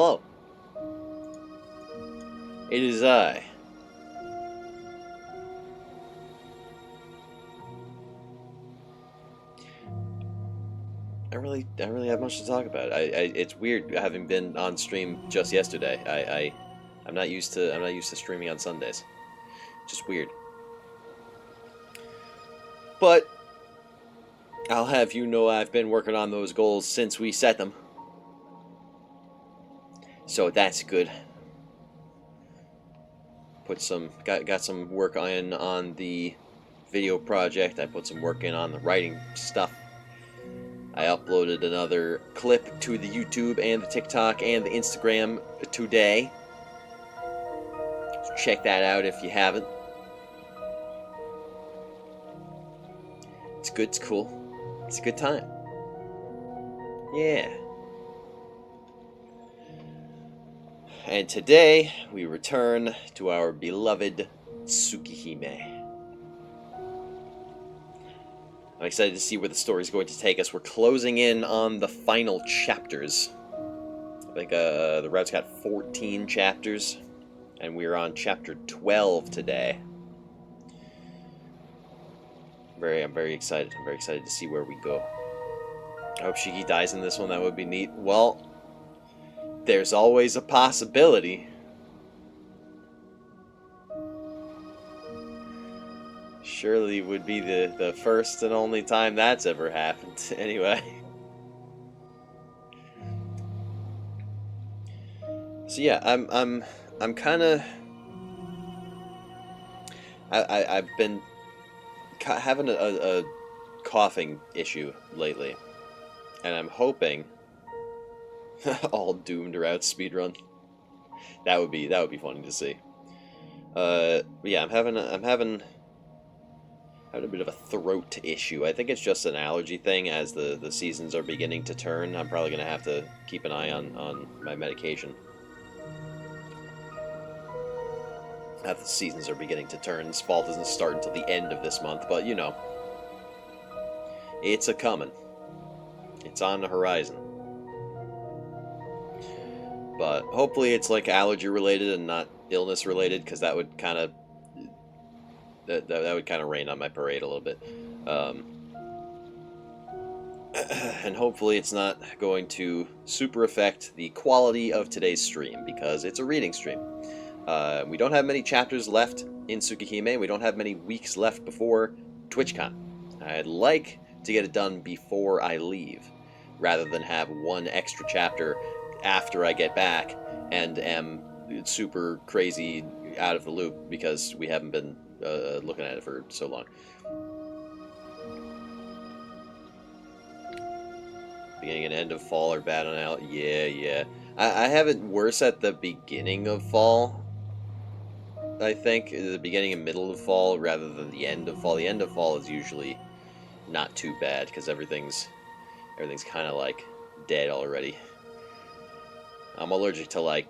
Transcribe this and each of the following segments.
Hello. It is I. I don't really have much to talk about. It's weird having been on stream just yesterday. I'm not used to streaming on Sundays. Just weird. But I'll have you know I've been working on those goals since we set them. So that's good. Got some work in on the video project. I put some work in on the writing stuff. I uploaded another clip to the YouTube and the TikTok and the Instagram today. So check that out if you haven't. It's good, it's cool. It's a good time. Yeah. And today, we return to our beloved Tsukihime. I'm excited to see where the story's going to take us. We're closing in on the final chapters. I think the route's got 14 chapters, and we're on chapter 12 today. I'm very excited. I'm very excited to see where we go. I hope Shiki dies in this one. That would be neat. Well, there's always a possibility. Surely would be the first and only time that's ever happened. Anyway. So yeah, I'm kind of I've been having a coughing issue lately, and I'm hoping all doomed route speedrun. That would be funny to see. But yeah, I'm having a bit of a throat issue. I think it's just an allergy thing. As the seasons are beginning to turn, I'm probably gonna have to keep an eye on my medication. As the seasons are beginning to turn, this fall doesn't start until the end of this month, but you know, it's a coming. It's on the horizon. But hopefully it's like allergy related and not illness related, because that would kind of that would kind of rain on my parade a little bit. And hopefully it's not going to super affect the quality of today's stream, because it's a reading stream. We don't have many chapters left in Tsukihime. We don't have many weeks left before TwitchCon. I'd like to get it done before I leave, rather than have one extra chapter after I get back and am super crazy out of the loop because we haven't been looking at it for so long. Beginning and end of fall are bad on out. Yeah. I have it worse at the beginning of fall. I think the beginning and middle of fall rather than the end of fall. The end of fall is usually not too bad because everything's kind of like dead already. I'm allergic to like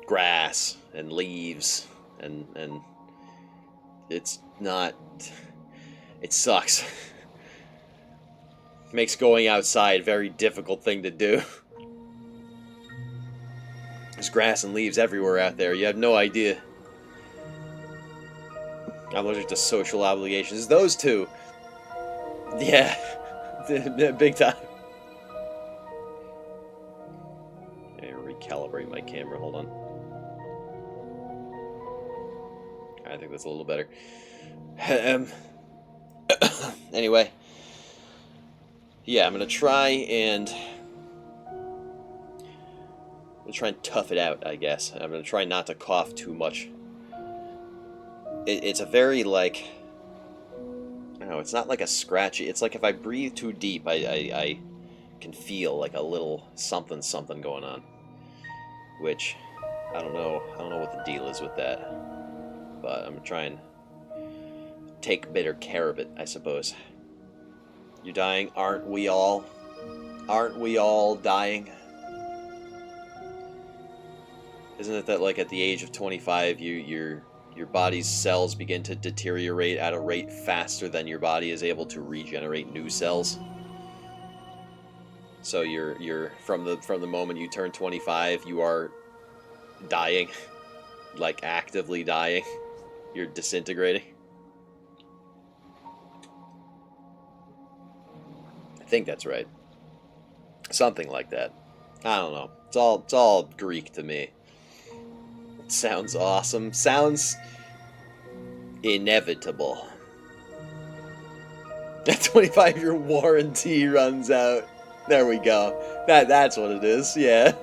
grass and leaves and it's not. It sucks. Makes going outside a very difficult thing to do. There's grass and leaves everywhere out there. You have no idea. I'm allergic to social obligations. Those two. Yeah. Big time. Recalibrate my camera. Hold on. I think that's a little better. Anyway. Yeah, I'm gonna try and tough it out, I guess. I'm gonna try not to cough too much. It's a very, like, I don't know, it's not like a scratchy, it's like if I breathe too deep, I can feel like a little something going on. Which, I don't know what the deal is with that. But I'm gonna try and take better care of it, I suppose. You're dying, aren't we all? Aren't we all dying? Isn't it that, like, at the age of 25, your body's cells begin to deteriorate at a rate faster than your body is able to regenerate new cells? So you're from the moment you turn 25, you are dying, like actively dying. You're disintegrating. I think that's right. Something like that. I don't know. It's all Greek to me. It sounds awesome. Sounds inevitable. That 25-year warranty runs out. There we go. That's what it is. Yeah.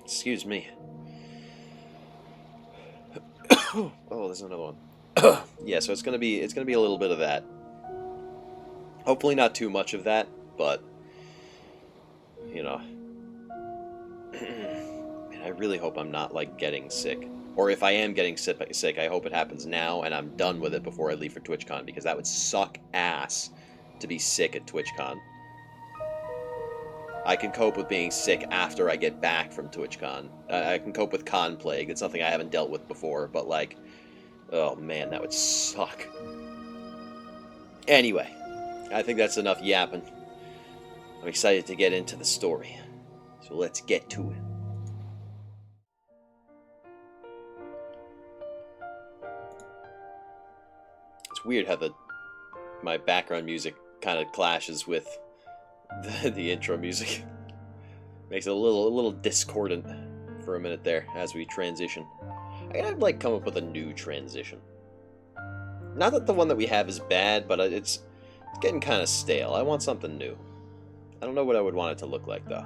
Excuse me. Oh, there's another one. Yeah, so it's gonna be a little bit of that. Hopefully not too much of that, but you know. Man, I really hope I'm not like getting sick. Or if I am getting sick, I hope it happens now and I'm done with it before I leave for TwitchCon, because that would suck ass to be sick at TwitchCon. I can cope with being sick after I get back from TwitchCon. I can cope with con plague. It's something I haven't dealt with before, but like, oh man, that would suck. Anyway, I think that's enough yapping. I'm excited to get into the story. So let's get to it. It's weird how my background music kind of clashes with the intro music. Makes it a little discordant for a minute there as we transition. I gotta like come up with a new transition. Not that the one that we have is bad, but it's getting kind of stale. I want something new. I don't know what I would want it to look like though.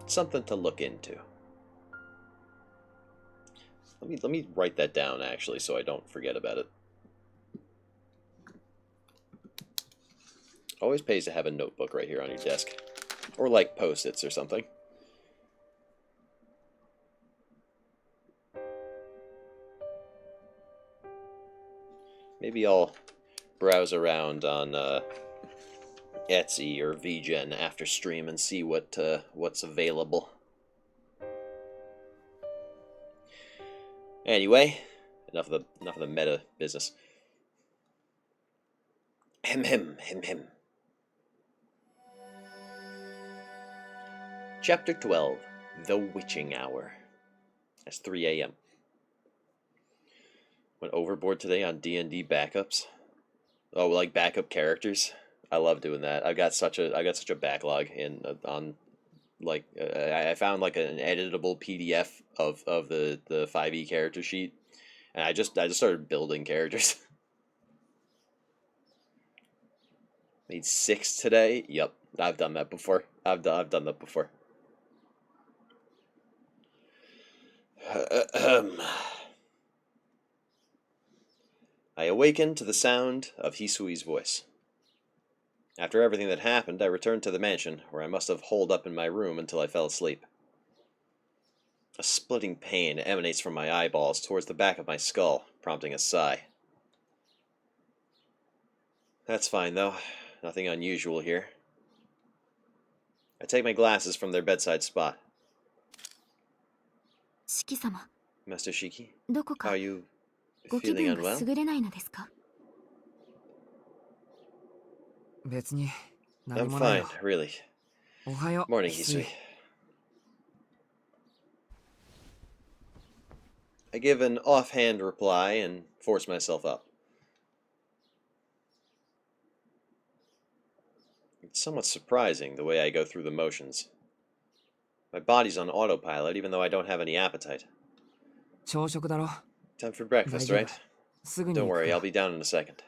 Something to look into. Let me write that down actually so I don't forget about it. Always pays to have a notebook right here on your desk. Or like post-its or something. Maybe I'll browse around on Etsy or VGen after stream and see what's available. Anyway, enough of the meta business. Hem. Chapter 12, The Witching Hour. That's 3 a.m. Went overboard today on D&D backups. Oh, like backup characters. I love doing that. I got such a backlog on like I found like an editable PDF of the 5e character sheet, and I just started building characters. Made 6 today. Yep, I've done that before. I've done that before. I awakened to the sound of Hisui's voice. After everything that happened, I returned to the mansion, where I must have holed up in my room until I fell asleep. A splitting pain emanates from my eyeballs towards the back of my skull, prompting a sigh. That's fine, though. Nothing unusual here. I take my glasses from their bedside spot. Shiki-sama. Master Shiki, are you feeling unwell? I'm fine, really. Morning, Hisui. I give an offhand reply and force myself up. It's somewhat surprising the way I go through the motions. My body's on autopilot even though I don't have any appetite. Time for breakfast, right? Don't worry, I'll be down in a second.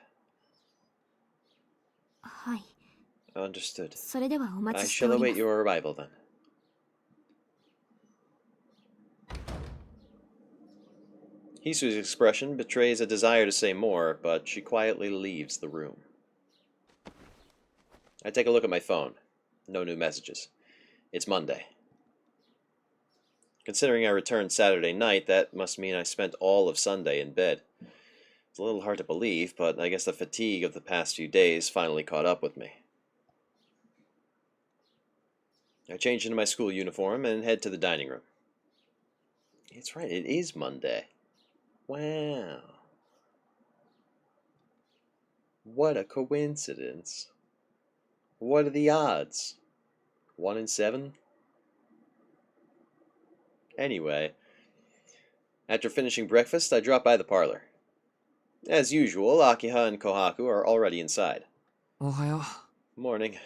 Understood. I shall await your arrival then. Hisui's expression betrays a desire to say more, but she quietly leaves the room. I take a look at my phone. No new messages. It's Monday. Considering I returned Saturday night, that must mean I spent all of Sunday in bed. It's a little hard to believe, but I guess the fatigue of the past few days finally caught up with me. I change into my school uniform and head to the dining room. It's right, it is Monday. Wow. What a coincidence. What are the odds? 1 in 7? Anyway, after finishing breakfast, I drop by the parlor. As usual, Akiha and Kohaku are already inside. Ohayo. Morning.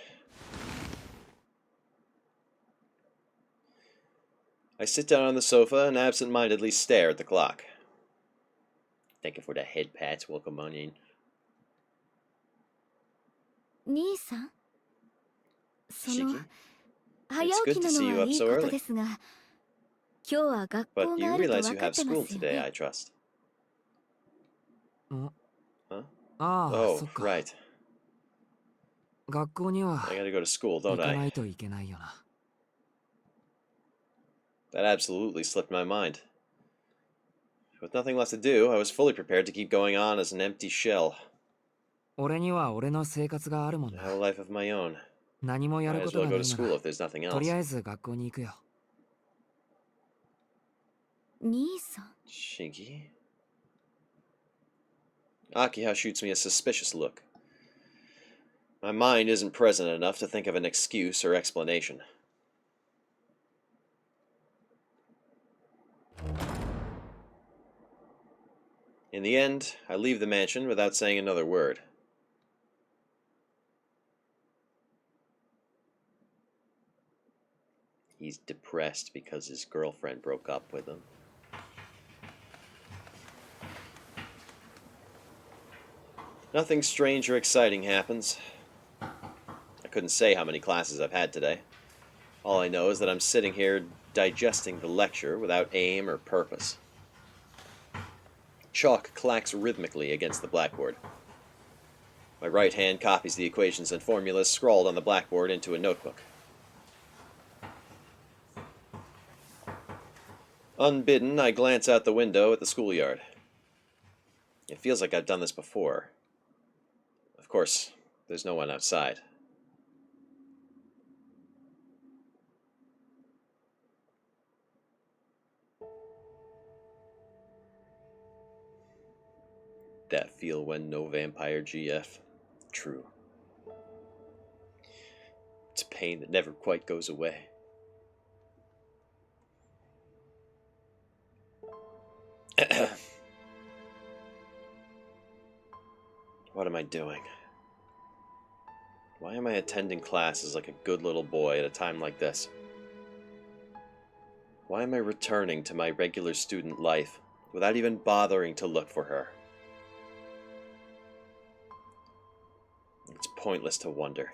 I sit down on the sofa and absent-mindedly stare at the clock. Thank you for the head pats. Welcome on in. 兄さん、Shiki? 早 It's 起 good き to な see の you は up いい so こと early. ですが、今日は学 But 校 you があると realize you 分かっ have てま school すよ today, ね。 I trust. Mm. Huh? ああ、 Oh, そっか。 right. 学校には I gotta go to school, 行 don't か I? ないといけないよな。 That absolutely slipped my mind. With nothing left to do, I was fully prepared to keep going on as an empty shell. 俺には俺の生活があるもん I な。 have a life of my own. 何もや Might るこ as と well が go な to いな school ら、 if there's nothing とり else. あえず学校に行くよ。兄さん、 Shinky? Akiha shoots me a suspicious look. My mind isn't present enough to think of an excuse or explanation. In the end, I leave the mansion without saying another word. He's depressed because his girlfriend broke up with him. Nothing strange or exciting happens. I couldn't say how many classes I've had today. All I know is that I'm sitting here digesting the lecture without aim or purpose. Chalk clacks rhythmically against the blackboard. My right hand copies the equations and formulas scrawled on the blackboard into a notebook. Unbidden, I glance out the window at the schoolyard. It feels like I've done this before. Of course, there's no one outside. That feel when no vampire GF. True. It's pain that never quite goes away. What am I doing? Why am I attending classes like a good little boy at a time like this? Why am I returning to my regular student life without even bothering to look for her? It's pointless to wonder.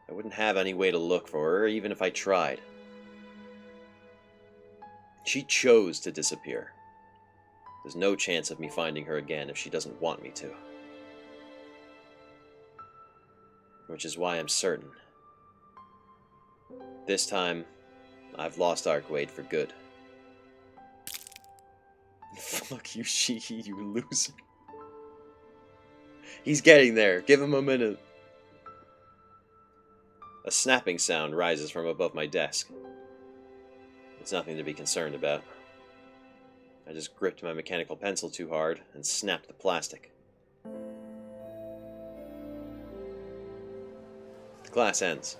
I wouldn't have any way to look for her, even if I tried. She chose to disappear. There's no chance of me finding her again if she doesn't want me to. Which is why I'm certain. This time, I've lost Arkwade for good. Fuck you, Shiki, you loser. He's getting there. Give him a minute. A snapping sound rises from above my desk. It's nothing to be concerned about. I just gripped my mechanical pencil too hard and snapped the plastic. The class ends.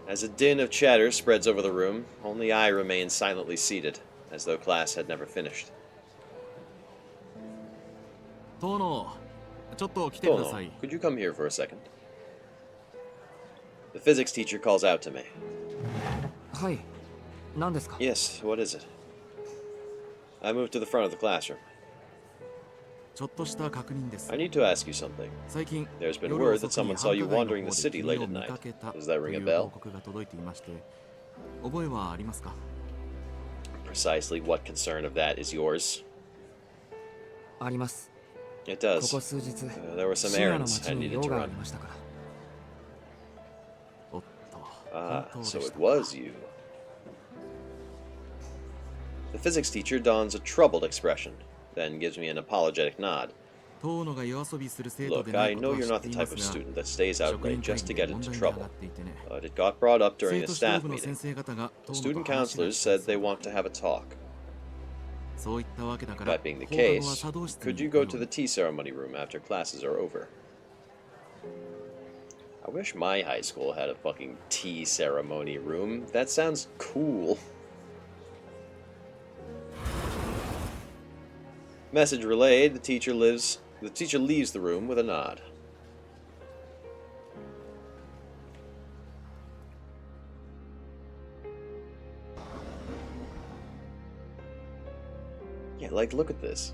As a din of chatter spreads over the room, only I remain silently seated, as though class had never finished. Tono, could you come here for a second? The physics teacher calls out to me. はい。何ですか? Yes, what is it? I move to the front of the classroom. I need to ask you something. There's been word that someone saw you wandering the city late at night. Does that ring a bell? Precisely what concern of that is yours? あります。 It こ does. こ数日、 There were some 深夜の errands 街 I に needed 用 to があ run. りましたから。 Ah, so it was you. The physics teacher dons a troubled expression, then gives me an apologetic nod. Look, I know you're not the type of student that stays out late just to get into trouble, but it got brought up during a staff meeting. The student counselors said they want to have a talk. That being the case, could you go to the tea ceremony room after classes are over? I wish my high school had a fucking tea ceremony room. That sounds cool. Message relayed. The teacher leaves the room with a nod. Yeah, like, look at this.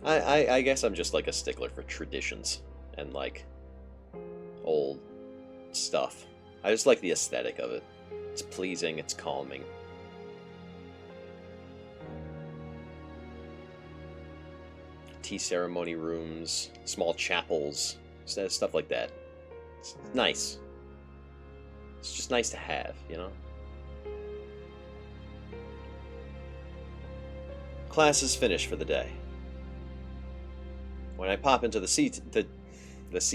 I guess I'm just like a stickler for traditions and like old stuff. I just like the aesthetic of it. It's pleasing, it's calming. Tea ceremony rooms, small chapels, stuff like that. It's nice. It's just nice to have, you know? Class is finished for the day. When I pop into the tea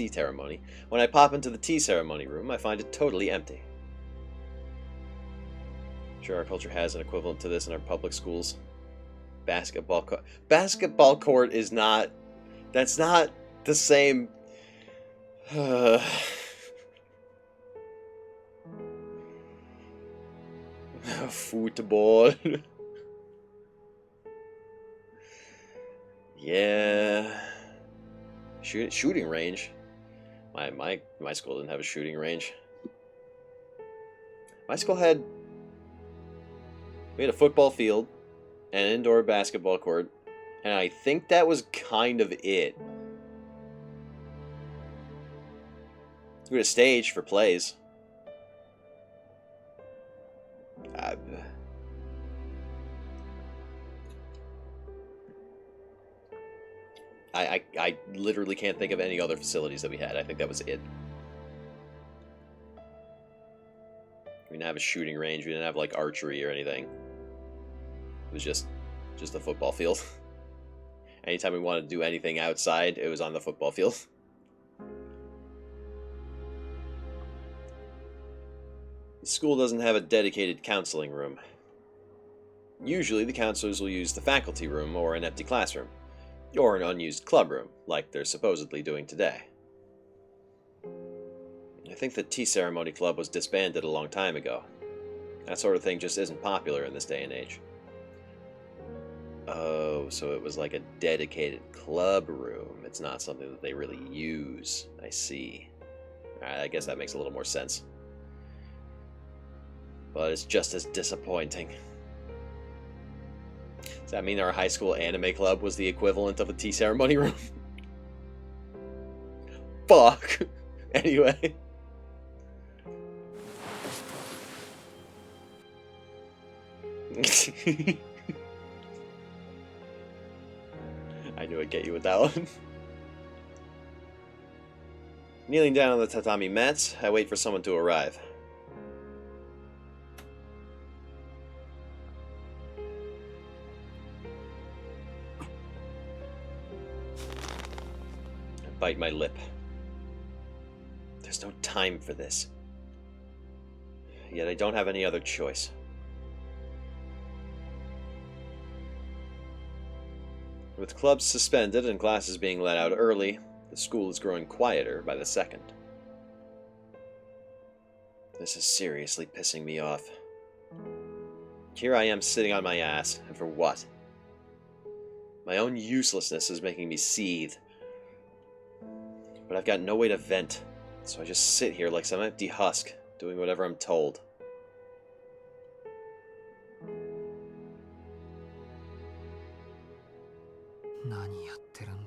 ceremony, when I pop into the tea ceremony room, I find it totally empty. Sure, our culture has an equivalent to this in our public schools. Basketball court is not. That's not the same. Football. Yeah. Shooting range. My school didn't have a shooting range. My school had. We had a football field, an indoor basketball court, and I think that was kind of it. We had a stage for plays. I literally can't think of any other facilities that we had. I think that was it. We didn't have a shooting range. We didn't have like archery or anything. It was just a football field. Anytime we wanted to do anything outside, it was on the football field. The school doesn't have a dedicated counseling room. Usually the counselors will use the faculty room or an empty classroom, or an unused club room, like they're supposedly doing today. I think the tea ceremony club was disbanded a long time ago. That sort of thing just isn't popular in this day and age. Oh, so it was like a dedicated club room. It's not something that they really use. I see. Alright, I guess that makes a little more sense. But it's just as disappointing. Does that mean our high school anime club was the equivalent of a tea ceremony room? Fuck! Anyway. I knew I'd get you with that one. Kneeling down on the tatami mats, I wait for someone to arrive. I bite my lip. There's no time for this. Yet I don't have any other choice. With clubs suspended and classes being let out early, the school is growing quieter by the second. This is seriously pissing me off. Here I am sitting on my ass, and for what? My own uselessness is making me seethe. But I've got no way to vent, so I just sit here like some empty husk, doing whatever I'm told.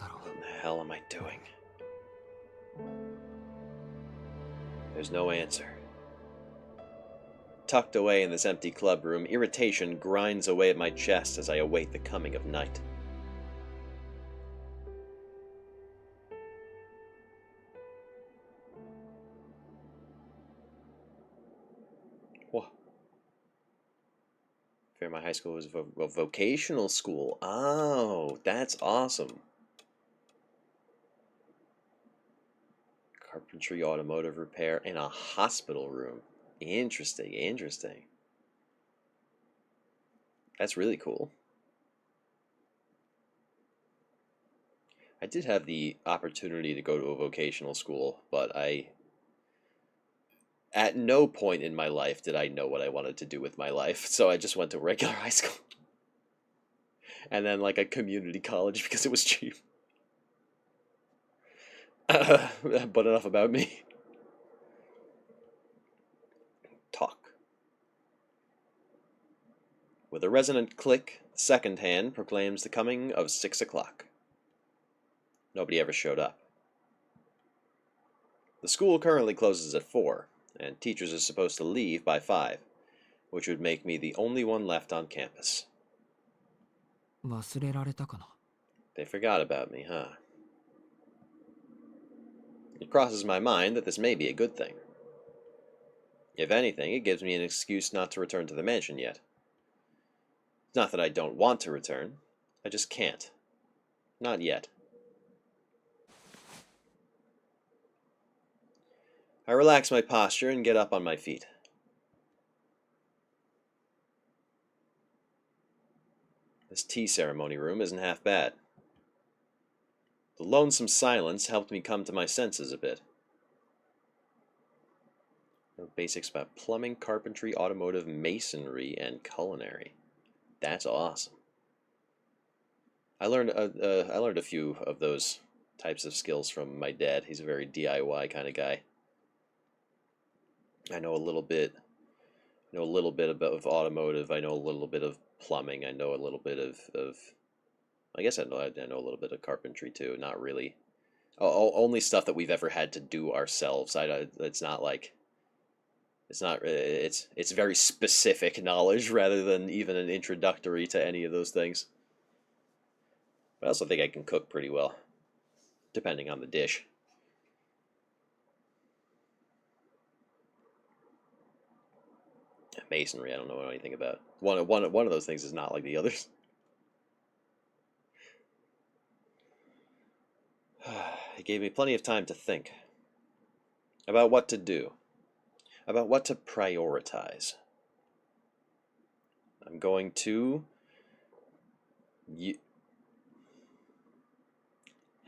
What the hell am I doing? There's no answer. Tucked away in this empty club room, irritation grinds away at my chest as I await the coming of night. What? my high school was a vocational school. Oh, that's awesome. Carpentry, automotive repair, in a hospital room. Interesting, interesting. That's really cool. I did have the opportunity to go to a vocational school, but at no point in my life did I know what I wanted to do with my life, so I just went to regular high school. And then like a community college because it was cheap. But enough about me. Talk. With a resonant click, the second hand proclaims the coming of 6 o'clock. Nobody ever showed up. The school currently closes at 4, and teachers are supposed to leave by 5, which would make me the only one left on campus. 忘れられたかな。 They forgot about me, huh? It crosses my mind that this may be a good thing. If anything, it gives me an excuse not to return to the mansion yet. It's not that I don't want to return, I just can't. Not yet. I relax my posture and get up on my feet. This tea ceremony room isn't half bad. The lonesome silence helped me come to my senses a bit. The basics about plumbing, carpentry, automotive, masonry, and culinary. That's awesome. I learned a few of those types of skills from my dad. He's a very DIY kind of guy. I know a little bit of automotive. I know a little bit of plumbing. I know a little bit of I guess I know a little bit of carpentry too. Not really. Only stuff that we've ever had to do ourselves. It's not like it's very specific knowledge rather than even an introductory to any of those things. But I also think I can cook pretty well, depending on the dish. Masonry, I don't know anything about. One of those things is not like the others. It gave me plenty of time to think about what to do, about what to prioritize. I'm going to...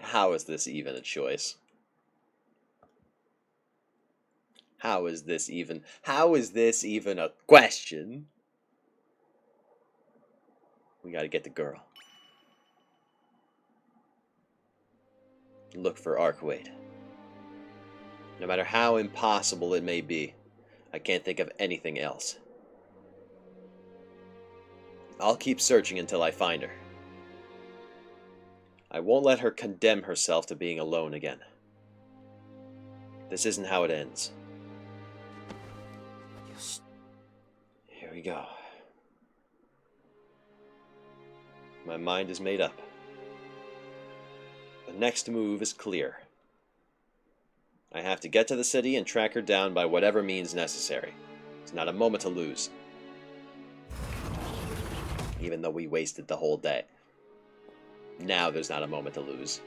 How is this even a choice? How is this even a question? We gotta get the girl. Look for Arkwade. No matter how impossible it may be, I can't think of anything else. I'll keep searching until I find her. I won't let her condemn herself to being alone again. This isn't how it ends. よし。 Here we go. My mind is made up. The next move is clear. I have to get to the city and track her down by whatever means necessary. There's not a moment to lose. Even though we wasted the whole day. Now there's not a moment to lose.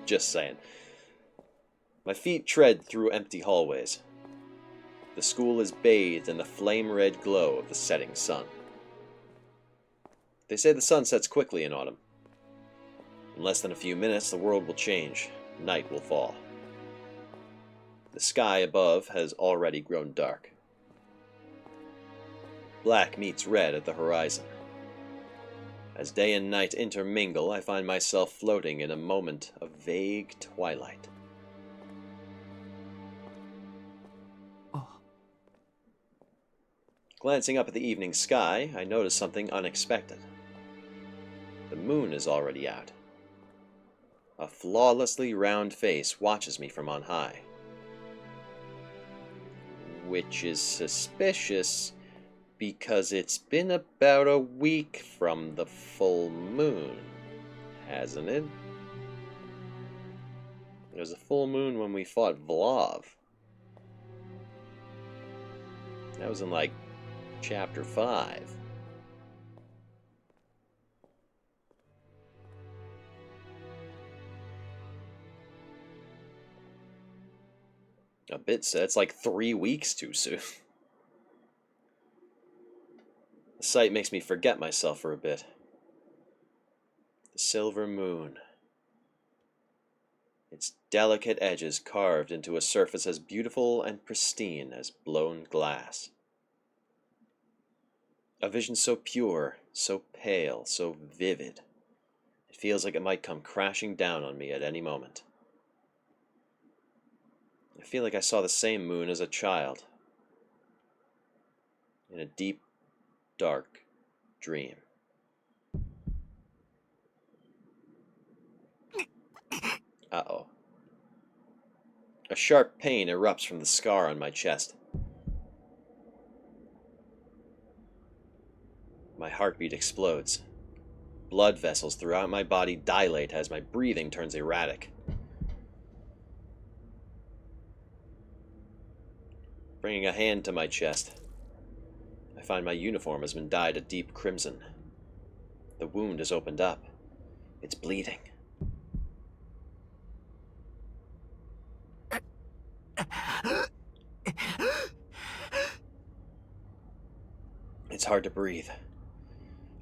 Just saying. My feet tread through empty hallways. The school is bathed in the flame-red glow of the setting sun. They say the sun sets quickly in autumn. In less than a few minutes, the world will change. Night will fall. The sky above has already grown dark. Black meets red at the horizon. As day and night intermingle, I find myself floating in a moment of vague twilight. Oh. Glancing up at the evening sky, I notice something unexpected. The moon is already out. A flawlessly round face watches me from on high. Which is suspicious, because it's been about a week from the full moon, hasn't it? There was a full moon when we fought Vlav. That was in like Chapter 5. A bit said it's like 3 weeks too soon. The sight makes me forget myself for a bit. The silver moon. Its delicate edges carved into a surface as beautiful and pristine as blown glass. A vision so pure, so pale, so vivid. It feels like it might come crashing down on me at any moment. I feel like I saw the same moon as a child. In a deep, dark dream. Uh-oh. A sharp pain erupts from the scar on my chest. My heartbeat explodes. Blood vessels throughout my body dilate as my breathing turns erratic. Bringing a hand to my chest, I find my uniform has been dyed a deep crimson. The wound has opened up. It's bleeding. It's hard to breathe.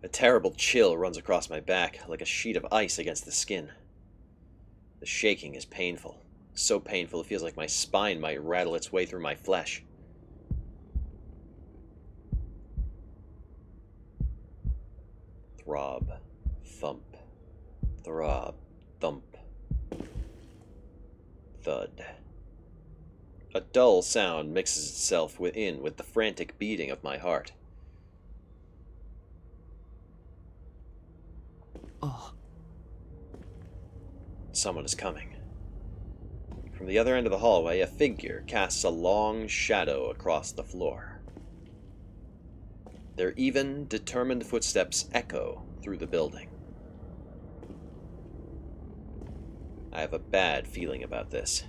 A terrible chill runs across my back, like a sheet of ice against the skin. The shaking is painful. So painful it feels like my spine might rattle its way through my flesh. Throb, thump, throb, thump, thud. A dull sound mixes itself with the frantic beating of my heart. Oh. Someone is coming. From the other end of the hallway, a figure casts a long shadow across the floor. Their even, determined footsteps echo through the building. I have a bad feeling about this.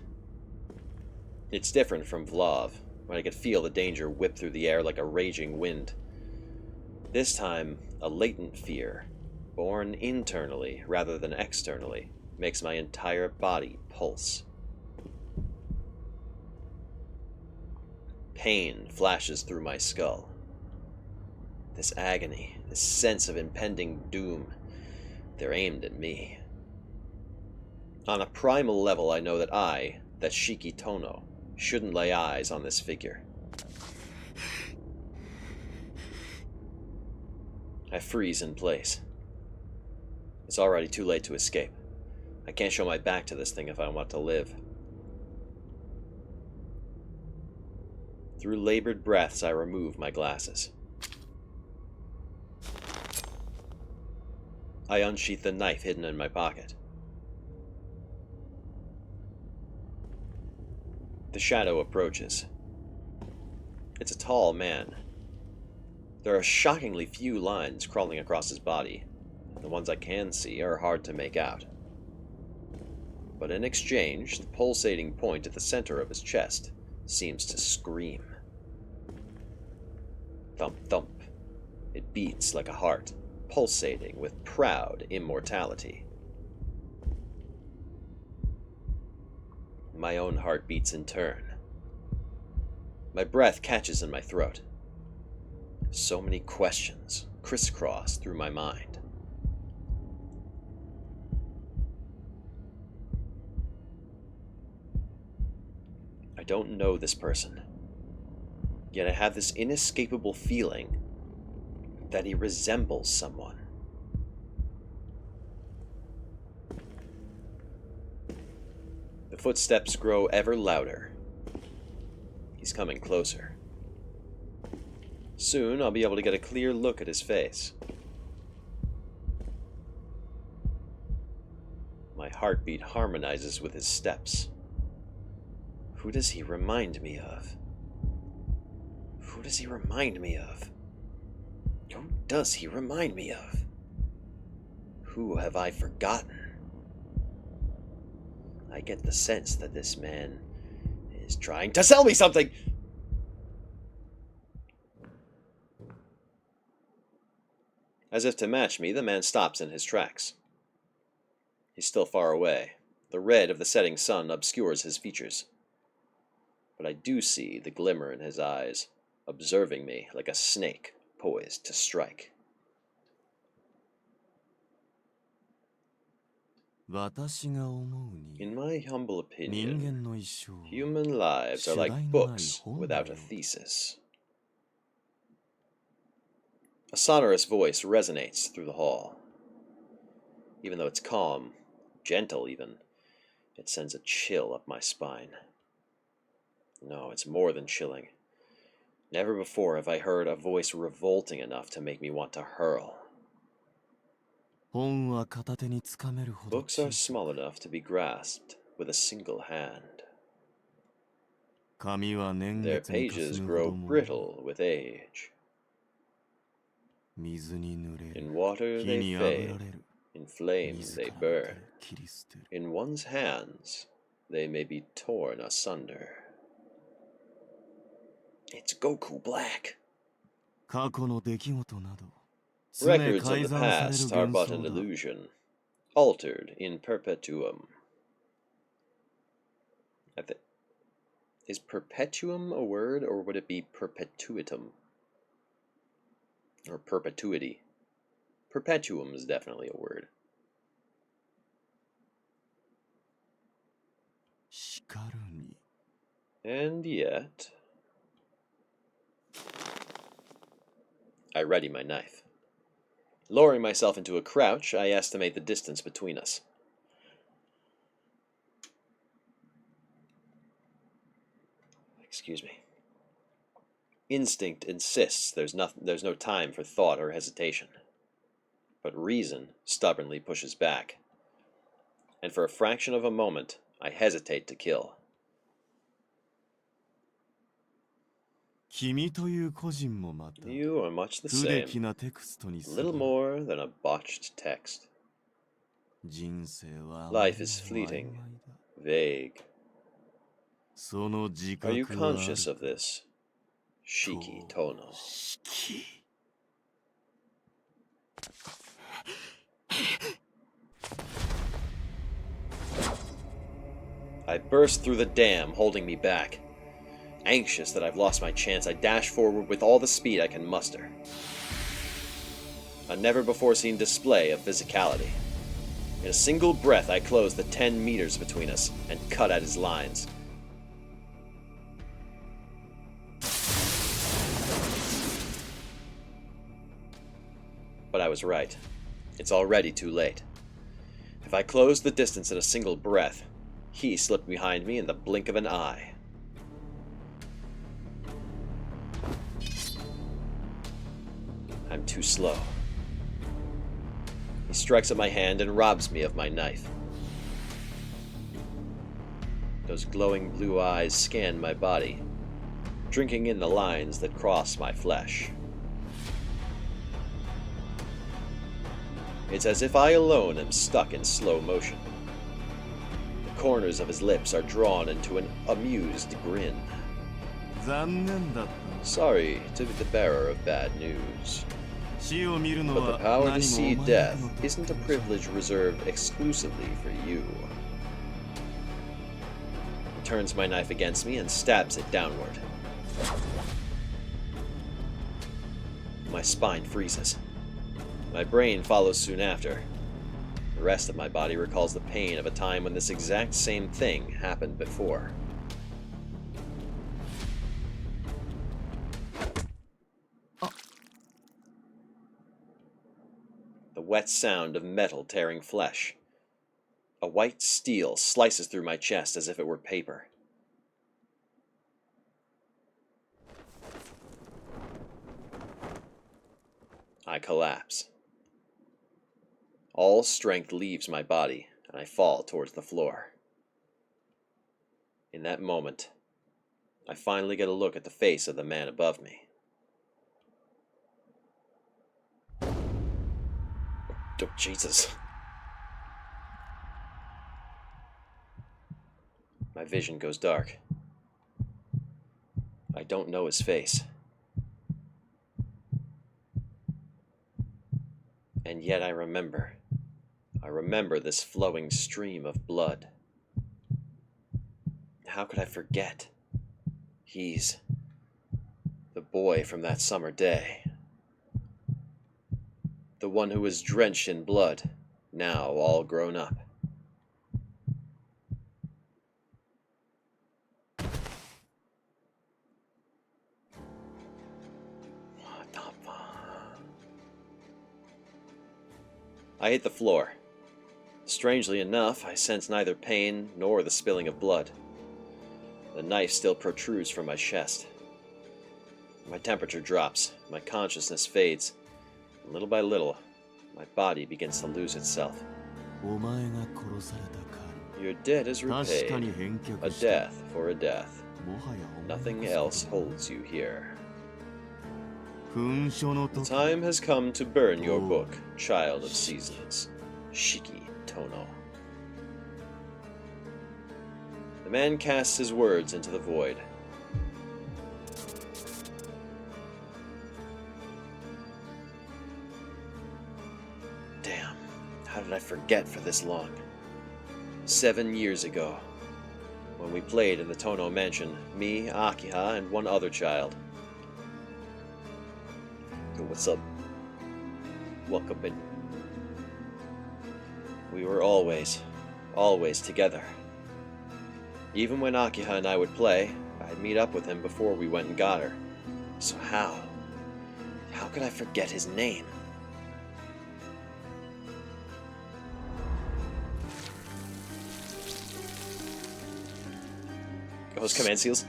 It's different from Vlov, when I could feel the danger whip through the air like a raging wind. This time, a latent fear, born internally rather than externally, makes my entire body pulse. Pain flashes through my skull. This agony, this sense of impending doom, they're aimed at me. On a primal level, I know that that Shiki Tono, shouldn't lay eyes on this figure. I freeze in place. It's already too late to escape. I can't show my back to this thing if I want to live. Through labored breaths, I remove my glasses. I unsheath the knife hidden in my pocket. The shadow approaches. It's a tall man. There are shockingly few lines crawling across his body. The ones I can see are hard to make out. But in exchange, the pulsating point at the center of his chest seems to scream. Thump, thump. It beats like a heart, pulsating with proud immortality. My own heart beats in turn. My breath catches in my throat. So many questions crisscross through my mind. I don't know this person, yet I have this inescapable feeling that he resembles someone. The footsteps grow ever louder. He's coming closer. Soon I'll be able to get a clear look at his face. My heartbeat harmonizes with his steps. Who does he remind me of? Who does he remind me of? Who does he remind me of? Who have I forgotten? I get the sense that this man is trying to sell me something! As if to match me, the man stops in his tracks. He's still far away. The red of the setting sun obscures his features. But I do see the glimmer in his eyes, observing me like a snake poised to strike. In my humble opinion, human lives are like books without a thesis. A sonorous voice resonates through the hall. Even though it's calm, gentle even, it sends a chill up my spine. No, it's more than chilling. Never before have I heard a voice revolting enough to make me want to hurl. Books are small enough to be grasped with a single hand. Their pages grow brittle with age. In water they fade, in flame they burn. In one's hands they may be torn asunder. It's Goku Black. Records of the past are but an illusion, altered in perpetuum. Is perpetuum a word, or would it be perpetuitum? Or perpetuity? Perpetuum is definitely a word. And yet... I ready my knife. Lowering myself into a crouch, I estimate the distance between us. Excuse me. Instinct insists there's no time for thought or hesitation. But reason stubbornly pushes back. And for a fraction of a moment, I hesitate to kill. You are much the same, little more than a botched text. Life is fleeting, vague. Are you conscious of this, Shiki Tono? I burst through the dam, holding me back. Anxious that I've lost my chance, I dash forward with all the speed I can muster. A never-before-seen display of physicality. In a single breath, I close the 10 meters between us and cut at his lines. But I was right. It's already too late. If I closed the distance in a single breath, he slipped behind me in the blink of an eye. I'm too slow. He strikes at my hand and robs me of my knife. Those glowing blue eyes scan my body, drinking in the lines that cross my flesh. It's as if I alone am stuck in slow motion. The corners of his lips are drawn into an amused grin. Sorry to be the bearer of bad news. But the power to see death isn't a privilege reserved exclusively for you. He turns my knife against me and stabs it downward. My spine freezes. My brain follows soon after. The rest of my body recalls the pain of a time when this exact same thing happened before. The wet sound of metal tearing flesh. A white steel slices through my chest as if it were paper. I collapse. All strength leaves my body, and I fall towards the floor. In that moment, I finally get a look at the face of the man above me. Oh, Jesus. My vision goes dark. I don't know his face. And yet I remember. I remember this flowing stream of blood. How could I forget? He's the boy from that summer day. The one who was drenched in blood, now all grown up. What the fuck? I hit the floor. Strangely enough, I sense neither pain nor the spilling of blood. The knife still protrudes from my chest. My temperature drops, my consciousness fades. Little by little, my body begins to lose itself. Your debt is repaid. A death for a death. Nothing else holds you here. The time has come to burn your book, Child of Seasons. Shiki Tono. The man casts his words into the void. Damn, how did I forget for this long? 7 years ago, when we played in the Tono mansion, me, Akiha, and one other child. Yo, what's up? Welcome in. We were always together. Even when Akiha and I would play, I'd meet up with him before we went and got her. So how could I forget his name? Those command seals?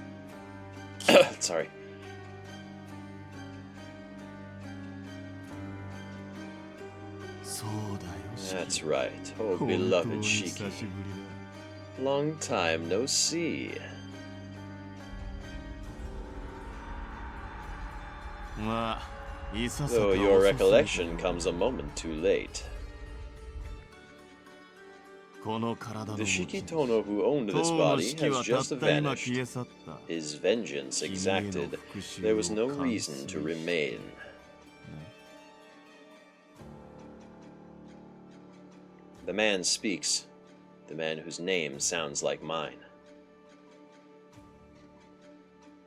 Sorry. That's right. Oh, beloved Shiki. Long time no see. Though your recollection comes a moment too late. The Shiki Tono who owned this body has just vanished. His vengeance exacted. There was no reason to remain. The man speaks. The man whose name sounds like mine.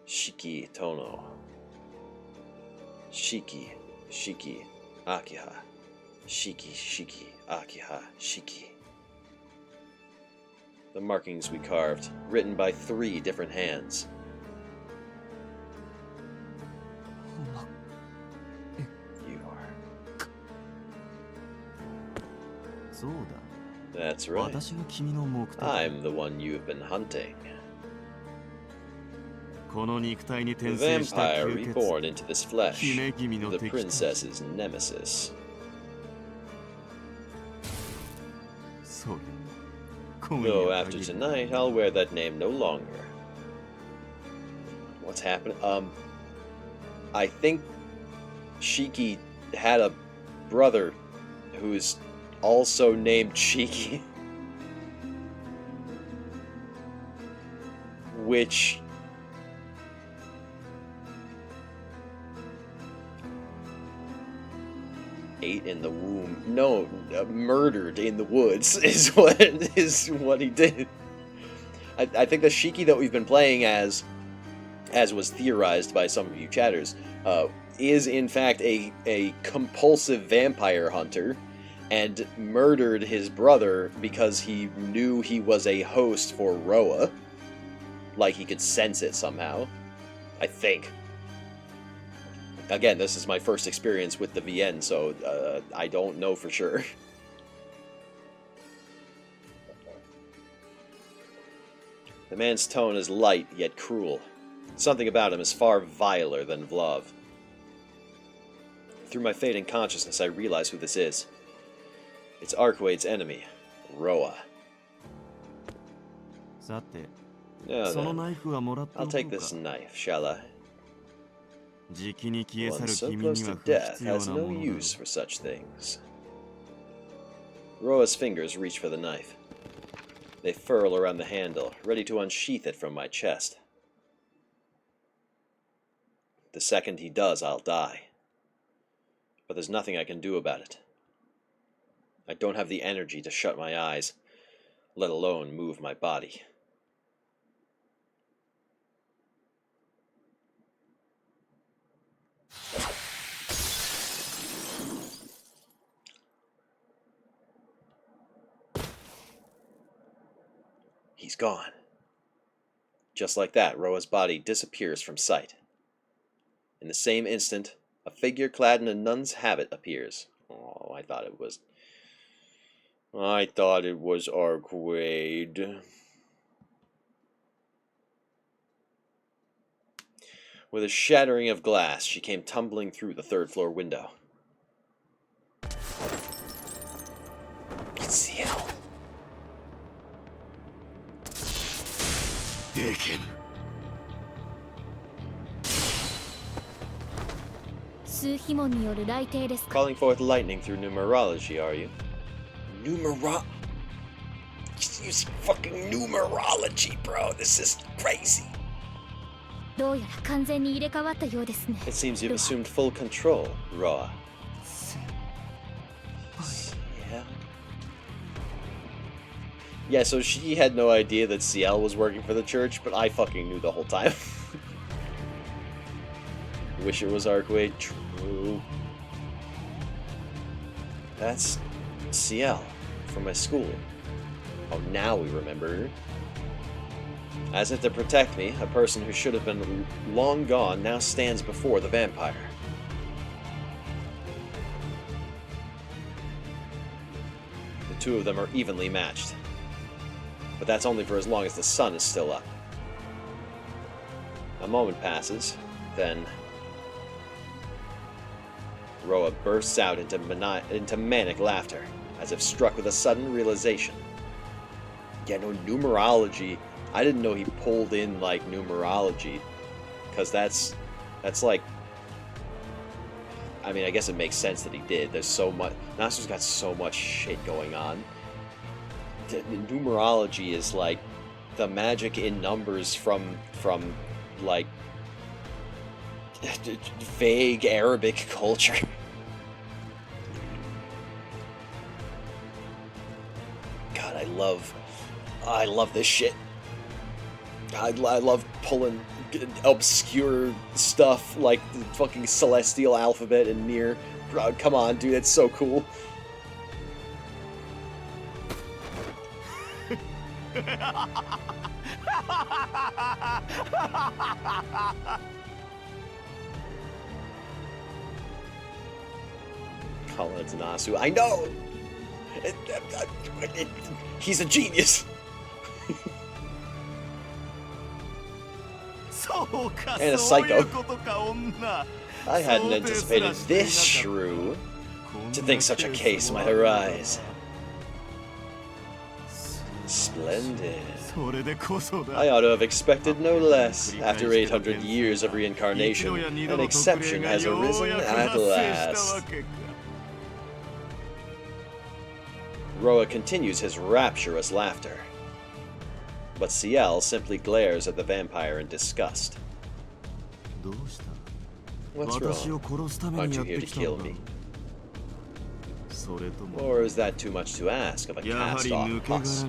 Shiki Tono. Shiki, Akiha. Shiki, Akiha, Shiki. The markings we carved, written by 3 different hands. You are. That's right. I'm the one you've been hunting. The vampire reborn into this flesh, the princess's nemesis. Though after tonight, I'll wear that name no longer. What's happening? I think Shiki had a brother who's also named Shiki. Which... ate in the womb. No, murdered in the woods is what he did. I think the Shiki that we've been playing as was theorized by some of you chatters, is in fact a compulsive vampire hunter, and murdered his brother because he knew he was a host for Roa. Like he could sense it somehow. I think. Again, this is my first experience with the VN, so I don't know for sure. The man's tone is light, yet cruel. Something about him is far viler than Vlav. Through my fading consciousness, I realize who this is. It's Arcwade's enemy, Roa. Now then, I'll take this knife, shall I? One so close to death has no use for such things. Roa's fingers reach for the knife. They furl around the handle, ready to unsheath it from my chest. The second he does, I'll die. But there's nothing I can do about it. I don't have the energy to shut my eyes, let alone move my body. He's gone. Just like that, Roa's body disappears from sight. In the same instant, a figure clad in a nun's habit appears. Oh, I thought it was Arquaid. With a shattering of glass, she came tumbling through the third-floor window. It's Ciel. Calling forth lightning through numerology, are you? Use fucking numerology, bro. This is crazy. It seems you've assumed full control, Roa. Yeah, so she had no idea that Ciel was working for the church, but I fucking knew the whole time. Wish it was Arquaid. True. That's Ciel from my school. Oh, now we remember her. As if to protect me, a person who should have been long gone now stands before the vampire. The two of them are evenly matched. But that's only for as long as the sun is still up. A moment passes, then Roa bursts out into manic laughter, as if struck with a sudden realization. Yeah, no, numerology. I didn't know he pulled in, like, numerology. Because that's like... I mean, I guess it makes sense that he did. There's so much... Nasu's got so much shit going on. Numerology is, like, the magic in numbers from like, vague Arabic culture. God, I love this shit. I love pulling obscure stuff like the fucking celestial alphabet and Nier. Come on, dude, that's so cool. Calling it Nasu. I know! He's a genius! And a psycho. I hadn't anticipated this shrew. To think such a case might arise. Splendid. I ought to have expected no less. After 800 years of reincarnation, an exception has arisen at last. Roa continues his rapturous laughter. But Ciel simply glares at the vampire in disgust. What's wrong? Aren't you here to kill me? Or is that too much to ask of a cast-off puss?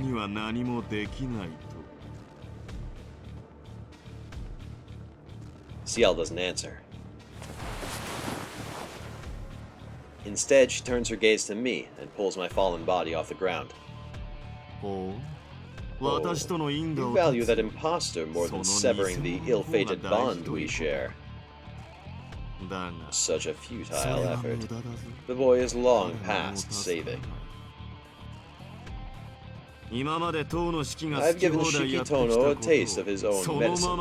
Ciel doesn't answer. Instead, she turns her gaze to me and pulls my fallen body off the ground. Oh, you value that impostor more than severing the ill-fated bond we share. Such a futile effort. The boy is long past saving. I've given Shikitono a taste of his own medicine.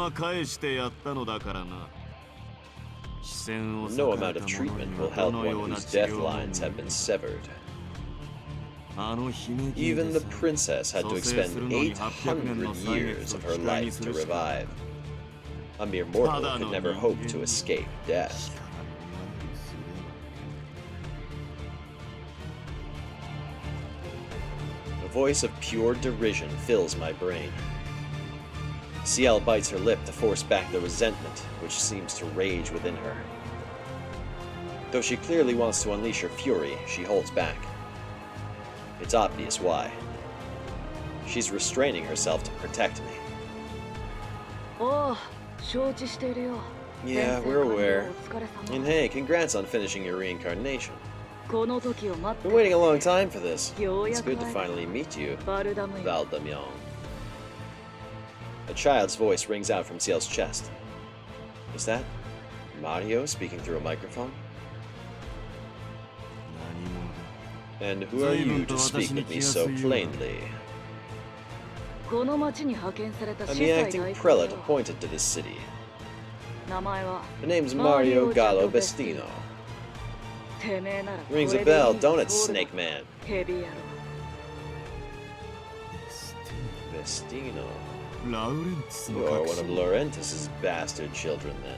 No amount of treatment will help one whose death lines have been severed. Even the princess had to expend 800 years of her life to revive. A mere mortal could never hope to escape death. A voice of pure derision fills my brain. Ciel bites her lip to force back the resentment which seems to rage within her. Though she clearly wants to unleash her fury, she holds back. It's obvious why. She's restraining herself to protect me. おう、承知しているよ。 Yeah, 先生 we're 完了 aware. お疲れ様。 And hey, congrats on finishing your reincarnation. この時を待って Been waiting a long time for this. よう It's やく good to 会えた。 finally meet you, バルダムよ。 Valdemyon. A child's voice rings out from Ciel's chest. Is that Mario speaking through a microphone? 何者だ。 And who are you to speak with me so plainly? この町に派遣された I'm 司 the 祭 acting 代行 prelate よ。 appointed to this city. 名前は The name's Mario Mario Gallo Gallo Bestino. てめえなら Rings こ a れでいい bell, よ don't it, そうだ Snake Man? ヘビ野郎。 Bestino. ラウレンティス You の are 隠 one of し。 Laurentus's bastard children, then.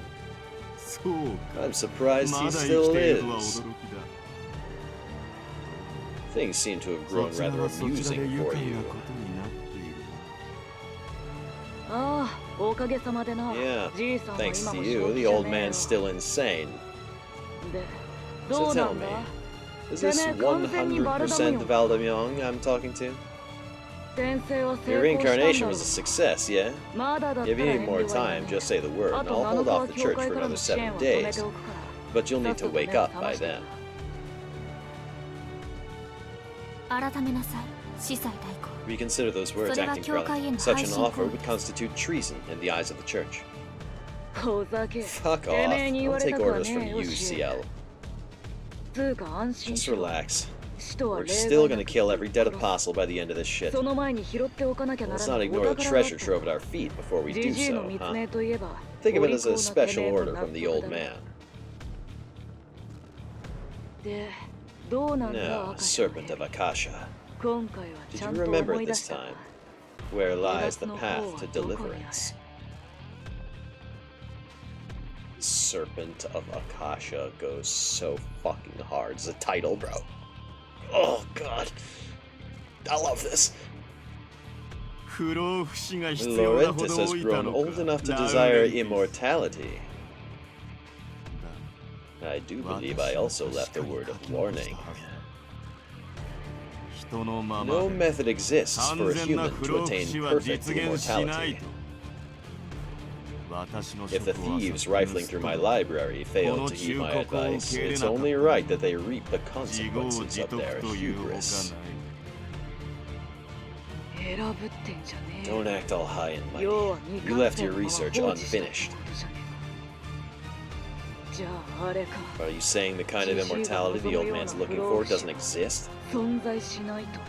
そうか。 I'm surprised ま he だ生 still きているとは is. 驚きだ。 Things seem to have そ grown ちら rather はそちらで amusing 愉 for 快 you. なことになっている。ああ、おかげさまでな。 Yeah, じいさんは thanks 今 to も you, 正 the 気じゃ old ねえよ man's still insane. で、ど So うな tell ん me, だ is this てめえ完全にバルダムよ。 100% Valdemyon I'm talking to? 転生は Your 成功したん reincarnation だろ was a success, yeah? まだだった If ら you 遠 need 慮 more はいら time, ない just say the word, あ and と I'll 7 hold 日 off は the 教 church 会 for からの another 支援 7は止め days. ておくから But you'll さ need っさ to と目 wake を up 覚 by まして then. 改めなさい司祭代行。 Reconsider those words, それは acting 教会へ prelate. の Such 配 an 信 offer 行為 would です。 constitute treason in the eyes of the church. 小酒 Fuck て off. めえに言 I'll われ take たくは orders ね from え you, よし CL. つうか安心 Just しろ relax. 使徒は We're 例 still 外 gonna なく kill every dead 殺す apostle by the end of this shit. その前に拾っておかなきゃな Let's らな not い ignore お the 宝があっ treasure た trove at our feet before we じ do じいの so, 密 huh? 命といえば Think of お it 利 as a 口な special てめえも order 納 from the 得 old だろ man. でどうなんだ Now, 赤ちゃん Serpent of Akasha. 今回は Did ち you ゃんと remember 思い出 this したか time? Where lies the 離脱の方 path は to どこにある deliverance? Serpent of Akasha goes so fucking hard as a title, bro. Oh god. I love this. 不老不死が必要なほ Laurentus ど has 老いた grown のか。 old enough to ラウ desire レンティス immortality. だ I do believe I also left a word of warning. 人のまま No で method exists 完 for a 全な human 不 to 老不 attain 死は perfect 実現しない immortality. と。私の If the 職は thieves rifling through my library failed to heed my advice, it's only right that they reap the 自業 consequences 自 of 得 their というほか hubris. ない。選ぶってんじゃねえ Don't act all high and mighty. 要は You 未 left 完成 your のまま research 放置したって unfinished. ことじゃねえかじゃああれか Are you saying the kind of immortality the old man's looking for doesn't exist? 存在しないと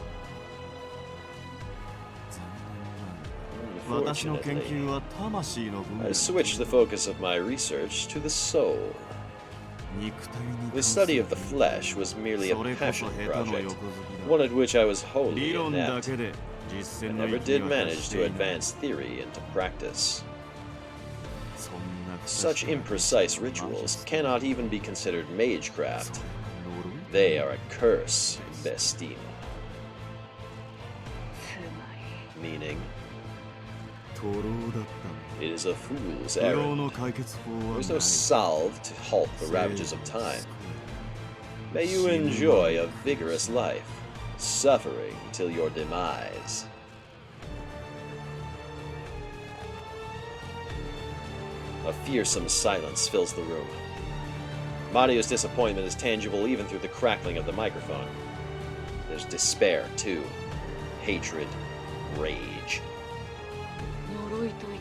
私の研 Unfortunately, 究は魂の分 I 野。 switched the focus of my research to the soul. 肉体に The study of the flesh was merely それ a こそ passion 下手の project, 横好 one き at which I was だ。 wholly 理論だ inept. けで実 I 践の never 域に did は達 manage して to いない。 advance theory into practice. そんな Such imprecise rituals cannot even be considered magecraft. 呪い They are a curse, Bestino. つまり Meaning, 徒労だった it is a fool's の。不老 errand. の解決法は There's な no い。 salve to halt the ravages of time. May you enjoy a vigorous life, suffering till your demise. A fearsome silence fills the room. Mario's disappointment is tangible even through the crackling of the microphone. There's despair, too. Hatred, rage. 呪いと言っ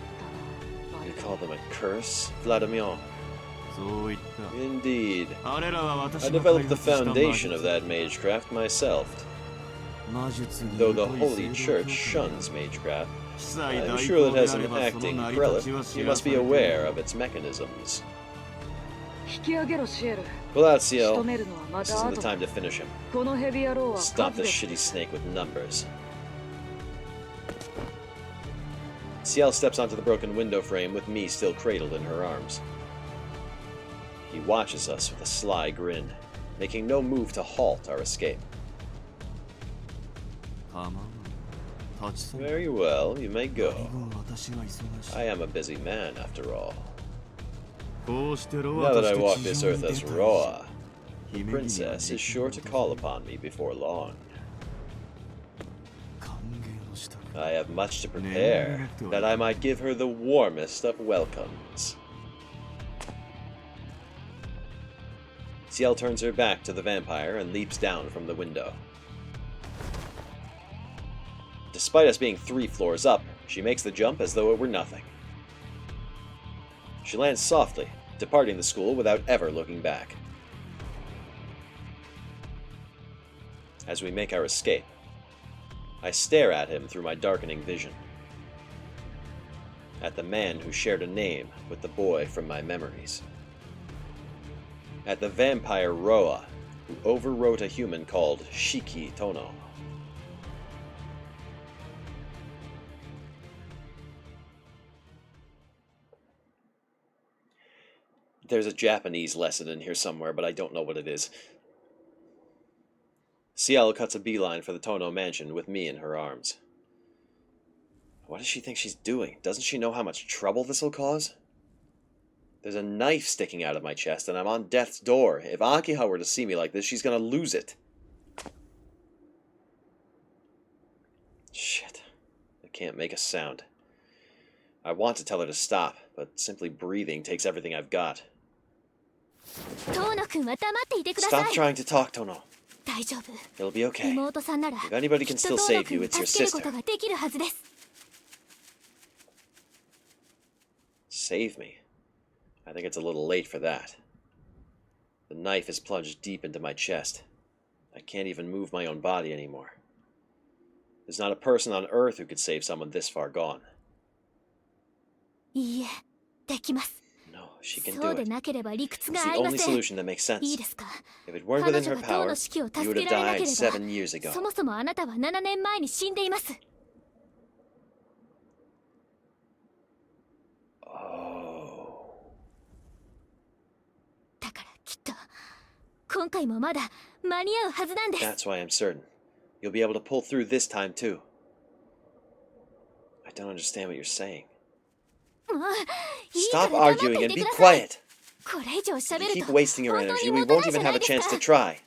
たな You call them a curse, Vladimir? そう言った。 Indeed. あれらは I 私が開 developed the 発した魔 foundation 術 of that magecraft myself. 魔術に Though the 疎い Holy 聖堂 Church 教会 shuns magecraft, 司祭 I'm 代 sure 行 that で as あれ an ばその acting 成り立ち prelate, は知 you ら must さ be れている aware of its mechanisms. 引き上げろシエル Without 仕 Ciel, 留めるのはま this た isn't the 後だ time to finish him. このヘビ野郎は Stop 数 the で shitty snake with numbers. Ciel steps onto the broken window frame with me still cradled in her arms. He watches us with a sly grin, making no move to halt our escape. 構わん。立ち去る。 Very well, you may 大 go. 分私が忙しい。 I am a busy man, after all. こうしてロ Now アと that I して walk 地 this 上 earth に as 出た以上 Roa, the 姫君には princess is でき sure る to こと call upon me before long. I have much to prepare, that I might give her the warmest of welcomes. Ciel turns her back to the vampire and leaps down from the window. Despite us being 3 floors up, she makes the jump as though it were nothing. She lands softly, departing the school without ever looking back. As we make our escape, I stare at him through my darkening vision. At the man who shared a name with the boy from my memories. At the vampire Roa, who overwrote a human called Shiki Tono. There's a Japanese lesson in here somewhere, but I don't know what it is. Ciel cuts a beeline for the Tono mansion with me in her arms. What does she think she's doing? Doesn't she know how much trouble this'll cause? There's a knife sticking out of my chest, and I'm on death's door. If Akiha were to see me like this, she's gonna lose it. Shit. I can't make a sound. I want to tell her to stop, but simply breathing takes everything I've got. Stop trying to talk, Tono. It'll be okay. If anybody can still save you, it's your sister. Save me? I think it's a little late for that. The knife is plunged deep into my chest. I can't even move my own body anymore. There's not a person on Earth who could save someone this far gone. No, she can do it. It's the only solution that makes sense. If it weren't within her power, you would have died 7 years ago. Oh. That's why I'm certain. You'll be able to pull through this time too. I don't understand what you're saying. Stop arguing and be quiet! If you keep wasting your energy, we won't even have a chance to try.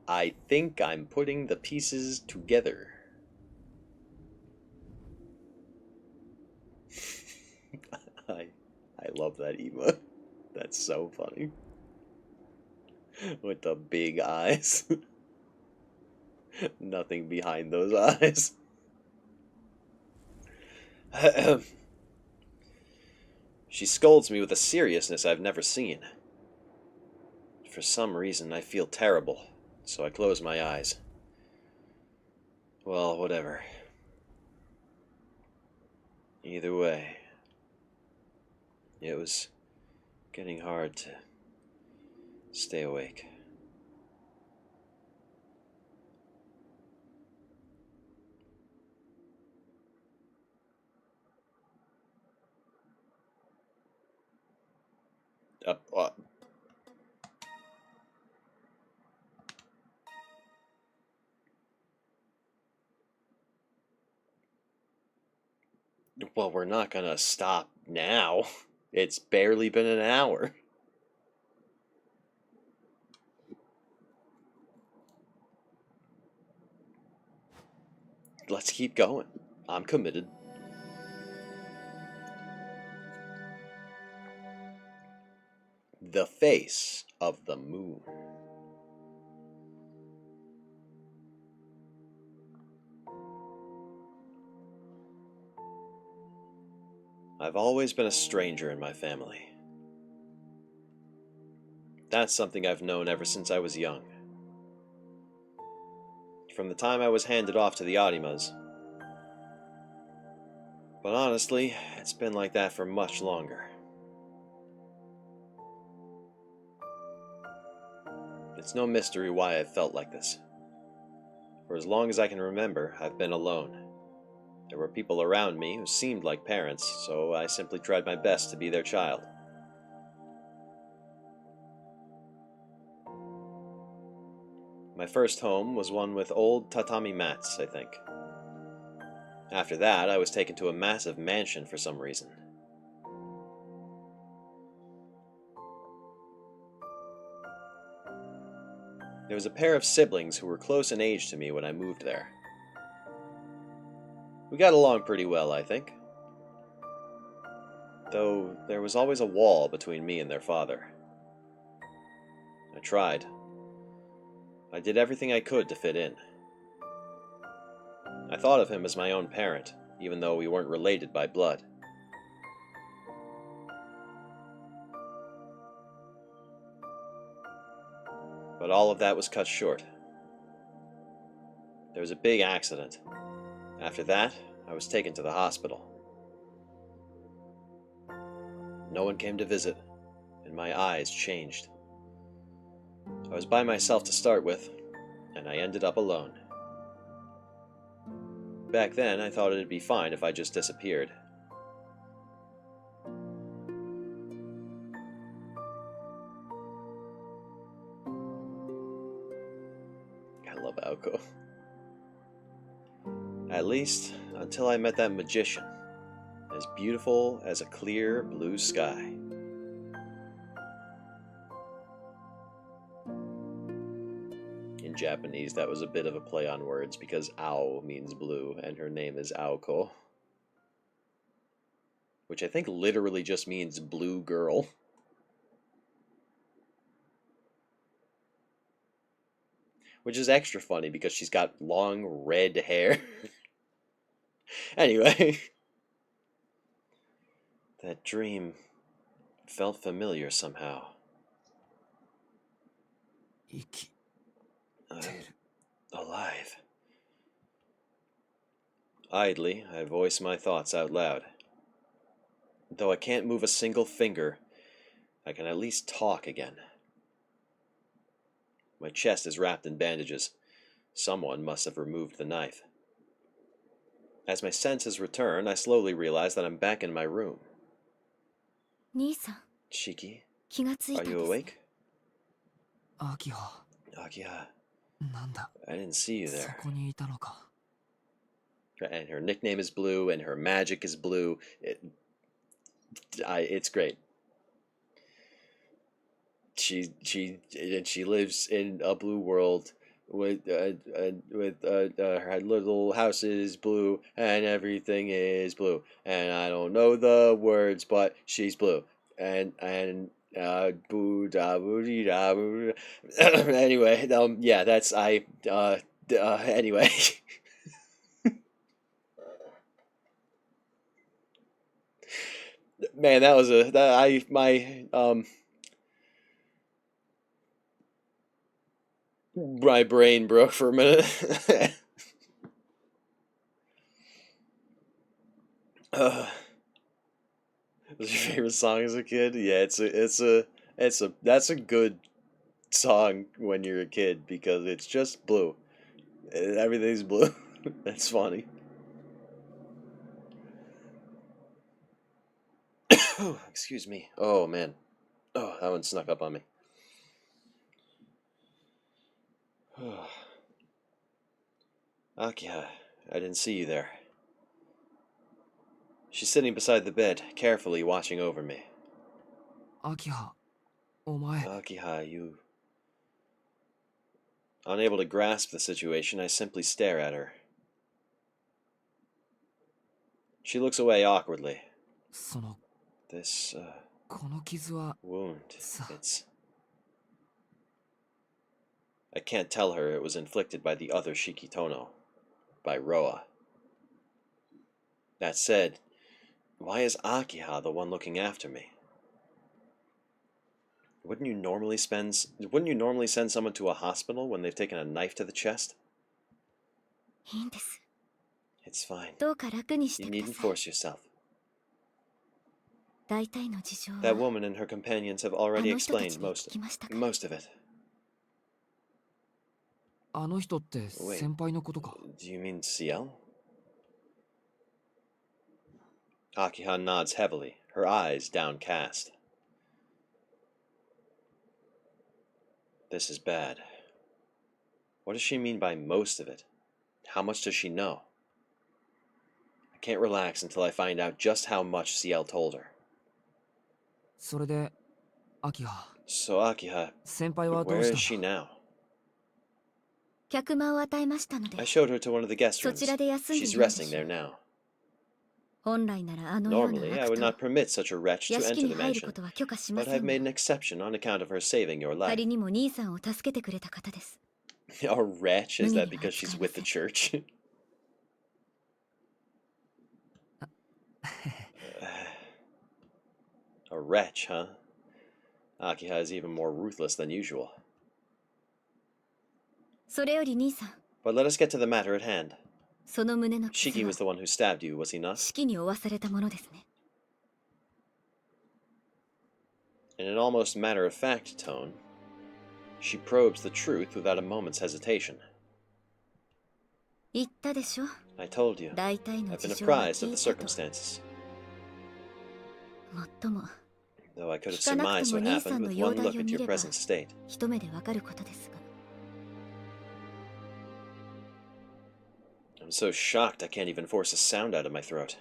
I think I'm putting the pieces together. I love that emote. That's so funny. With the big eyes. Nothing behind those eyes. She scolds me with a seriousness I've never seen. For some reason, I feel terrible, so I close my eyes. Well, whatever. Either way, it was getting hard to stay awake. Up. Well, we're not gonna stop now. It's barely been an hour. Let's keep going. I'm committed. The face of the moon. I've always been a stranger in my family. That's something I've known ever since I was young. From the time I was handed off to the Arimas. But honestly, it's been like that for much longer. It's no mystery why I've felt like this. For as long as I can remember, I've been alone. There were people around me who seemed like parents, so I simply tried my best to be their child. My first home was one with old tatami mats, I think. After that, I was taken to a massive mansion for some reason. There was a pair of siblings who were close in age to me when I moved there. We got along pretty well, I think. Though there was always a wall between me and their father. I tried. I did everything I could to fit in. I thought of him as my own parent, even though we weren't related by blood. But all of that was cut short. There was a big accident. After that, I was taken to the hospital. No one came to visit, and my eyes changed. I was by myself to start with, and I ended up alone. Back then, I thought it'd be fine if I just disappeared. I love Aoko. At least, until I met that magician, as beautiful as a clear blue sky. In Japanese, that was a bit of a play on words because Ao means blue and her name is Aoko, which I think literally just means blue girl. Which is extra funny because she's got long red hair. Anyway, that dream felt familiar somehow. 生き I'm alive. Idly, I voice my thoughts out loud. Though I can't move a single finger, I can at least talk again. My chest is wrapped in bandages. Someone must have removed the knife. As my senses return, I slowly realize that I'm back in my room. 兄さん、 Shiki, 気がついた are で you す。 awake? アキハ Akiha, なんだ I didn't see you そ there. こにいたのか And her nickname is Blue, and her magic is blue. It's great. She lives in a blue world with her little house is blue and everything is blue, and I don't know the words, but she's blue and boo da boo dee da boo. Anyway, yeah, that's anyway. Man, that was my brain broke for a minute. Was your favorite song as a kid? Yeah, that's a good song when you're a kid because it's just blue. Everything's blue. That's funny. Excuse me. Oh man. Oh, that one snuck up on me. Akiha, I didn't see you there. She's sitting beside the bed, carefully watching over me. アキハお前 Akiha, you... Unable to grasp the situation, I simply stare at her. She looks away awkwardly. その This, この傷は wound, So- it's... I can't tell her it was inflicted by the other Shikitono, by Roa. That said, why is Akiha the one looking after me? Wouldn't you normally send someone to a hospital when they've taken a knife to the chest? いいんです。 It's fine. どうか楽にして You くだ needn't さい。 force yourself. 大体の事情 That は woman and her companions have あ already の人たち explained に聞きましたから most of it. あの人って先輩のことか Do you mean CL? Akiha nods heavily, her eyes downcast. This is bad. What does she mean by most of it? How much does she know? I can't relax until I find out just how much CL told her. それでアキハ So Akiha, 先輩はどう where し is た she んだ now? 客間を与えましたので I showed her to one of the guest そ rooms. ちらで休んでい She's るのでし resting ょ there う。 now. 本来ならあのような Normally, I 悪 would と not permit such a wretch 屋 to 敷 enter に the 入るこ mansion, とは許可しま but せ I've ん made が an exception on account of her saving your life. 仮にも兄さんを助けてくれた方です。 A wretch? Is that Mungini because wa she's atsukai with the church? A wretch, huh? Akiha is even more ruthless than usual. それより兄さん、 But let us get to the matter at hand. その胸の傷 Shiki は was the one who stabbed you, was he not? 式に負わされたものですね。 In an almost matter-of-fact tone, she probes the truth without a moment's hesitation. 言ったでしょ。 I told you. 大体の I've been 事情は apprised 聞 of い the たと。 circumstances, もっとも though I could have 聞かなく surmised ても what 兄さ happened んの with 容 one 体 look を at 見 your れば present state. 一目でわかることですが。 I'm so shocked I can't even force a sound out of my throat.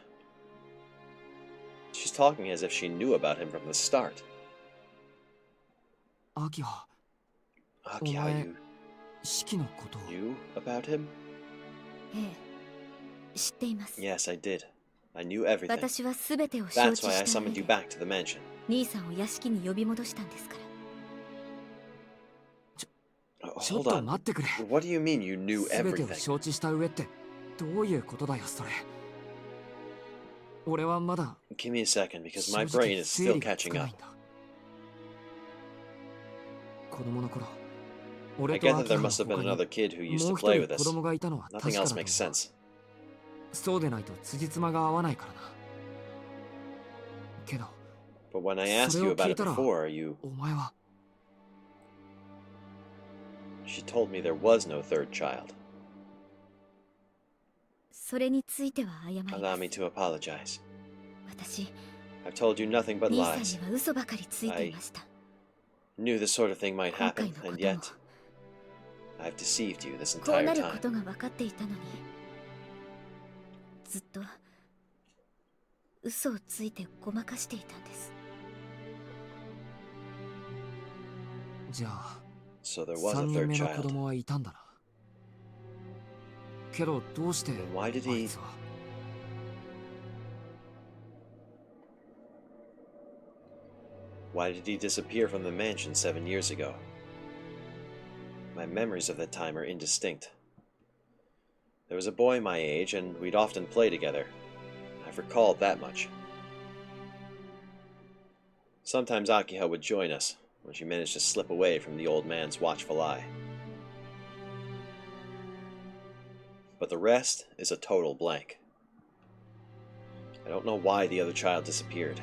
She's talking as if she knew about him from the start. アキハ、 Akiha, Omae- you 式のことを。 knew about him? ええ、知っています。 Yes, I did. I knew everything. 私は全てを承 That's 知 why I した上 summoned you で back to the mansion. 兄さんを屋敷に呼び戻したんですから。 ちょっ Hold と on. 待ってくれ。 What do you mean you knew 全てを everything? 承知した上ってどういうことだよそれ。俺はまだ Give me a second, because 正 my 直 brain is 整 still 理がつ catching かない up. んだ。子供の頃、 I 俺と get ア that キ there ハの must have 他 been に another kid who used も to う一 play 人 with 子 us. 供がいたのは Nothing 確か else だと makes 思う。 sense. そうでないと辻褄が合わないからな。けど、 But when I asked you about it before, you... お前は She told me there was no third child. それについては謝りま Allow me す。 to apologize. 私、 I've told you nothing but 兄さん lies. には嘘ばかりついていました。 Knew this sort of thing might 今回 happen, のこ and とも yet I've deceived you this こう entire なるこ time. とが分かっていたのに、ずっと嘘をついてごまかしていたんです。じゃあ So there was 3 a 人 third 目の子 child. 供はいたんだな。けどどうして Then why did あ he... いつは Why did he disappear from the mansion 7 years ago? My memories of that time are indistinct. There was a boy my age, and we'd often play together. I've recalled that much. Sometimes Akiha would join us, when she managed to slip away from the old man's watchful eye. But the rest is a total blank. I don't know why the other child disappeared.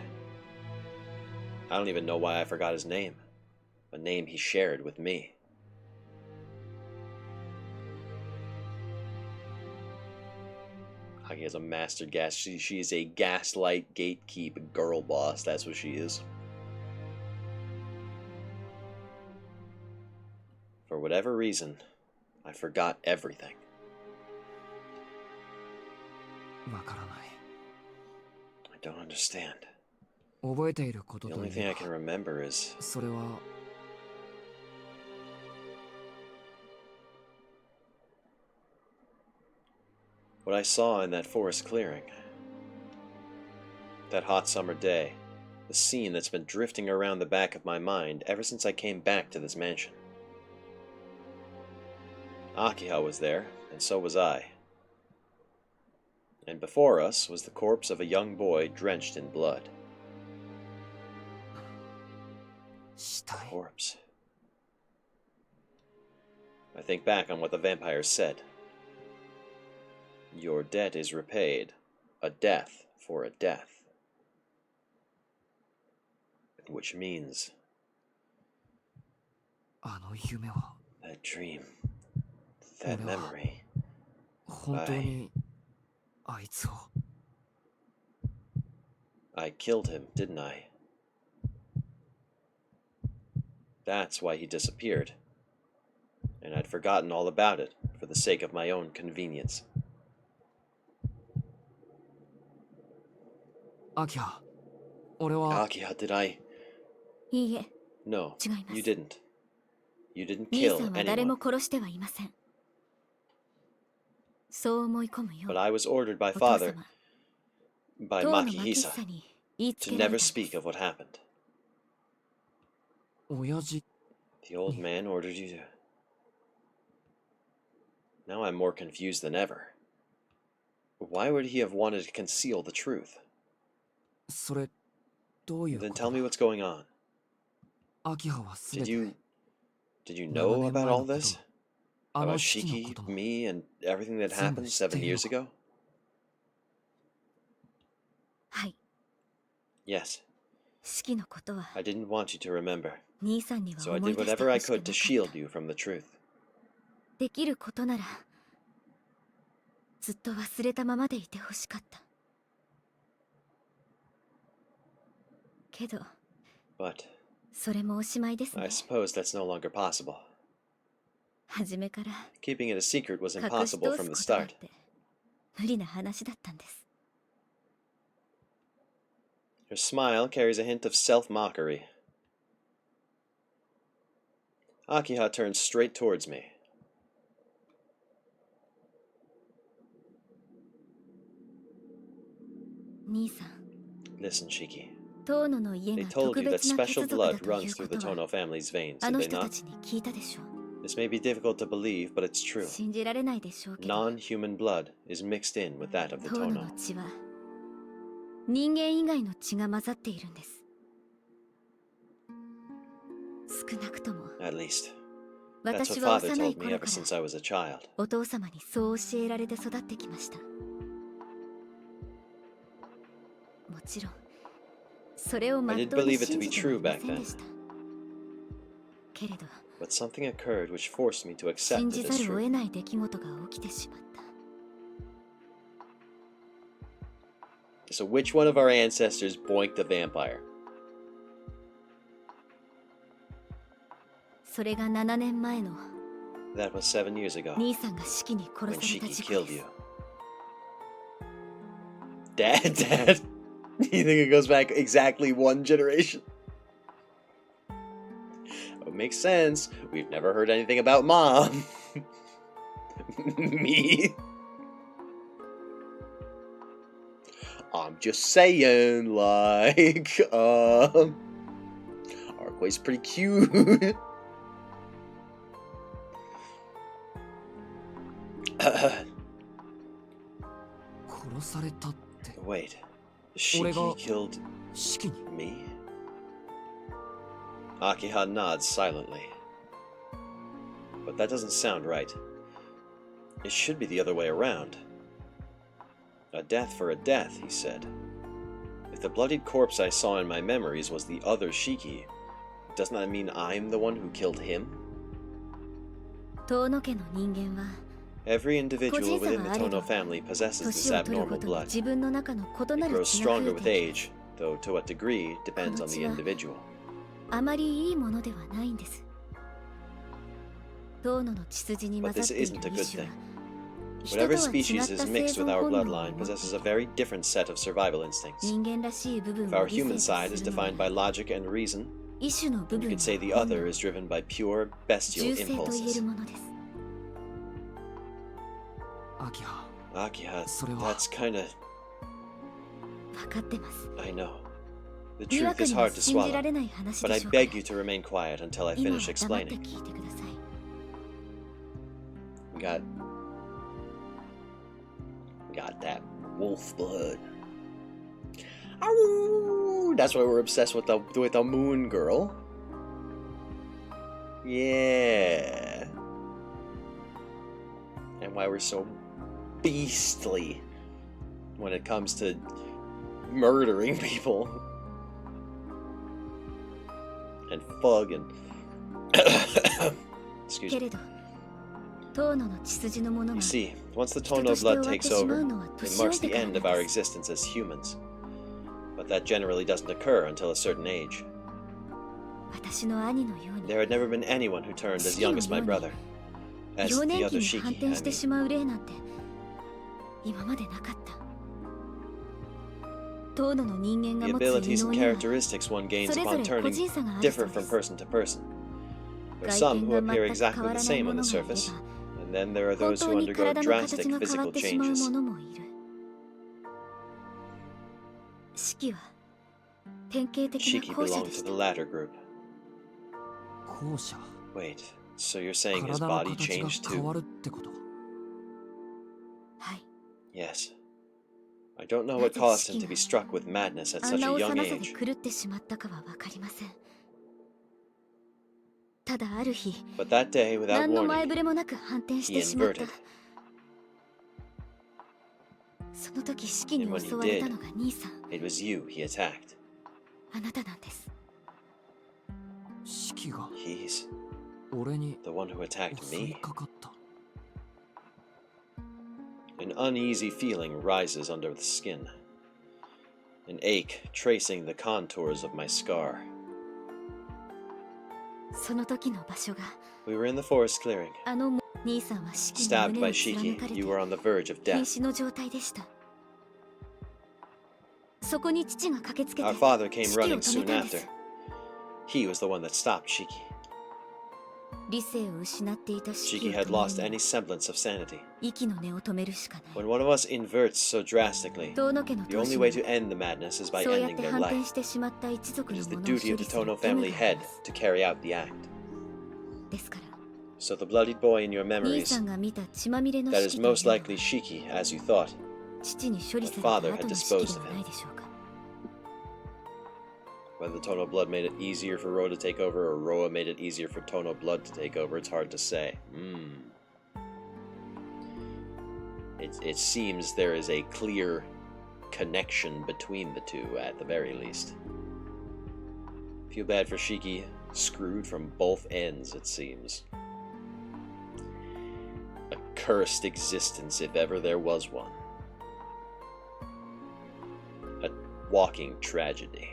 I don't even know why I forgot his name, a name he shared with me. Aki is a master gas. She is a gaslight gatekeep girl boss. That's what she is. For whatever reason, I forgot everything. わからない。 I don't understand. 覚えていること The と only い thing え I can ば、 remember is それは what I saw in that forest clearing. That hot summer day. The scene that's been drifting around the back of my mind ever since I came back to this mansion. Akiha was there, and so was I. And before us was the corpse of a young boy drenched in blood. 死 A 体。 corpse. I think back on what the vampires said. Your debt is repaid. A death for a death. Which means あの夢は that dream, that Ora. memory. 本当にあいつを。 I killed him, didn't I? That's why he disappeared. And I'd forgotten all about it for the sake of my own convenience. アキハ、俺は Akiha, did I? いいえ、 No, 違います。 you didn't. You didn't 兄 kill さんは誰 anyone. も殺してはいません。そう思い込むよ But I was ordered by お父 father, 様 by 当の Makihisa, マキに言いつ to けら never れたんで speak す of what happened. 親父 The old man ordered you to... Now I'm more confused than ever. Why would he have wanted to conceal the truth? それどういうこ Then と tell me だ what's going on. 秋葉はすべ Did て you 7 know 年 about 前 all のこと this? もあ About の式のこ Shiki, とも me, and everything that 全部 happened 知って 7いる years ago? はい Yes. 式のことは I didn't want you to remember, 兄さんには so I 思い did 出して whatever ほ I しくな could か to っ shield た you from the truth. できることならずっと忘れたままでいてほしかったけど But それもおしまいですね I suppose that's no longer possible. 初めから Keeping it a secret was 隠し impossible 通 from す the ことだっ start. て無理な話だったんです Her smile carries a hint of self-mockery. Akiha turns straight towards me. 兄さん Listen, Shiki. 遠野の家 They が told 特 you that 別な special 血族だ blood とい runs うこ through the とは Tono family's veins, あ did の they 人た not? ちに聞いたでしょう This may be difficult to believe, but it's true. 信じられないでしょうけど Non-human blood is mixed in with that of the 遠野 Tono. の血は人間以外の血が混ざっているんです少なくとも At least, that's 私 what は father 幼い told me 頃 ever か since ら I was a child. お父様にそう教えられて育ってきましたもちろんそれをまっ I と didn't うに believe it to 信 be じてはい true ま back せん then, でしたけれど but something occurred which forced me to 信 accept じ it ざ as るを true. 得ない出来事が起きてしまった So which one of our ancestors boinked the vampire? それが7年前の That was 7 years ago, 兄さんが式に殺 when された Shiki 事故 killed です you. Dad? You think it goes back exactly one generation? Oh, makes sense. We've never heard anything about Mom. Me. I'm just saying, like, Arquay's pretty cute. 殺されたって Wait, 俺が Shiki killed 式に me? Akiha nods silently. But that doesn't sound right. It should be the other way around. A death for a death, he said. If the bloodied corpse I saw in my memories was the other Shiki, doesn't that mean I'm the one who killed him? 遠野家の人間は Every individual within the Tono family possesses this 年を取るご abnormal とに blood. 自分の中の異な It る grows 血が増 stronger え with ていき age, though to what degree depends on the individual. あまりいいものではないんです遠野の血筋に混 But ざっ this ている isn't a 異 good 種は thing. 人とは Whatever 違っ species た is 生 mixed with 存 our 本能を bloodline 持って possesses a very different set of survival instincts. 人間らしい部分 If を our 理性 human と side す is るの defined by は logic and reason, 異種の部 you 分 could say the の本 other 能 is driven by pure bestial 銃声と言え impulses. るものです秋葉 Akiha, それは that's kinda... 分かってます I know. The にわ truth か is には hard to 信じら swallow, れない話 but で I しょうから beg you to remain quiet until I 今は finish 黙って explaining. 聞いてください Got that wolf blood. Ow! That's why we're obsessed with the moon girl. Yeah. And why we're so beastly when it comes to murdering people. And fug and excuse け me. れど遠野の血筋のもの You が see, once the 人 Tono として blood 終わって takes しま over, うのは it 年老い marks て the から end な of ん our です existence as humans. But that generally doesn't occur until a certain age. 私の兄のように There had never been anyone who turned as young as my brother. As 幼 the 年 other 期に反 Shiki, 転 I して mean. しまう例なんて今までなかった遠野の人間が The 持つ異 abilities 能 and には characteristics one gains それぞ upon れ個 turning 人差があるそ differ うで from す person to person. There are 外 some 見 who が appear 全く変 exactly わ the らない same も on の the がいれば surface, and And then there are 本 those 当 who に undergo 体の drastic 形が変わ physical ってしまう changes. ものもいる。四季は典型的 Shiki な後者 belonged で to し the た。 latter group. 後者。 Wait, so you're saying his 体の body 形が changed 変わ too? るってこと。はい。 Yes. I don't know な what ぜ caused 四 him 季 to be が struck with madness at あん such な a 幼 young さで age. 狂ってしまったかはわかりません。ただある日、 But that day, without 何の前 warning, 触れもなく反転し he てしまった。 inverted. その時四季に And when he 襲われた did, のが兄さん、 it was you he attacked. あなたなんです。四季が He's 俺に the one who attacked 襲い me. かかった。 An uneasy feeling rises under the skin. An ache tracing the contours of my scar. その時の場所が、 We were in the forest clearing. あの兄さんは四季の Stabbed 胸 by を貫 Shiki, かれて you were on the verge of 瀕 death. 死の状態でした。そこに父が駆けつけて Our father came 四季を running 止め soon たんで after. す。 He was the one that stopped Shiki. 理性を失っていた四季 Shiki を had 止 lost める any には semblance of sanity. 息の根を止めるしかない。 When one of us inverts so drastically, 遠野家の the 当 only 主 way に to end the madness is by そうやっ ending て their 反転 life. してしまった一族 It の is the ものを duty 処 of 理 the する Tono 義務 family があり head ます。 to carry out the act. ですから、 So the bloodied boy in your 兄 memories, さんが見た血まみれの that 四 is 季という most のは likely Shiki, as you thought. 父に処理され My た father 後 had の四季 disposed で of は him. ないでしょうか。 Whether Tono blood made it easier for Roa to take over, or Roa made it easier for Tono blood to take over, it's hard to say. It seems there is a clear connection between the two, at the very least. Feel bad for Shiki, screwed from both ends, it seems. A cursed existence, if ever there was one. A walking tragedy.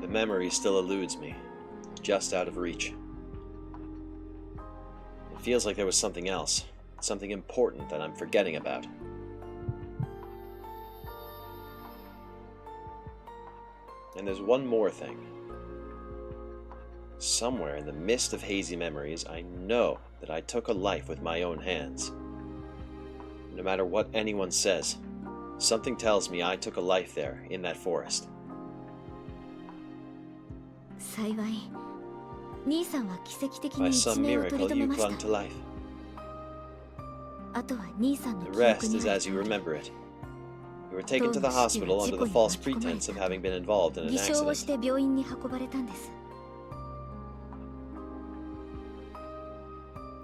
The memory still eludes me, just out of reach. It feels like there was something else, something important that I'm forgetting about. And there's one more thing. Somewhere in the mist of hazy memories, I know that I took a life with my own hands. No matter what anyone says, something tells me I took a life there, in that forest. 幸い、兄さんは奇跡的 By に some 一命を取り miracle, 留め you まし clung た。 to life. あとは兄さんの The 記憶 rest に is 入っ as て you おり remember it. You were taken to the hospital under the false pretense of having been involved in an 偽証をし accident. て病院に運ばれたんです。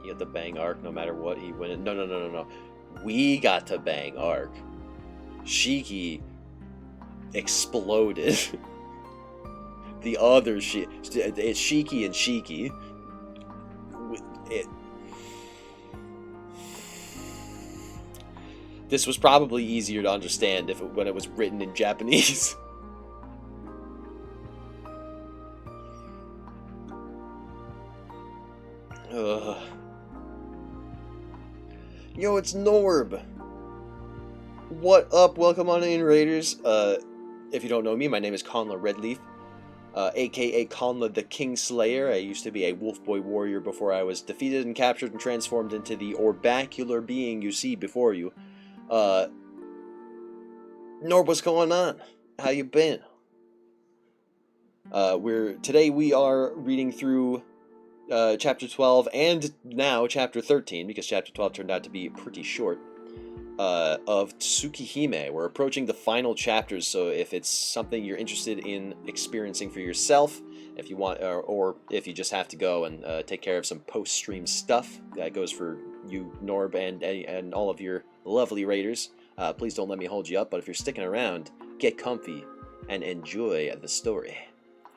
He had to bang Ark no matter what he went in. No. We got to bang Ark. Shiki exploded. The other it's Shiki and Shiki. This was probably easier to understand when it was written in Japanese. Ugh. Yo, it's Norb. What up? Welcome on in, Raiders. If you don't know me, my name is Conla Redleaf, aka Conla the Kingslayer. I used to be a wolf boy warrior before I was defeated and captured and transformed into the orbacular being you see before you. Norb, what's going on? How you been? Today we are reading through chapter 12 and now chapter 13, because chapter 12 turned out to be pretty short, of Tsukihime. We're approaching the final chapters, so if it's something you're interested in experiencing for yourself, if you want, or if you just have to go and take care of some post-stream stuff, that goes for you, Norb, and all of your lovely raiders. Please don't let me hold you up, but if you're sticking around, get comfy and enjoy the story.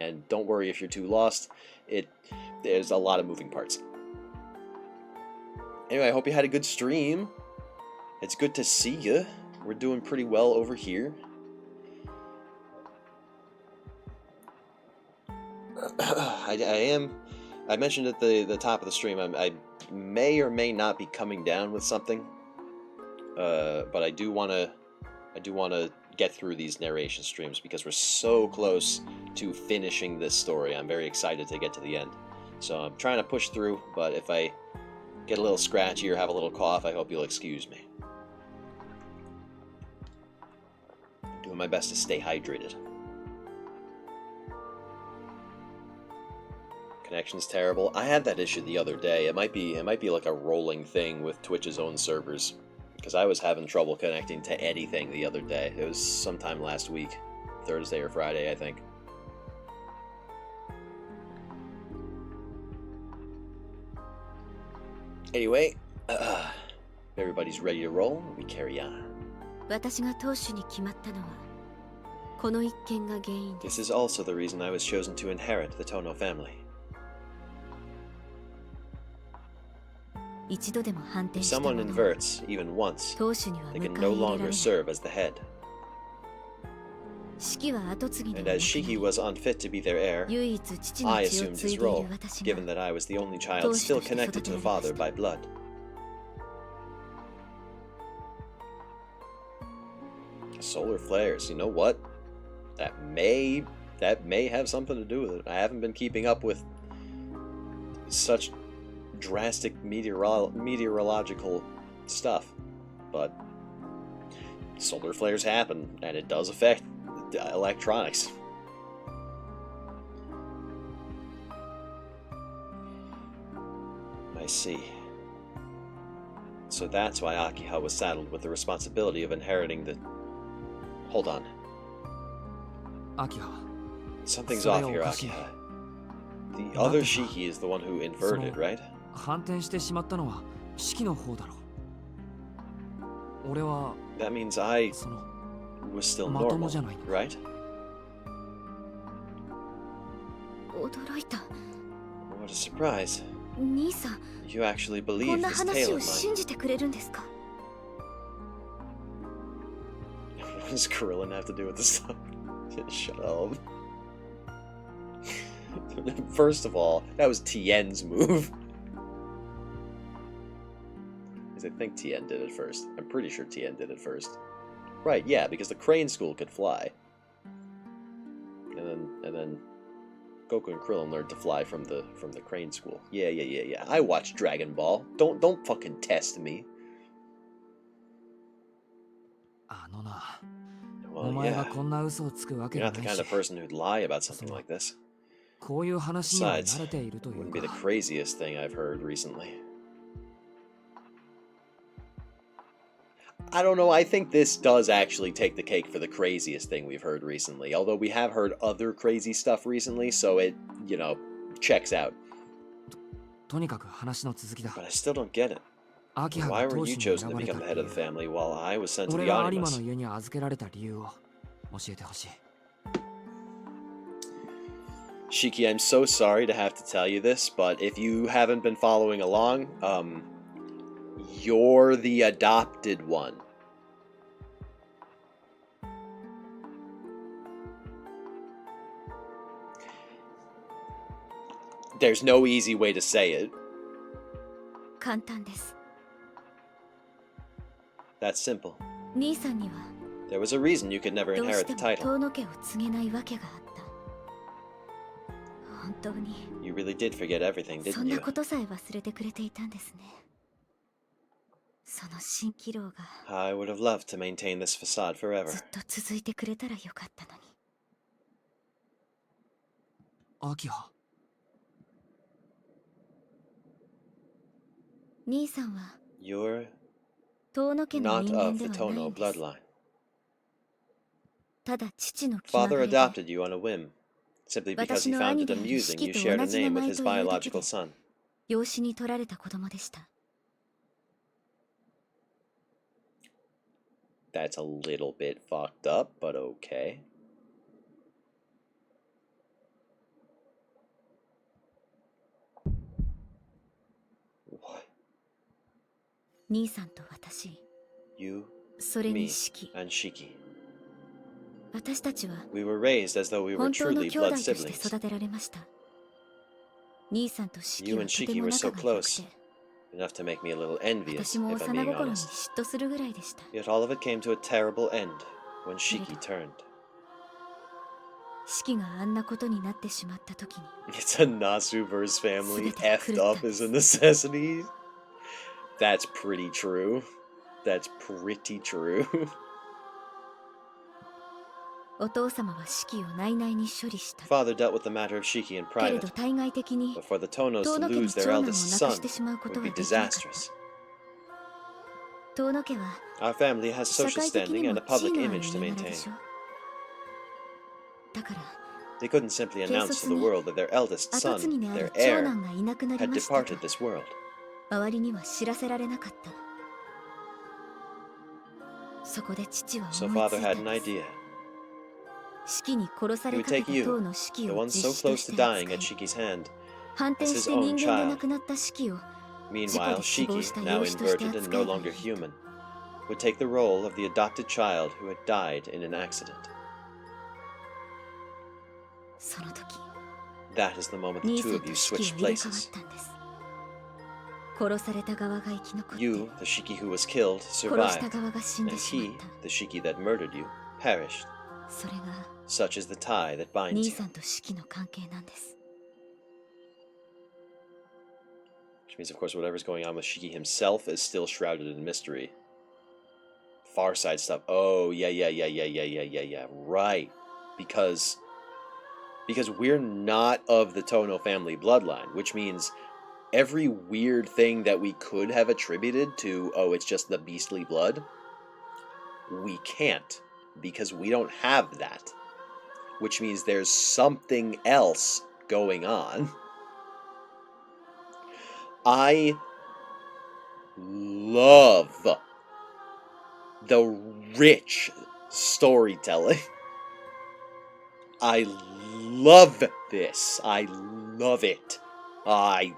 And don't worry if you're too lost. There's a lot of moving parts. Anyway, I hope you had a good stream. It's good to see you. We're doing pretty well over here. I mentioned at the top of the stream, I may or may not be coming down with something. But I do want to get through these narration streams because we're so close to finishing this story. I'm very excited to get to the end. So I'm trying to push through, but if I get a little scratchy or have a little cough, I hope you'll excuse me. I'm doing my best to stay hydrated. Connection's terrible. I had that issue the other day. It might be like a rolling thing with Twitch's own servers, because I was having trouble connecting to anything the other day. It was sometime last week, Thursday or Friday, I think. Anyway, everybody's ready to roll. We carry on. 私が当主に決まったのはこの一件が原因です。 This is also the reason I was chosen to inherit the Tono family. 一度でも反 If 転した someone 者は inverts even once, 当主には they 迎 can え no 入れら longer れない。 serve as the head. 式は後継ぎで And は as なくな Shiki り was unfit to be their heir, 唯一父の I 血を assumed 継い his でい role, る私が given that I was the only child 当主 still として connected 育 to て the られま father した。 by blood. Solar flares, you know what? That may have something to do with it. I haven't been keeping up with such drastic meteorological stuff, but solar flares happen, and it does affect electronics. I see. So that's why Akiha was saddled with the responsibility of inheriting the... Hold on. アキハ Something's それ off は here, おかしい。 Akiha. The だって other さ、 Shiki is the one who inverted, その right? 反転してしまったのは式の方だろう。俺は That means I その was still まと normal, もじゃないのか。 right? 驚いた。 What a surprise. 兄さん、 You actually こん believe な this 話 tale を of 信 mine. じてくれるんですか？ What does Krillin have to do with this stuff? Shut up. First of all, that was Tien's move. Because I think Tien did it first. I'm pretty sure Tien did it first. Right, yeah, because the Crane School could fly. And then Goku and Krillin learned to fly from the Crane School. Yeah. I watched Dragon Ball. Don't fucking test me. あのな、 Well, お前 yeah. がこんな嘘をつくわけ You're が not な the い kind し、 of person who'd lie about something like this. こういう話には Besides, 慣れているという wouldn't be the か。 craziest thing I've heard recently. I don't know, I think this does actually take the cake for the craziest thing we've heard recently. Although we have heard other crazy stuff recently, so it, you know, checks out. とにかく話の続きだ。 But I still don't get it. アキハ Why が were 当 you 主に chosen 選 to ばれた become the 理 head of 由 the。family while I was sent to 俺 the が有馬の Animus? 家に預けられた理由を教えてほしい。 Shiki, I'm so sorry to have to tell you this, but if you haven't been following along, you're the adopted one. There's no easy way to say it. 簡単です。 That's simple. 兄さんには There was a reason you could never どうし inherit て the も title. 遠野家を継げないわけがあった。本当に You really did forget everything, そ didn't んな you? ことさえ忘れてくれていたんですね。その蜃気楼が I would have loved to maintain this facade ず forever. っと続いてくれたらよかったのに。アキハ、兄さんは You're 遠野家の not 人間 of で the はない Tono んです。 bloodline. ただ父の気まぐ Father れで adopted you on a whim, simply because he found it amusing you shared a name with his biological son. 養子に取られた子供でした。 That's a little bit fucked up, but okay. 兄さんと私、 You, それに me, 四季、 and Shiki. 私たちは We were raised as though we were 本当の truly 兄弟 blood として siblings. 育てられました。兄さんと四季 You は and とて Shiki も were 仲 so が良く close, て、 enough to make me a little envious, 私も if 幼 I'm being 心に honest. 嫉妬するぐらいでした。 Yet all of it came to a terrible end. when Shiki turned. シキがあんなことになってしまった時に It's a Nasuverse family 全て effed 狂った up is a necessity. That's pretty true. That's pretty true. お父様はシキを内々に処理した Father dealt with the matter of Shiki in けれど private, 対外的に but for the Tonos 遠 to 野家の lose their 長男を亡 eldest く son してしまうこと would は be できなかった disastrous. 遠野家は Our family has 社 social 会的 standing に and も a 地位 public のある image to 家柄で maintain. しょだから They couldn't simply announce to the 軽率に world that their eldest 跡 son, 継ぎであ their る長 heir, 男がいなくなり had ましたと departed this world. 周りには知らせられなかったそこで父は So 思い father ついた had ん an です idea. シキに殺さ He れ would かけ take た you, 塔のシキ the を one 実 so 子と close し to て dying 扱 at い Shiki's hand. 反転 as し his て own 人間で child. 亡くなったシキを Meanwhile, 死亡し Shiki, た now 養子として inverted and 扱 no えばいい longer human, would take the role of the adopted child who had died in an accident. その時 That is the moment the 兄 two さん of と you シキ switched は入れ替わ places. ったんです殺された側が生き残って You, the Shiki who was killed, 殺した survived, 側が死ん and でしまっ he, た the Shiki that murdered you, perished. それが Such is the tie that binds 兄 you. さんとシキの関係なんです Which means, of course, whatever's going on with Shiki himself is still shrouded in mystery. Far side stuff. Oh, yeah. Right. Because we're not of the Tono family bloodline, which means every weird thing that we could have attributed to, oh, it's just the beastly blood, we can't, because we don't have that. Which means there's something else going on. I love the rich storytelling. I love this. I love it. I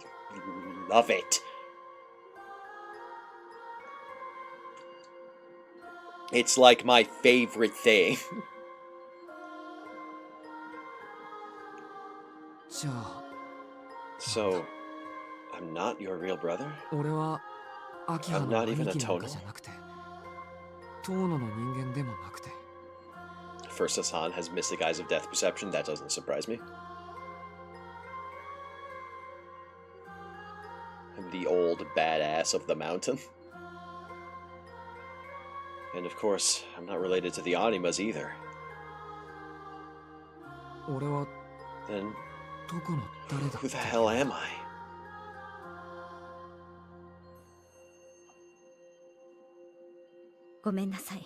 love it. It's like my favorite thing. じゃあ So, I'm not your real brother? 俺はアキハ I'm の not even 兄 a 貴なんか Tono. じゃなくて遠野の人間でもなくて First Hassan has mystic eyes of death perception. That doesn't surprise me. I'm the old badass of the mountain. And of course, I'm not related to the Animas either. 俺は Then どこの誰だ who the hell am I? ごめんなさい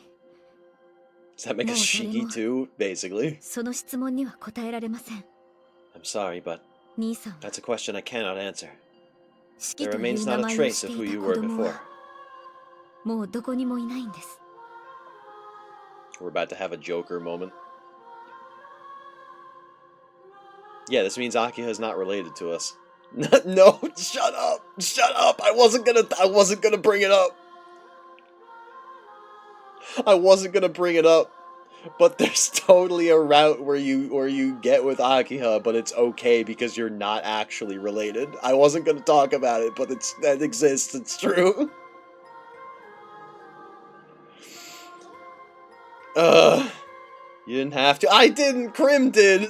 Does that make No, us Shiki too, basically? その質問には答えられません I'm sorry, but 兄さんは that's a question I cannot answer. シキ There という remains 名 not a 前を trace し of て who いた you 子 were 供 before. はもうどこにもいないんです We're about to have a Joker moment. Yeah, this means Akiha is not related to us. No, shut up! Shut up! I wasn't gonna bring it up. I wasn't gonna bring it up. But there's totally a route where you get with Akiha, but it's okay because you're not actually related. I wasn't gonna talk about it, but that exists. It's true. You didn't have to. I didn't. Krim did.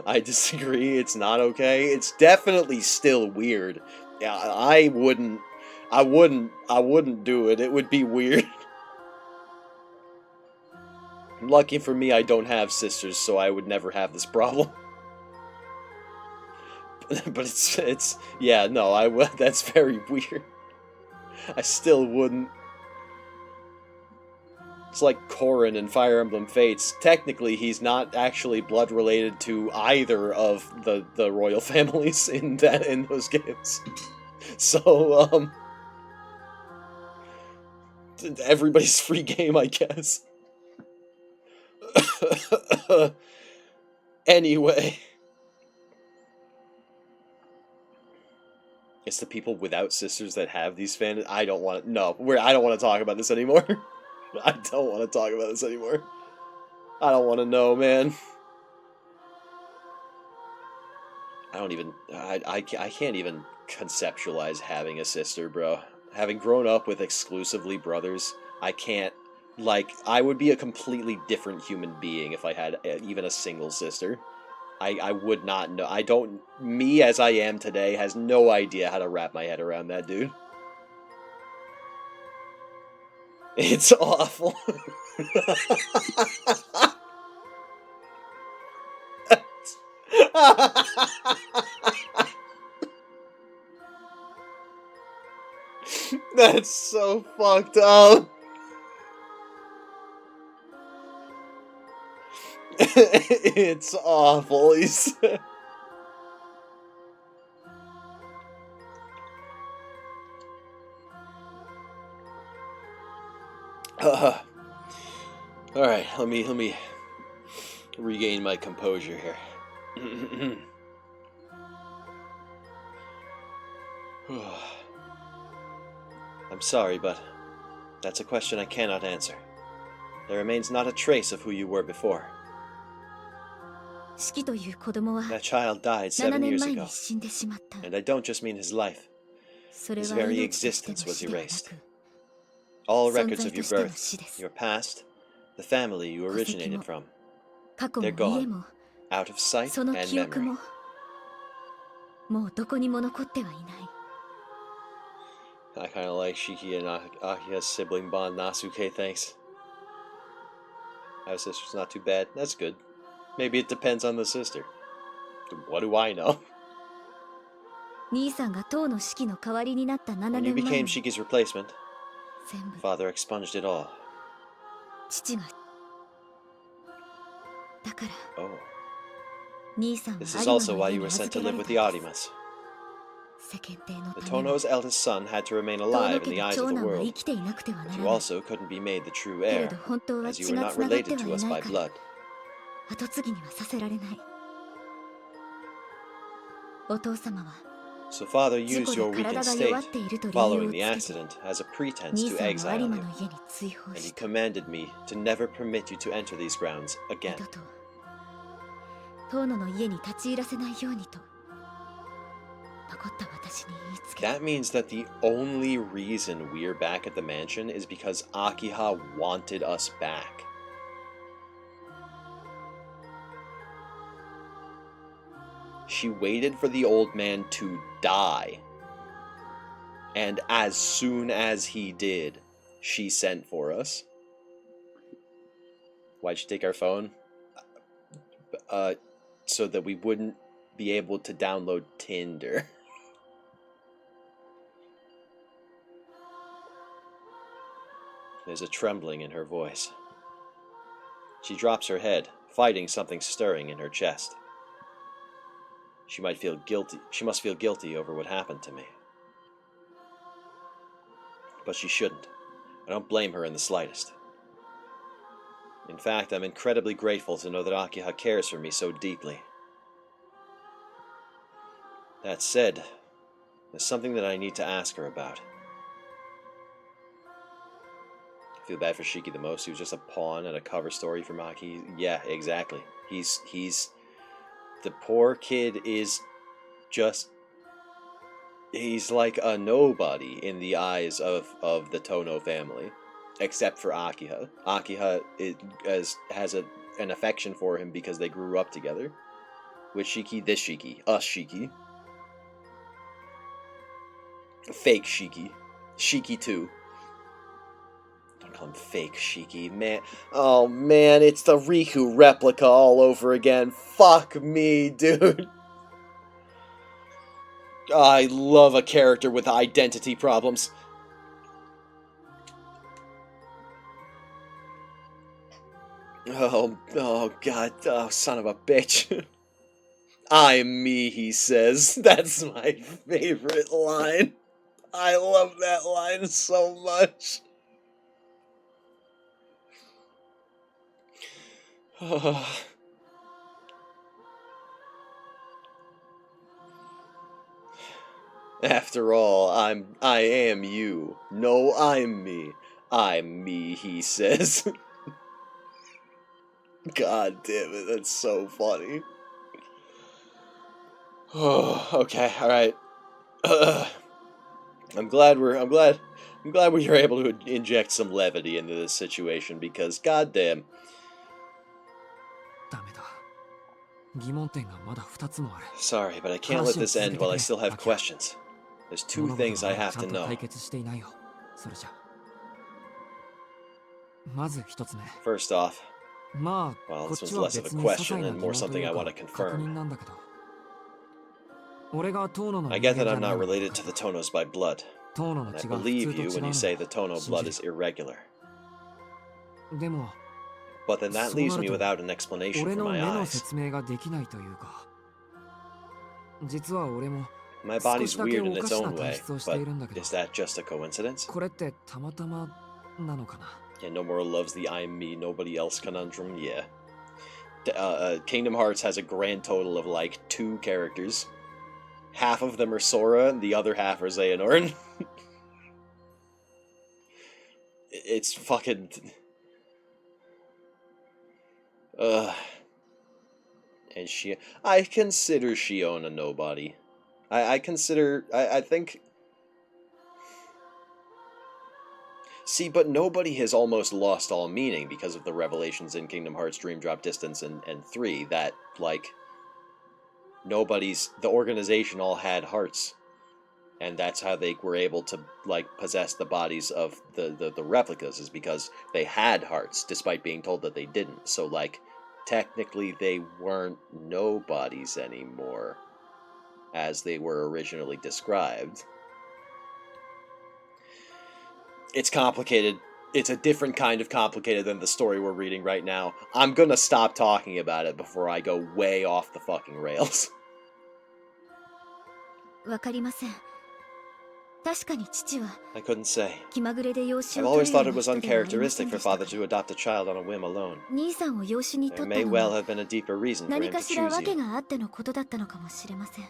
I disagree. It's not okay. It's definitely still weird. Yeah, I wouldn't do it. It would be weird. Lucky for me, I don't have sisters, so I would never have this problem. But it's yeah, no, that's very weird. I still wouldn't. It's like Corrin in Fire Emblem Fates. Technically, he's not actually blood related to either of the royal families in those games. So, everybody's free game, I guess. Anyway. It's the people without sisters that have these fans. I don't want to. No, I don't want to talk about this anymore. I don't want to talk about this anymore. I don't want to know, man. I don't even. I can't even conceptualize having a sister, bro. Having grown up with exclusively brothers, I can't, like, I would be a completely different human being if I had even a single sister. I would not know. Me as I am today has no idea how to wrap my head around that dude. It's awful. That's so fucked up. It's awful. He's... all right, let me regain my composure here. I'm sorry, but that's a question I cannot answer. There remains not a trace of who you were before. 四季という子供は That child died 7 7年 years 前 ago, に死んでしまった。 and I don't just mean his life. それ His は very 命として existence の was 死ではな erased. く、 All 存 records 在 of と your しての birth, 死です。 your past, the family you 戸籍 originated も from, 過去 they're も家 gone, も out of sight その and 記憶 memory. ももうどこにも残ってはいない。 I kind of like Shiki and Akiha's sibling bond. Nasuke, thanks. My sister's not too bad. That's good. Maybe it depends on the sister. What do I know? 兄さんが党の指揮の代わりになった7 When you 年前 became に Shiki's replacement, 全部 father expunged it all. 父が。だから Oh, 兄さんは this 有 is 馬 also の why 家 you に were sent 預 to けら live れ with た the んです。 Arimas. 世間体の The ために Tono's eldest son had to remain 遠 alive 野 in 家 the の eyes 長 of the 男は world, 生きていなくてはな but ら you ない。 also couldn't be made the true けれ heir, ど本当は as you 血 were が not つながって related は to い us な by いから blood. 後継ぎにはさせられない。お父様は So father 事 used 故 your で weakened 体が弱 state っていると理由 following を the つけて accident as a pretense 兄 to さんを有 exile 馬 you, の家に追放 and し he た。 commanded me to never permit you to enter these grounds 二 again. 度と遠野の家に立ち入らせないようにと残った私に言いつけた。 That means that the only reason we're back at the mansion is because Akiha wanted us back. She waited for the old man to die. And as soon as he did, she sent for us. Why'd she take our phone? So that we wouldn't be able to download Tinder. There's a trembling in her voice. She drops her head, fighting something stirring in her chest. She must feel guilty over what happened to me. But she shouldn't. I don't blame her in the slightest. In fact, I'm incredibly grateful to know that Akiha cares for me so deeply. That said, there's something that I need to ask her about. I feel bad for Shiki the most. He was just a pawn and a cover story for Maki. Yeah, exactly. He's the poor kid is just, he's like a nobody in the eyes of the Tono family, except for Akiha. Akiha has an affection for him because they grew up together. With Shiki, this Shiki, us Shiki. Fake Shiki. Shiki 2. Don't call him fake Shiki, man. Oh man, it's the Riku replica all over again. Fuck me, dude. I love a character with identity problems. Oh god, oh son of a bitch. I'm me, he says. That's my favorite line. I love that line so much. After all, I am you. No, I'm me. I'm me, he says. God damn it, that's so funny. Oh, okay, alright. I'm glad we were able to inject some levity into this situation because goddamn. ダメだ。疑問点がまだ2つもある。 Sorry, but I can't let this end while I still have questions. There's two 物事 things I が have ちゃ to んと know. 解決していないよ。それじゃ。まず1つ目。 First off, まあ、 well, こっ this ち one's は less of 別 a に些 question 細な and 疑 more 問と something い I う want か to 確 confirm. 認なんだけど。俺が遠野の I 人 get 間 that じゃ I'm ない not のは related 分か to っ the た。 Tonos by blood. 遠野の And I 血が普 believe 通と you 違う when の you は say the Tono 信 blood じ is る。 irregular. でも、 But then that そう leaves な me ると without an explanation 俺 for の my 目の eyes. 説明ができないというか。実は俺も My 少 body's しだけ weird お in か its しな own 体 way, 質をしてい but るんだけど、 is that just a coincidence? これってたまたまなのかな。 Yeah, no more loves the I'm me, nobody else conundrum. Yeah. Kingdom Hearts has a grand total of like 2 characters. Half of them are Sora, and the other half are Xehanort. It's fucking. And I consider Shion a nobody. I think. See, but nobody has almost lost all meaning because of the revelations in Kingdom Hearts Dream Drop Distance and 3 that, like, the organization all had hearts. And that's how they were able to, like, possess the bodies of the replicas, is because they had hearts, despite being told that they didn't. So, like, technically they weren't nobodies anymore, as they were originally described. It's complicated. It's a different kind of complicated than the story we're reading right now. I'm gonna stop talking about it before I go way off the fucking rails. わかりません。確かに父は I couldn't say. 気まぐれで養子 I've を取 always るよ thought う it な was 人ではありませ uncharacteristic ん for でした father to adopt a child on a whim alone. 兄さんを養子に There 取った may の well は have been a deeper reason for 何 him か to しら choose 訳 you. があってのことだったのかもしれません。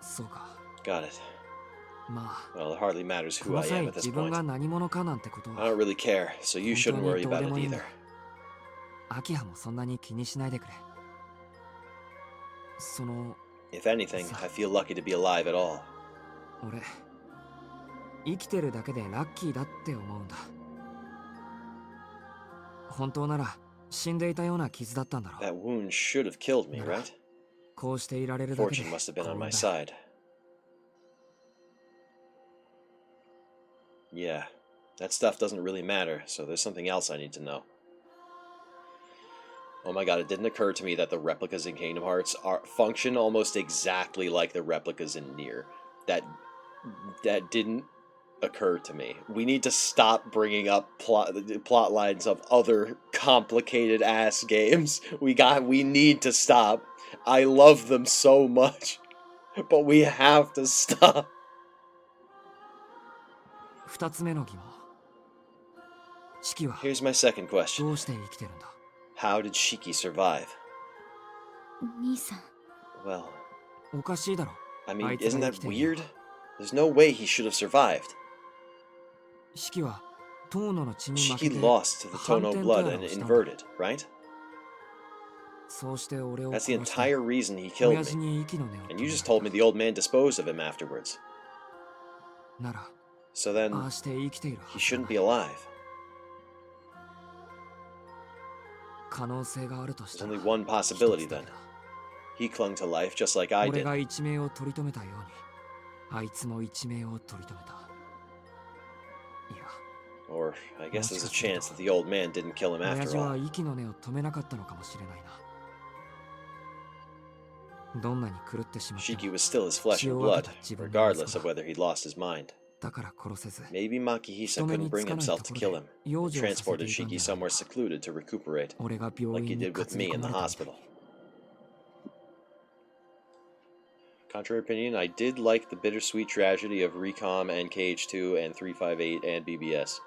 そうか。 Got it. まあ、 Well, it hardly matters こ who の I 際 am at this 自分 point. が何者かなんてこと I は don't really care, so you shouldn't worry 本当にどう about で it もいいんだ。 either. 秋葉もそんなに気にしないでくれ。その、 If anything, I feel lucky to be alive at all. 俺、生きてるだけでラッキーだって思うんだ。本当なら死んでいたような傷だったんだろう。 That wound should have killed me, right? こうしていられるだけで Fortune must have been 幸 on 運 my だ。 side. Yeah, that stuff doesn't really matter, so there's something else I need to know. Oh my god, it didn't occur to me that the replicas in Kingdom Hearts function almost exactly like the replicas in Nier. That didn't occur to me. We need to stop bringing up plot lines of other complicated ass games. We need to stop. I love them so much, but we have to stop. 二つ目の疑問。四季は Here's my second question. どうして生きてるんだ。 How did Shiki survive? 兄さん Well, おかしいだろ。 I mean, あいつが isn't 生 that きている weird? There's no way he should have survived. 四季は遠野の血に負け Shiki て lost to the 反 Tono 転 blood とや and らをしたんだ。 inverted, right? そうして俺を That's 殺 the して entire reason he killed 親父 me. に息の根を And 止 you め just ら told れ me た。 the old man disposed of him afterwards. なら So あ then あして生きているは he ずだ shouldn't な be alive. 可能性があるとし There's たら only one 一 possibility つだ then. けだ。 He clung to life just like I 俺 did. が一命を取り留めたようにあいつも一命を取り留めた。いや、 Or I guess there's a chance that the old man didn't kill him 親 after 父は all. 息の根を止めなかったのかもしれないな。どんなに狂ってしまっても Shiki was still his flesh and blood, regardless of whether he'd lost his mind. だから殺せず Maybe Makihisa couldn't bring himself to kill him. 養生させて Transported いたんじ Shiki ゃない somewhere か。 secluded to recuperate, 俺が病 like he 院に did with 担ぎ me 込 in ま the れたみたい hospital. Contrary opinion, I did like the bittersweet tragedy of Recom and KH2 and 358 and BBS.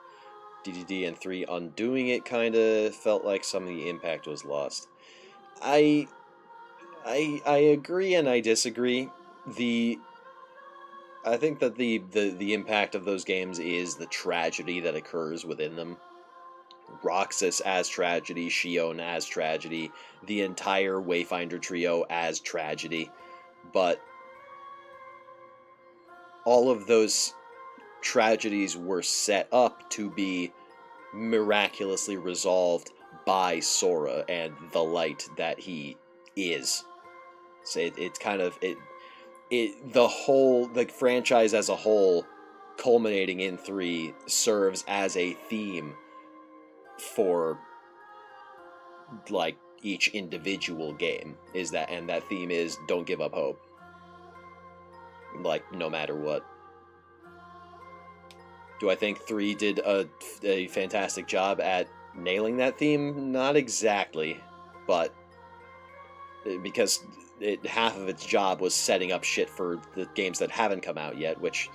DDD and 3 undoing it kinda felt like some of the impact was lost. I agree and I disagree. I think that the impact of those games is the tragedy that occurs within them. Roxas as tragedy, Shion as tragedy, the entire Wayfinder trio as tragedy. But all of those tragedies were set up to be miraculously resolved by Sora and the light that he is. So it's kind of the franchise as a whole, culminating in 3, serves as a theme for like each individual game. And that theme is don't give up hope. Like, no matter what. Do I think 3 did a fantastic job at nailing that theme? Not exactly, but because half of its job was setting up shit for the games that haven't come out yet, which...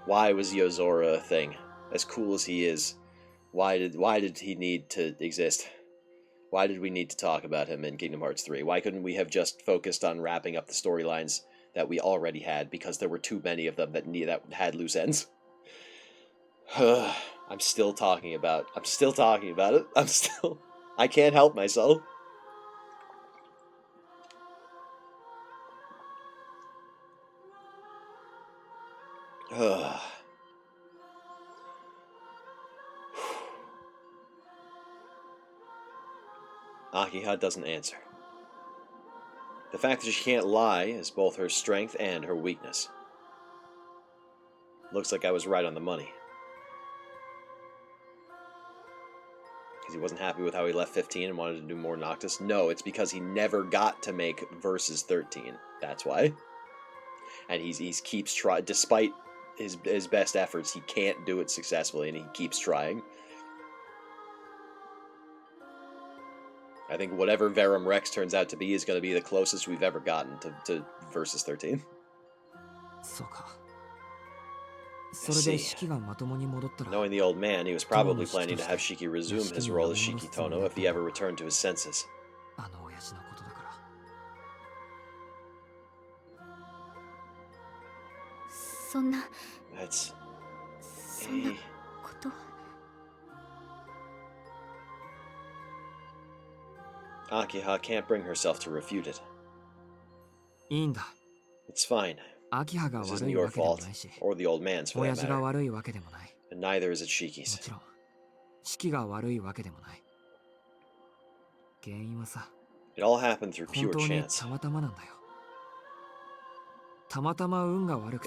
Why was Yozora a thing? As cool as he is, why did he need to exist? Why did we need to talk about him in Kingdom Hearts 3? Why couldn't we have just focused on wrapping up the storylines that we already had, because there were too many of them that had loose ends? I'm still talking about it. I can't help myself. Akiha doesn't answer. The fact that she can't lie is both her strength and her weakness. Looks like I was right on the money. Because he wasn't happy with how he left 15 and wanted to do more Noctis? No, it's because he never got to make Versus 13. That's why. And he keeps trying, despite his best efforts, he can't do it successfully, and he keeps trying. I think whatever Verum Rex turns out to be is going to be the closest we've ever gotten to Versus 13. Knowing the old man, he was probably planning to have Shiki resume his role as Shiki Tono if he ever returned to his senses. That's... Hey... Akiha can't bring herself to refute it. It's fine. This isn't your fault, or the old man's for that matter. And neither is it Shiki's. It all happened through pure chance. It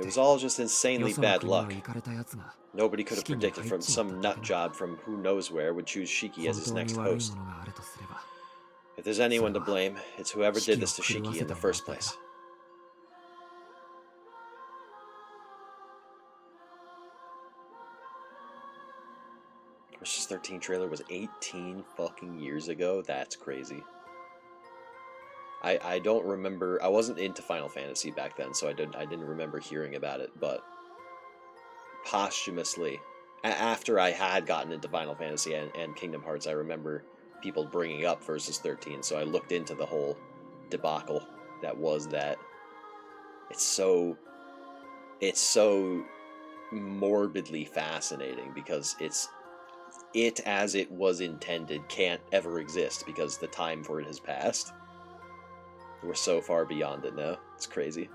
was all just insanely bad luck. Nobody could have predicted from some nut job from who knows where would choose Shiki as his next host. If there's anyone to blame, it's whoever did this to Shiki in the first place. Versus 13 trailer was 18 fucking years ago? That's crazy. I don't remember... I wasn't into Final Fantasy back then, so I didn't remember hearing about it, but posthumously, after I had gotten into Final Fantasy and Kingdom Hearts, I remember people bringing up Versus 13, so I looked into the whole debacle that was that. It's so morbidly fascinating, because it as it was intended can't ever exist because the time for it has passed. We're so far beyond it now. It's crazy.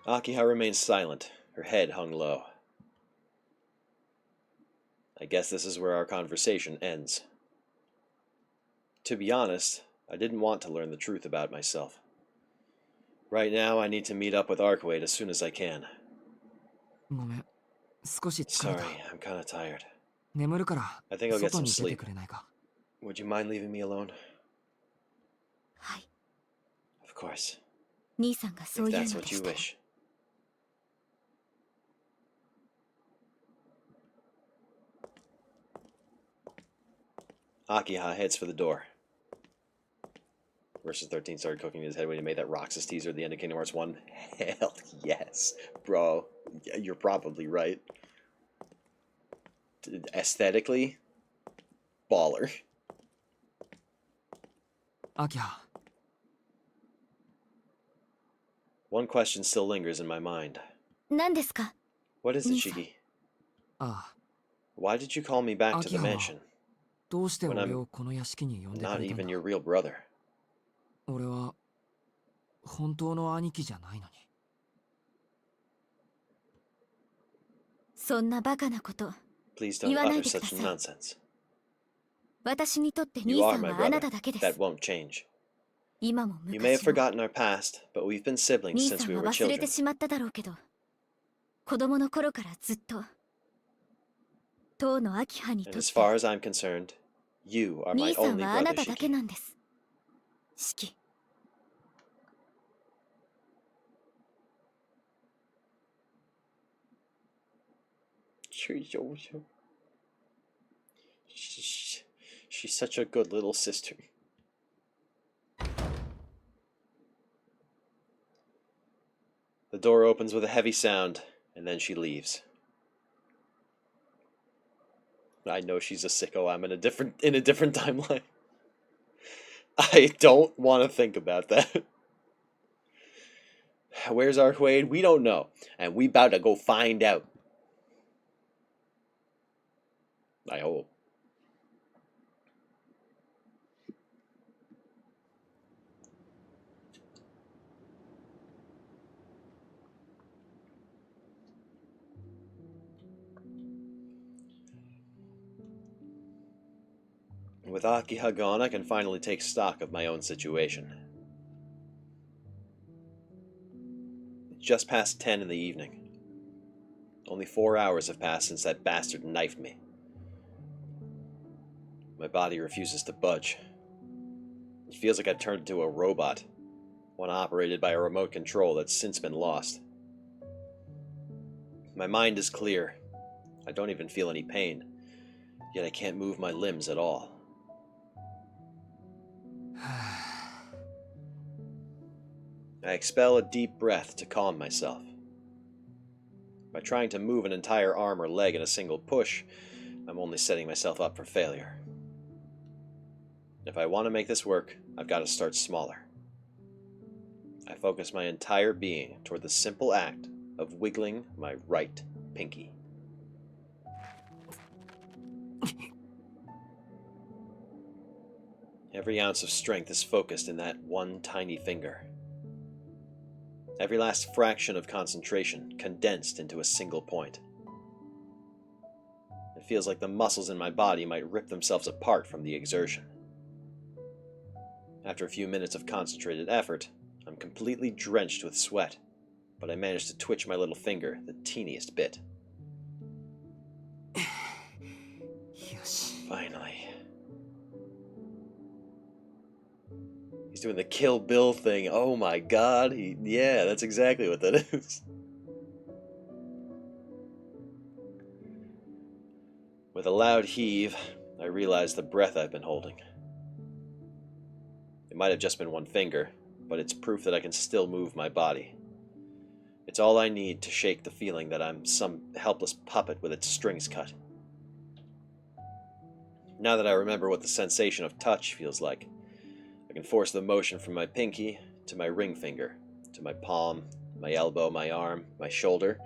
Akiha remains silent, her head hung low. I guess this is where our conversation ends. To be honest, I didn't want to learn the truth about myself. Right now, I need to meet up with Arkwade as soon as I can. Sorry, I'm kinda tired. I think I'll get some sleep. Would you mind leaving me alone? Of course. If that's what you wish. Akiha heads for the door. Versus 13 started cooking in his head when he made that Roxas teaser at the end of Kingdom Hearts 1. Hell yes, bro. You're probably right. Aesthetically, baller. Akiha. One question still lingers in my mind. What is it, Shiki? Why did you call me back to the mansion when I'm not even your real brother? 俺は本当の兄貴じゃないのに。そんなバカなこと Please 言 don't わない utter でくだ such さい。 nonsense. 私にとって You 兄 are さん my はあな brother. ただけで That す。 won't change. 今も You may have 昔も forgotten our past, but we've been siblings 兄 since さん we は were 忘れ children. てしまっただろうけど、子供の頃からずっと当の秋葉に And とっ as て far as I'm concerned, you are my 兄さん only はあな brother, ただけ Shiki. なんです。シキ、 She's such a good little sister. The door opens with a heavy sound, and then she leaves. I know she's a sicko. I'm in a different timeline. I don't want to think about that. Where's Arquade? We don't know, and we about to go find out. I hope. With Akiha gone, I can finally take stock of my own situation. It's just past 10 in the evening. Only 4 hours have passed since that bastard knifed me. My body refuses to budge. It feels like I've turned into a robot, one operated by a remote control that's since been lost. My mind is clear. I don't even feel any pain, yet I can't move my limbs at all. I expel a deep breath to calm myself. By trying to move an entire arm or leg in a single push, I'm only setting myself up for failure. If I want to make this work, I've got to start smaller. I focus my entire being toward the simple act of wiggling my right pinky. Every ounce of strength is focused in that one tiny finger. Every last fraction of concentration condensed into a single point. It feels like the muscles in my body might rip themselves apart from the exertion. After a few minutes of concentrated effort, I'm completely drenched with sweat, but I manage to twitch my little finger the teeniest bit. Finally. He's doing the Kill Bill thing. Oh my god. Yeah, that's exactly what that is. With a loud heave, I realize the breath I've been holding. It might have just been one finger, but it's proof that I can still move my body. It's all I need to shake the feeling that I'm some helpless puppet with its strings cut. Now that I remember what the sensation of touch feels like, I can force the motion from my pinky to my ring finger, to my palm, my elbow, my arm, my shoulder.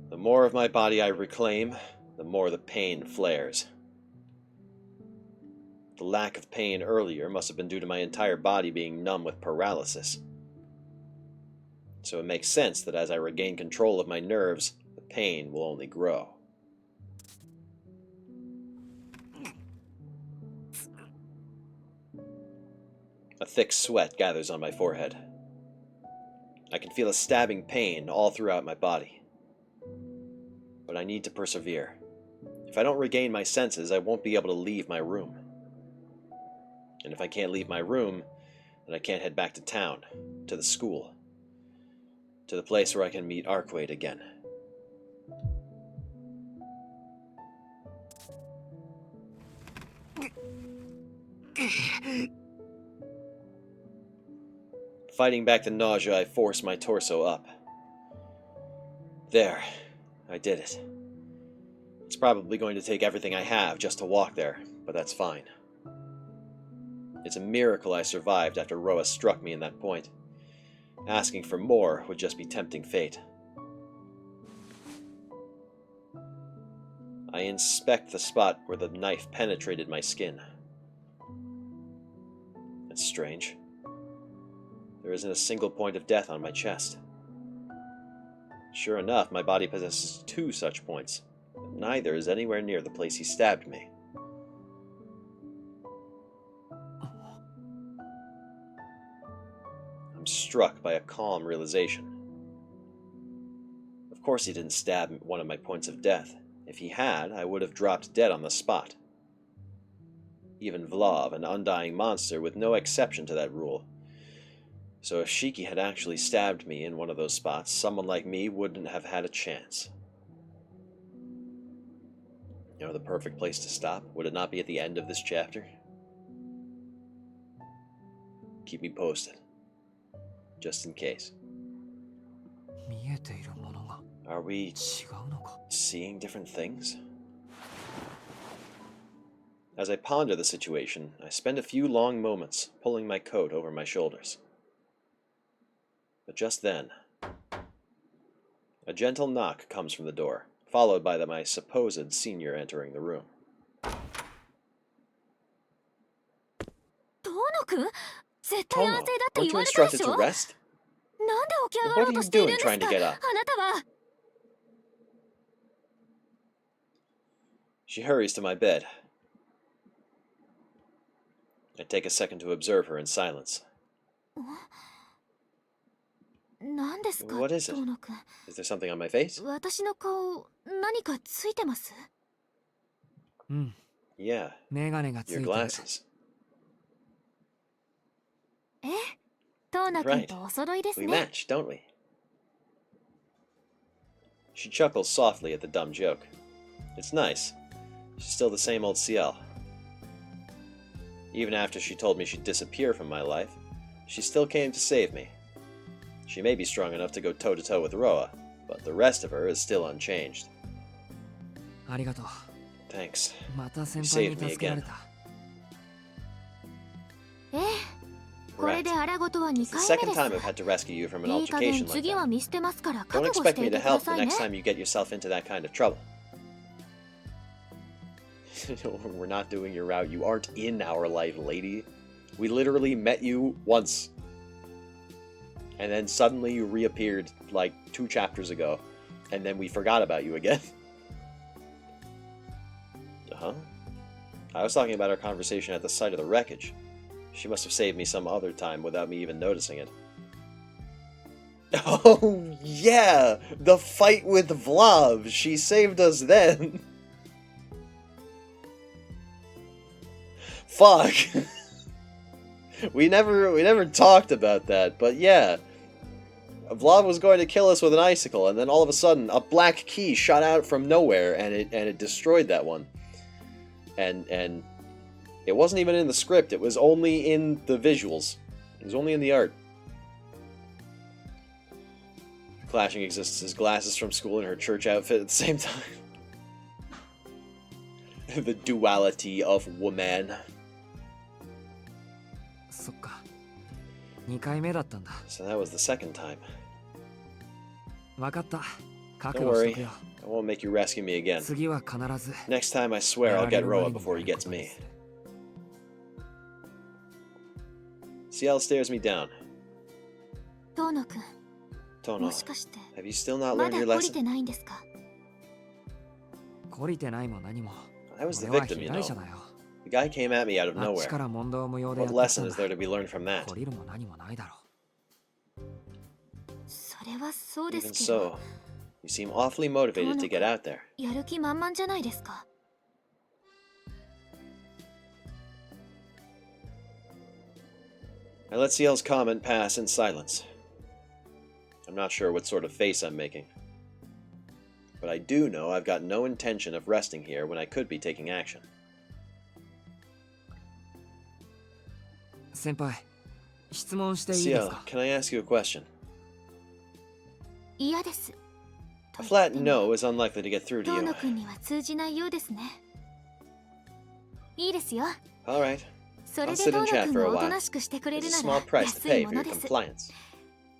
The more of my body I reclaim, the more the pain flares. The lack of pain earlier must have been due to my entire body being numb with paralysis. So it makes sense that as I regain control of my nerves, the pain will only grow. A thick sweat gathers on my forehead. I can feel a stabbing pain all throughout my body. But I need to persevere. If I don't regain my senses, I won't be able to leave my room. And if I can't leave my room, then I can't head back to town, to the school, to the place where I can meet Arquade again. Fighting back the nausea, I force my torso up. There, I did it. It's probably going to take everything I have just to walk there, but that's fine. It's a miracle I survived after Roa struck me in that point. Asking for more would just be tempting fate. I inspect the spot where the knife penetrated my skin. It's strange. There isn't a single point of death on my chest. Sure enough, my body possesses 2 such points, but neither is anywhere near the place he stabbed me. I'm struck by a calm realization. Of course he didn't stab one of my points of death. If he had, I would have dropped dead on the spot. Even Vlav, an undying monster, with no exception to that rule. So if Shiki had actually stabbed me in one of those spots, someone like me wouldn't have had a chance. You know, the perfect place to stop? Would it not be at the end of this chapter? Keep me posted. Just in case. 見えているものが Are we 違うのか seeing different things? As I ponder the situation, I spend a few long moments pulling my coat over my shoulders. But just then, a gentle knock comes from the door, followed by my supposed senior entering the room. 遠野くん、絶対安静だって Weren't 言 you われたで instructed し to ょ。 rest? なんで起き上が What ろ are う you としているん doing ですか。 trying to get あ up? なたは。 She hurries to my bed. I take a second to observe her in silence. 何ですか、 What is it? 遠野くん。 Is there something on my face? 私の顔、何かついてます。うん Yeah, メガネがつい your てる glasses. ええ、遠野くんとお揃いです We ね。 match, don't we? She chuckles softly at the dumb joke. It's nice. She's still the same old CL. Even after she told me she'd disappear from my life, she still came to save me. She may be strong enough to go toe-to-toe with Roa, but the rest of her is still unchanged. ありがとう Thanks. また先輩に You saved me 助けられたええ、これで荒ごとは2 It's the 回 second 目 time で I've had to rescue you from an す。いい加減 altercation like 次は that. 見捨てますから Don't 覚悟し expect て me いて to くだ help さ the いね。 next time you get yourself into that kind of trouble. We're not doing your route. You aren't in our life, lady. We literally met you once. And then suddenly you reappeared like 2 chapters ago. And then we forgot about you again. Huh? I was talking about our conversation at the site of the wreckage. She must have saved me some other time without me even noticing it. Oh, yeah! The fight with Vlav! She saved us then! Fuck! we never talked about that, but yeah. Vlad was going to kill us with an icicle, and then all of a sudden, a black key shot out from nowhere, and it destroyed that one. And it wasn't even in the script, it was only in the visuals. It was only in the art. Clashing existences, glasses from school and her church outfit at the same time. The duality of woman. そっか2回目だったんだ So that was the second time. 分かった覚 Don't 悟しと worry, くよ I won't make you rescue me again. 次は必ず Next time I swear I'll get Roa before he gets me. CL stares me down. 遠野くん、 Tono, もしかして have you still not ま learned だ your 懲り lesson? てないんですか。懲りてないも何も I was the 俺は victim, 被 you 害 know. 者だよ The guy came at me out of あっち nowhere. から問答無用でや What ってきた lesson ん is だ there to be learned from that? 懲りるも何もないだろそれはそうです Even けど、 so, you seem awfully motivated to get out there. やる気満々じゃないですか。 I let CL's comment pass in silence. I'm not sure what sort of face I'm making. But I do know I've got no intention of resting here when I could be taking action. 先輩質問していいです CL, か can I ask you a question? 嫌です。 A flat no is unlikely to get through to 遠 you. 野くんには通じないようですね。いいですよ。 Alright, それ I'll で sit 遠 and 野 chat くん for が a おと while. なしくしてくれ There's る a な small ら price to 安い pay も for の your です。 compliance.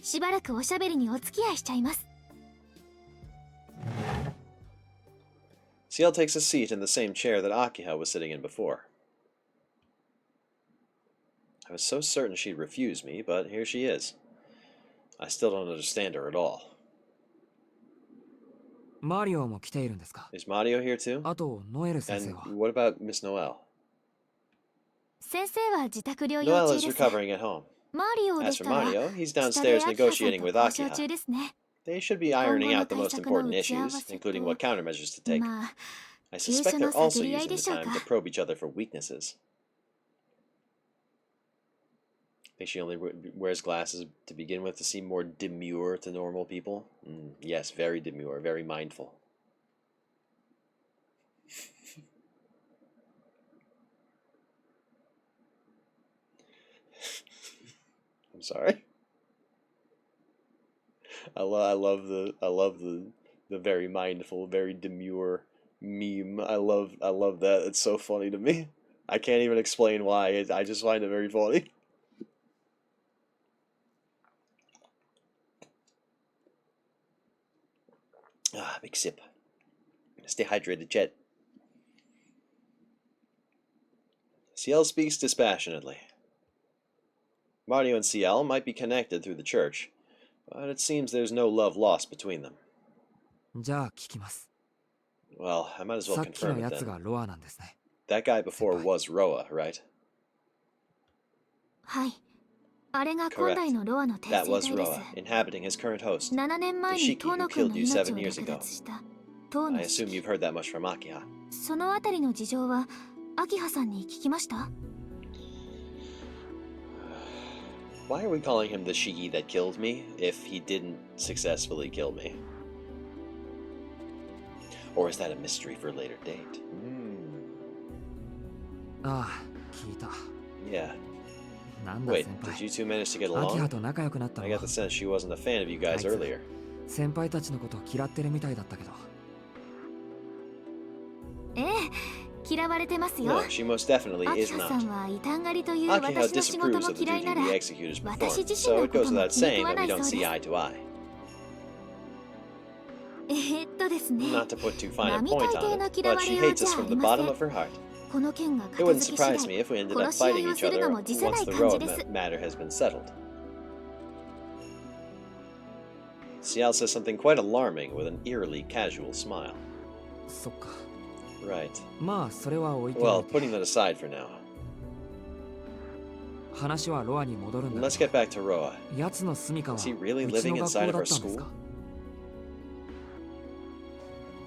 しばらくおしゃべりにお付き合いしちゃいます。Ciel takes a seat in the same chair that Akiha was sitting in before. I was so certain she'd refuse me, but here she is. I still don't understand her at all. マリオも来ているんですか？ Is Mario here too? あとノエル先生 And は what about Miss Noelle? 先生は自宅療養 Noelle 中 is です。 recovering at home. マリオで As し for たら Mario, he's 下 downstairs でアキハさん negotiating と with 交渉 Akiha. 中ですね。 They should be 今 ironing 後の out the 対 most 策の important 打ち合わ issues, せと including what countermeasures to take. まあ I 急 suspect 所の they're also 探り合い using で the しょう time か。 to probe each other for weaknesses. Think she only wears glasses to begin with to seem more demure to normal people? Yes, very demure, very mindful. I'm sorry. I love the very mindful, very demure meme. I love that. It's so funny to me. I can't even explain why. I just find it very funny. Ah, big sip. Stay hydrated, Jet. Ciel speaks dispassionately. Mario and Ciel might be connected through the church, but it seems there's no love lost between them. じゃあ聞きます。 Well, I might as well さっきの confirm や it つ then. がロアなんですね。 That guy before was Roa, right? はい。あれが今代のロアの訂 That 正 was 体です。 Roa, inhabiting his current host. 7年前に The 遠 Shiki 野 who 君の killed you 命を 7 years 略 ago. 奪した遠 I 野 assume 式 you've heard that much from Akiha. そのあたりの事情はアキハさんに聞きました？ Why are we calling him the Shiki that killed me if he didn't successfully kill me? Or is that a mystery for a later date? ああ、聞いた。 Yeah. なんだ Wait, 先 did 輩。 you two manage to get アキハ along? と仲良くなったの I は got the sense she wasn't a fan of you guys earlier. 先輩たちのこと嫌ってるみたいだったけど。ええ、嫌われてますよ。 No, she most definitely アキ is ハさ not. んは異端狩りという Akiha 私の仕事 disapproves も of the 嫌い duty なら the executors 私 perform, 自 so 身の it こ goes とも without 気に saying 食わ that な we い don't そうで see す。 eye to eye. ですね。 Not to put too fine a 並 point 大抵 on の it, 嫌 but わ she れよう hates じ us ゃあ from り the ませ bottom ん。 of her heart. この件が It 片 wouldn't 付き次 surprise 第 me if we ended up 殺し合 fighting いを each するの other も辞さな once い the 感じ road です。 matter has been settled. Ciel says something quite alarming with an eerily casual smile. そっか。 Right. まあそれは置いてお Well, いて。 putting that aside for now, 話はロアに戻るんだ let's け get ど。 back to Roa. 奴の住処は Is he う really ち living の学校 inside だ of った our んですか？ school?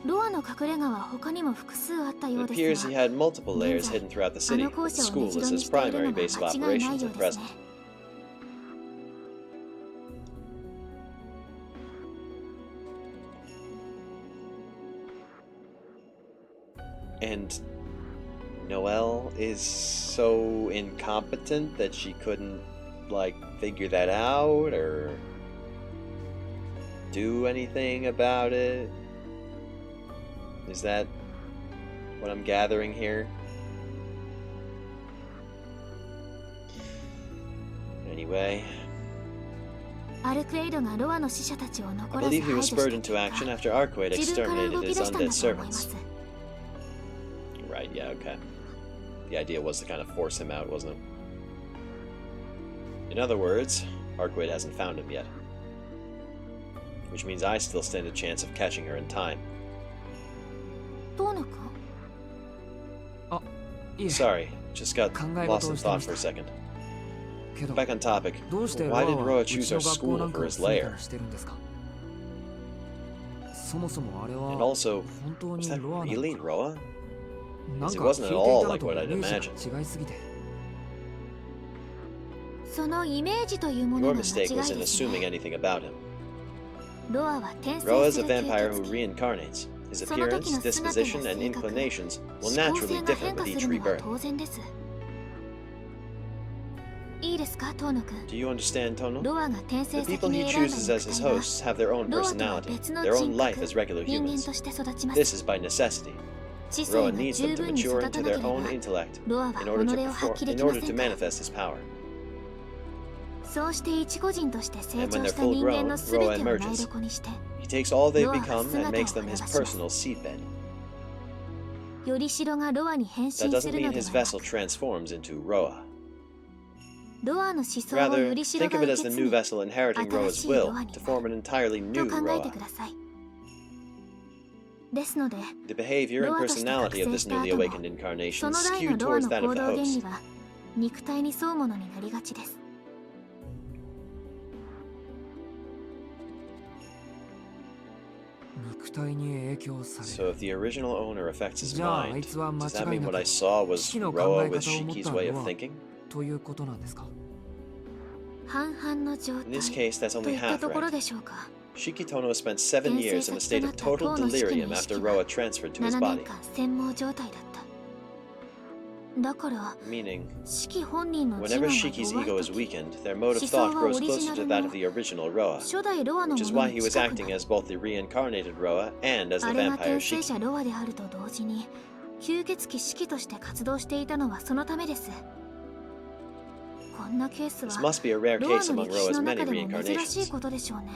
ロアの隠れ家は他にも複数あったよ It う appears です he が、 had multiple layers hidden throughout the city, あの校 with 舎 the を school 根城 as に his している primary のが base of 間違いない operations よう at です present. ね。And Noelle is so incompetent that she couldn't, like, figure that out or do anything about it? Is that what I'm gathering here? Anyway, アルクエイドがロアの死者たちを I 残らず believe he 排 was 除し spurred た into 結 action 果、 after Arquaid 自分から動 exterminated き his 出したんだ undead と思いま servants. す。 Right, yeah, okay. The idea was to kind of force him out, wasn't it? In other words, Arquaid hasn't found him yet. Which means I still stand a chance of catching her in time. 遠野君？いえ。 Sorry, just got 考え lost 事を in してま thought し for a た。 second. けど、 Back on topic, どうしてロア why did は Roa うち choose の our 学校 school なん over か his 住みか lair? らしてるんですか？そもそもあれ And は also, 本当 was に that ロアな really のか？ Roa? なん It か wasn't 聞 at いてい all たの like と what イ I'd メー imagined. ジが違いすぎて。そのイメージというもの Your が間違 mistake was い in です assuming ね。 anything about him. ロアは転 Roa 生 is す a る経 vampire 験 who 値。 reincarnates. His その時 appearance, の姿や disposition, 性 and 格、 inclinations will 思考 naturally 性が differ 変 with 化 each するのは rebirth. 当然です。いいですか、遠野君。 Do you understand, Tono? ロアが転 The 生先 people に he 選んだ chooses as 肉 his 体は hosts have their own ロアとは personality, 別の their 人 own life 格、 as regular 人間 humans. として育ちま This す。 is by necessity. 知性 Roa が needs 十 them to 分に mature 育た into なけ their れば、 own intellect ロアは己 in order を to 発揮 perform, で in きま order せ to んから。 manifest his power. そうして一個人として成 And when 長 they're した full 人間 grown, のすべて Roa を台 emerges. 所にして、 He takes all they Roa become and makes them his 姿を現します。 personal seedbed. よりしろがロアに変身 That す doesn't る mean ので his はな vessel く、 transforms into Roa. ロアの思想を Rather, よりしろ think が of it 受 as け the 継 new ぎ vessel inheriting Roa's 新しい will ロアに to な form an entirely と new 考えて Roa. ください。ですので、 The behavior and ロアとして personality 覚 of 醒 this した後 newly も awakened そ incarnation の代 skew のロア towards の that 行 of the 動原理 host. は肉体に沿うものになりがちです。肉体に影響され So る。 if the original owner affects his じゃあ、あ mind, いつは間 does that 違い mean な what I く saw was 四季の考 Roa え with 方を持っ Shiki's た way ロ of ア thinking? ということなんですか。半々の状 In this 態 case, that's と only いった half ところ right. でしょうか。 Shiki Tono spent 7 years in a state of total 転生先となった塔の delirium 四季 after の意識は Roa transferred to his 7年 body. 間専門状態だった。だから、 Meaning, 四季本人の自我 whenever が Shiki's 弱 ego い is 時、 weakened, their mode of 思想 thought は grows オリ closer ジナ to ル that の of the original Roa, 初代ロアの which も is の why に he was 近く acting なる。 as both the reincarnated Roa and as あ the れが vampire 転生 Shiki. 者ロアであると同時に吸血鬼四季として活動していたのはそのためです。こんなケース This は must be a rare ロア case の among 歴史 Roa's の many 中でも珍しい reincarnations. ことでしょうね。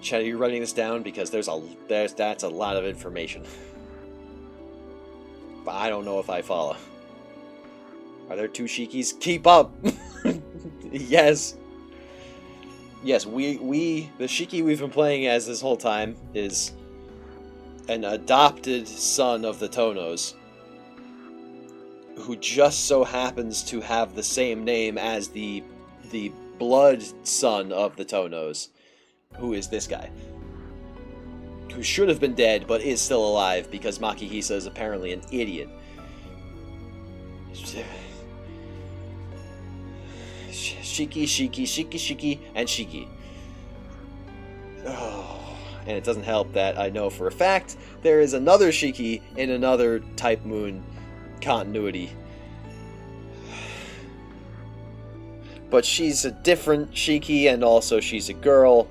Chad, are you writing this down? Because that's a lot of information. But I don't know if I follow. Are there 2 Shikis? Keep up! Yes. Yes, the Shiki we've been playing as this whole time is an adopted son of the Tonos, who just so happens to have the same name as the blood son of the Tonos, who is this guy, who should have been dead but is still alive because Makihisa is apparently an idiot. Shiki, and Shiki. Oh, and it doesn't help that I know for a fact there is another Shiki in another Type Moon continuity. But she's a different Shiki, and also she's a girl.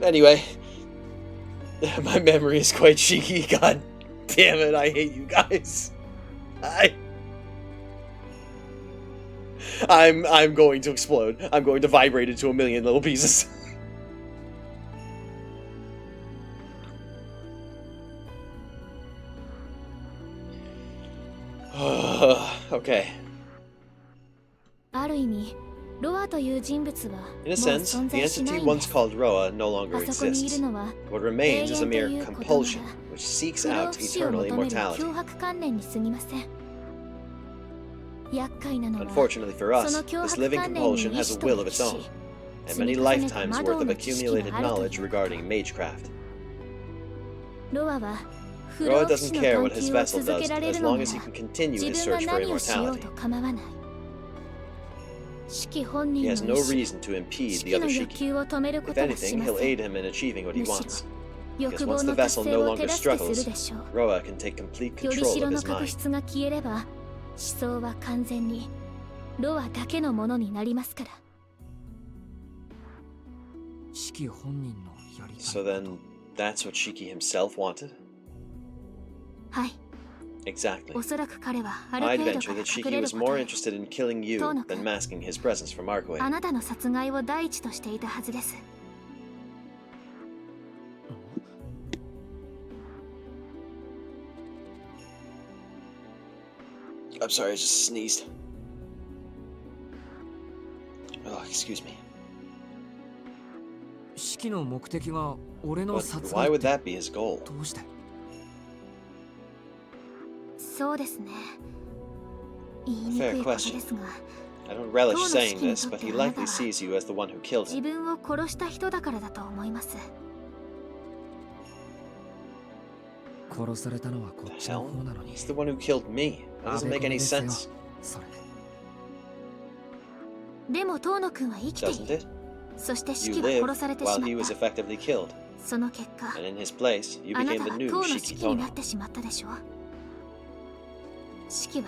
Anyway, my memory is quite Shiki. God damn it, I hate you guys. I'm going to explode. I'm going to vibrate into a million little pieces. Okay. ある意味、ロアという人物はもう In a sense, 存 the 在しな entity いんで once す。 called Roa no longer あそこにいる exists. のは What remains is a 永遠 mere ということなら compulsion, which seeks 不老 out 不死を eternal 求める immortality. 脅迫観念に過ぎません。厄介なのは、 Unfortunately for そ us, の脅 this 迫 living 観念に compulsion 意 has 志 a と will of 歴 its 史、 own, 積 and み many 重ねた lifetimes 魔 worth 導 of の知識が accumulated あるという knowledge こと。 regarding magecraft. ロアは不 Roa 老不 doesn't 死の care 探 what his 求を vessel 続 does けられ as るの long な as he ら can continue 自 his 分が search for 何をしよう immortality. と構わない。四季本 He 人 has の no 意志、 reason to impede 四 the 季 other の欲 Shiki. 求を止めるこ If とはし anything, ま he'll せん。 aid him in achieving what he むしろ wants. 欲 Because 望 once の the 達 vessel 成 no を longer 手助けする struggles, でしょう。 Roa can take complete より control し of ろの his 確 mind. 執が消えれば、思想は完全にロアだけのものになりますから。四季本人のやりたい So こと then, that's what Shiki himself wanted? はい、 Exactly. おそらく彼はある I'd 程度 venture から that 隠 Shiki れる was こと more で、 interested in killing you Tono-kun. than masking his presence from あ Arkaway. なたの殺害を第一としていたはずです。 I'm sorry, I just sneezed. Oh, excuse me. 四季の目的が俺の But 殺 why 害 would って that be his goal? どうして。そうですね。言いにく Fair いこと question. ですが、 I don't relish Tono saying Shikiに this, とって but he あなた likely は sees you as the one who killed 自 him. 分を殺した人だからだと思います。殺されたのはこ The っちの hell? 方なのに。 He's the one who killed me. That あ doesn't べ make こべ any ですよ sense, それで。でもトーノ君は生きてい doesn't る。 it? そして四 You 季は lived 殺されて while し he ま was った。 effectively killed, その結果、 and in his place, you あな became た the は new 塔の Shiki 四季にな Tono. ってしまったでしょう。四季は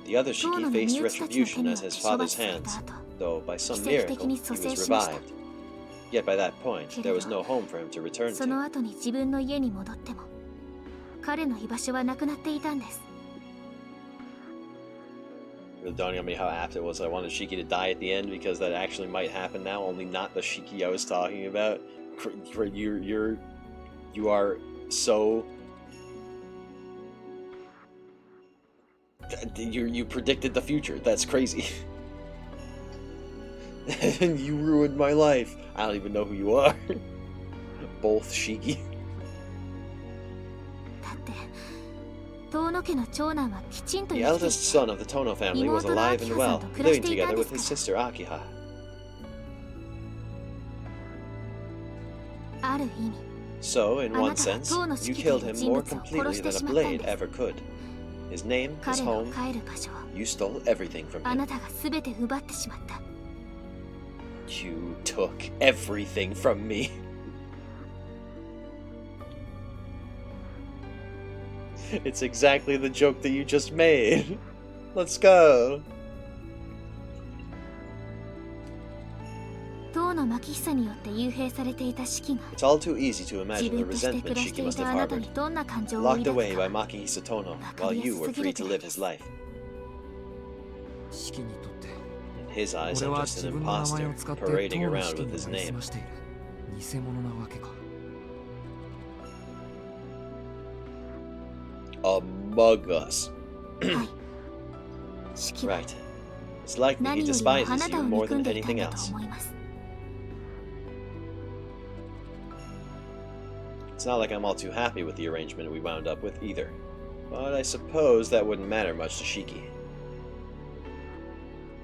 The other 塔 Shiki の faced 身内たちの手 retribution によ as って his 処 father's 罰され hands, た後、 though by some 奇跡的 miracle に he 蘇 was 生しました。 revived. Yet by that point, there was no home for him to return その to. 後に自分の家に戻っても、彼の居場所はなくなっていたんです。dawning on me how apt it was I wanted Shiki to die at the end, because that actually might happen now, only not the Shiki I was talking about. You are so... You predicted the future. That's crazy. And you ruined my life. I don't even know who you are. Both Shiki. だって遠野家の長男はきちんと The 生きてい eldest son of the Tono family was alive and well, living together with his sister Akiha. ある意味 So, in one あなたは sense, 遠野 you 式 killed という him 人 more 物を completely 殺して than a しまったん blade です ever could. His name, his 彼の home, 帰る場所を you stole everything from あ him. なたが全て奪ってしまった You took everything from me. It's exactly the joke that you just made. Let's go. 遠野真紀久によって幽閉されていた四季が It's all too easy to 自 imagine the 分として resentment 暮らし Shiki てい must た have あなた harbored, にどんな感情を locked 抱 away く by か Makihisa Tono, while you were free to live his life. 四季にとって In his eyes, 俺 I'm は just 自 an 分の名前 imposter, を使って parading 遠野 around 四季 with に his なりす name. ましている偽物なわけか Among us. はい四季は Right. It's likely he 何よりもあ despises なた you を more 憎ん than でいたん anything だと else. 思います It's not like I'm all too happy with the arrangement we wound up with either. But I suppose that wouldn't matter much to Shiki.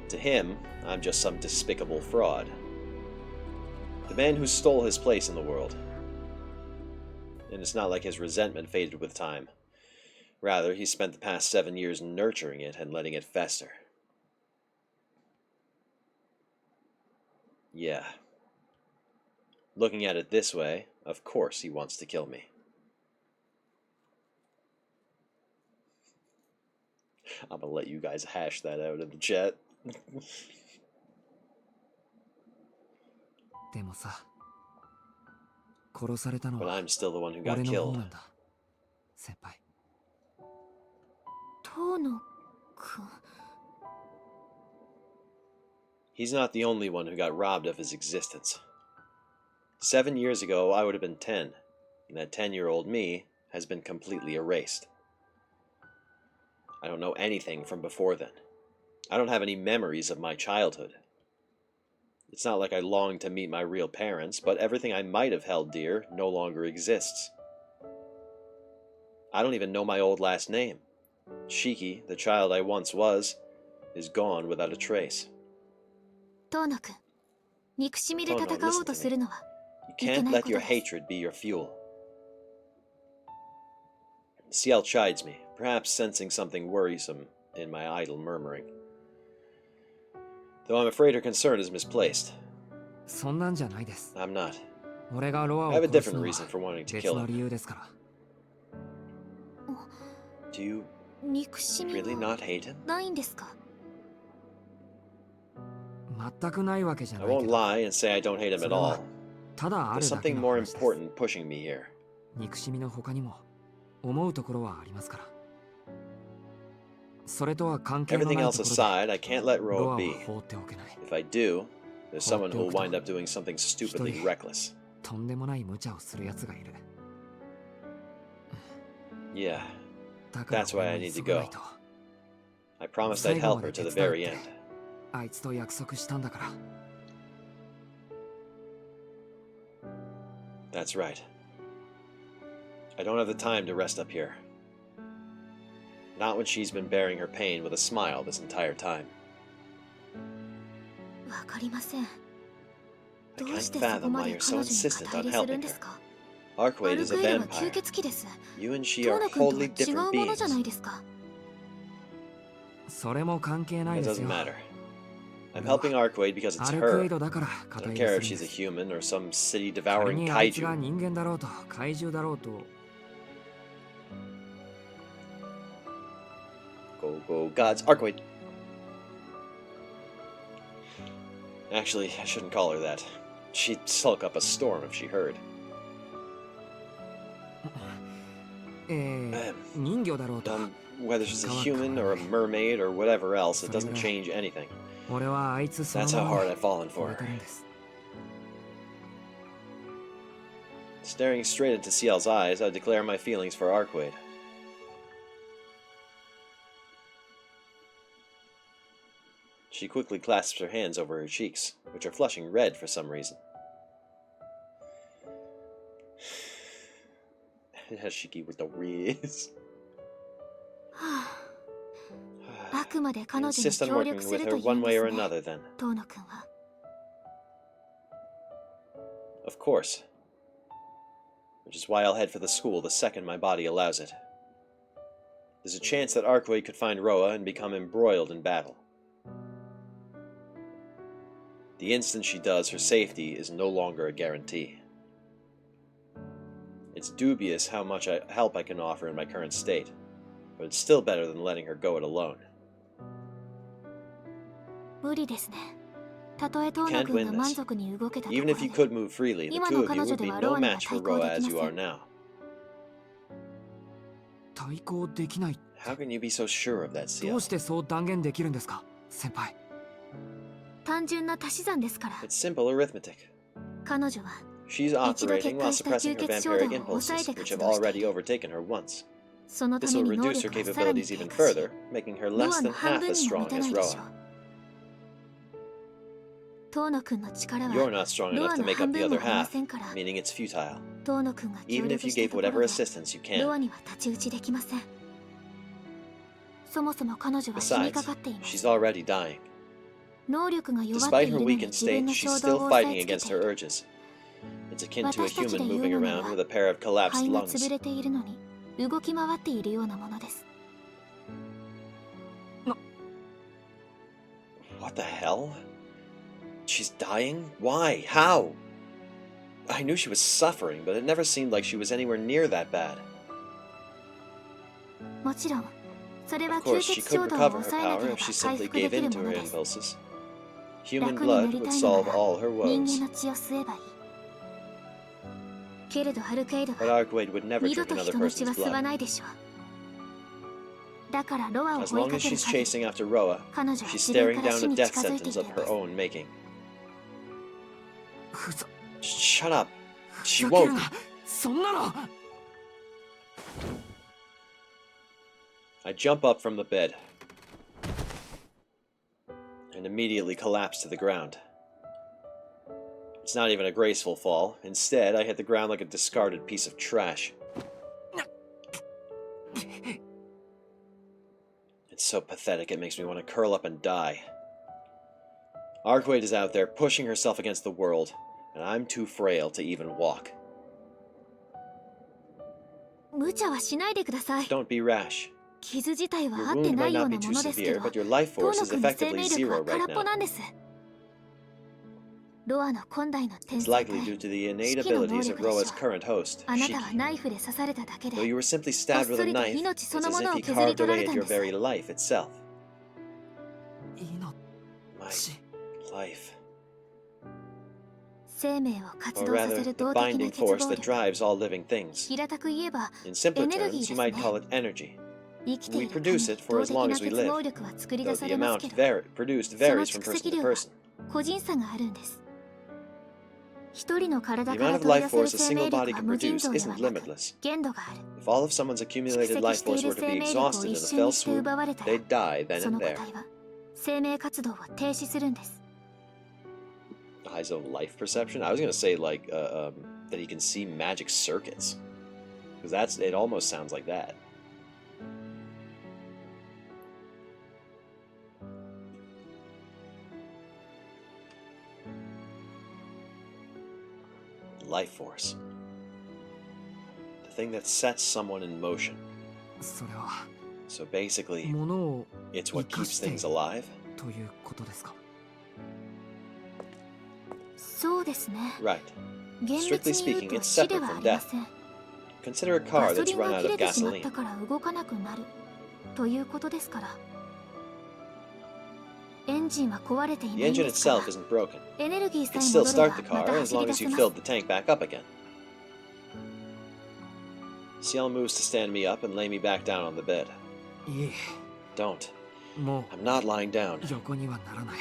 To him, I'm just some despicable fraud. The man who stole his place in the world. And it's not like his resentment faded with time. Rather, he spent the past 7 years nurturing it and letting it fester. Yeah. Looking at it this way, of course he wants to kill me. I'm gonna let you guys hash that out in the chat. でもさ殺されたの But は I'm still the one who got 俺の方 killed. なんだ先輩遠野くん He's not the only one who got robbed of his existence. 7 years ago, I would have been 10, and that 10-year-old me has been completely erased. I don't know anything from before then. I don't have any memories of my childhood. It's not like I long to meet my real parents, but everything I might have held dear no longer exists. I don't even know my old last name. Shiki, the child I once was, is gone without a trace. 遠野くん憎しみで戦おうとするのは You can't let your hatred be your fuel. Ciel chides me, perhaps sensing something worrisome in my idle murmuring. Though I'm afraid her concern is misplaced. そんなんじゃないです I'm not. 俺がロアを I have a 殺す different のは reason for wanting to 別 kill の him. 理由ですから Do you 憎しみ really は not hate him? ないんですか全くないわけじゃ I ない won't けど lie and say I don't hate him at all. ただあ There's るだけ something の more 話です important pushing me here. 憎しみの他にも思うところはありますからそれとは関係のない Everything と else ころ aside, I can't let でロア Ro は be. 放っておけない If I do, there's someone who will wind up doing something stupidly reckless. とんでもない無茶をする奴がいる Yeah, だから That's why I 俺も need to 急がない go. と I promised I'd help her to the very end. あいつと約束したんだから That's right. I don't have the time to rest up here. Not when she's been bearing her pain with a smile this entire time. わかりません I どう can't してそこ fathom ま why で you're 彼 so 女に insistent 肩 on 入れする helping んです her. か Arcwade アル is a クエルは vampire. 吸血鬼です You and she 遠 are 野くんとは wholly 違 different うものじゃない beings. ですか それも関係ない It ですよ doesn't matter. I'm helping Arcwade because ア it's ルクエ her. イドだから I 肩 don't 入 care れ if するん she's で a す human or some 仮 city-devouring にあいつが kaiju. 人間だろうと怪獣だろうと Go gods, Arcwade! Actually, I shouldn't call her that. She'd sulk up a storm if she heard. 人魚だろうと Whether she's a human or a mermaid or whatever else, it doesn't change anything. 俺はあいつその That's も how の hard に I've fallen 惚 for れて her. るんです。 Staring straight into Ciel's eyes, I declare my feelings for Arquaid. She quickly clasps her hands over her cheeks, which are flushing red for some reason. Shiki with the riz. あくまで彼女に Insist on 協 working 力す with る her という one んで way す or ね another then. 遠野くんは。 Of course. Which is why I'll head for the school the second my body allows it. There's a chance that Arquaid could find Roa and become embroiled in battle. The instant she does, her safety is no longer a guarantee. It's dubious how much help I can offer in my current state, but it's still better than letting her go it alone. 無理ですね。たとえ遠野 Can't くん win が this. 満足に動けたとこ Even ろ if you で could move freely, the 今 two の of 彼 you 女 would で be は no ロアには match for 対抗 Roa で as き you ま are せん。 now. 対抗できない。 How can you be so sure of that, ど Ciel? うしてそう断言できるんですか、先輩。単純な足し算ですから。 It's simple arithmetic. 彼女は She's 一度 operating 決 while 壊した suppressing 充 her 血衝 vampiric 動を抑え impulses, て which 活 have 動してい already る。 overtaken her once. そのた This め will に能 reduce her 力がさらに capabilities 低 even 下し、 further, making her ロ less ア than の半 half 分 as にも満 strong たな as いでしょう。 Roa. 遠野くんの力 You're は not strong ロ enough ア to の make 半 up the 分も other ありま half, せんから。 meaning it's futile. 遠野くんが協 Even if 力 you した gave ところ whatever で assistance you ロア can. には太刀打ちできません。そもそも彼女は死に Besides, かかっています。 she's already dying. 能力が弱って Despite い her るのに weakened 自分 state, の she's 衝 still 動を抑 fighting えつけ against て her いる。 urges. It's akin to a 私たちで human 言う moving のな around ら with a pair of collapsed 肺が lungs. 潰れているのに動き回っているようなものです。 What the hell? She's dying? Why? How? I knew she was suffering, but it never seemed like she was anywhere near that bad. もちろんそれは Of 吸 course, she 血衝 could 動を recover her 抑えなけ power れ if ば she 回 simply 復で gave きる in to もの her です。 impulses. Human 楽にな blood り would たいのな solve ら all her 人 woes. 間の血を吸えばいい。けれどハルケイド But は Arquaid would never 二度 drink と another 人の血は person's 吸わ blood. ないでしょう。だからロアを As 追い long か as ける she's 限り chasing after Roa, 彼女は she's 自分 staring から down 死 a に death 近づいてい sentence る of んで her す。 own making. ふざ Shut up. ふ She ざける won't. な。そんなの。 I jump up from the bed and immediately collapse to the ground. It's not even a graceful fall. Instead, I hit the ground like a discarded piece of trash. It's so pathetic it makes me want to curl up and die. Arquaid is out there pushing herself against the world, and I'm too frail to even walk. 無茶はしないでください。 Don't be rash. 傷自体 Your は合って wound な might いよう not な be も too のですけ severe, ど、 but your life 遠 force 野 is くんの生 effectively 命力 zero は right 空っぽ now. なんです。ロアの今代の天 It's 才 likely 体 due to the innate 式の能 abilities 力 of でしょ Roa's current host, あなたは Shiki. ナイフで刺されただけで Though you were simply こっ stabbed そ with a りと knife, 命 it's その as も if のを he 削り carved 取られ away た at ん your です。 very life itself. 命。 My life. 生命を活 Or 動さ rather, せる the 動的な binding 欠 force 乏 that 力。 drives all living things. 平たく言えば In simpler エネルギー terms, です you might ね。 call it energy, 生きてい We る限 produce り it for 動 as 的 long な as we 結 live, 合力は作り though 出さ the れます amount けど、 produced その varies 蓄 from 積 person to 量は person. 個人差があるんです。一人の The 体か amount ら of 取り life 出せる force a 生命 single 力 body は can 無尽 produce 蔵で isn't はなく limitless. 限度がある。If all of someone's 蓄 accumulated 積 life してい force る were to 生 be 命力を exhausted in 一 a 瞬 fell にして swoop, 奪われたら they'd die then その and 個 there. 体は生命活動を停止するんです。 Eyes of life perception? I was gonna say like that he can see magic circuits, because it almost sounds like that. Life force. The thing that sets someone in motion. それは So basically, 物を it's what keeps 生かして things alive? ということですか。そうですね。 Right. 厳密に言う Strictly speaking, と it's 死で separate はあ from りま death. せん。 Consider a ガ car ソ that's リン run が out 切 of れてしまっ gasoline. たから動かなくなるということですから。エンジンは壊れてい The ないん engine ですから itself isn't broken. エネルギー You さ can え still 戻れ start ば the また car as 走り long 出 as せ you ます。 filled the tank back up again. Ciel moves to stand me up and lay me back down on the bed. いえ Don't. も I'm not lying down. う横にはならない。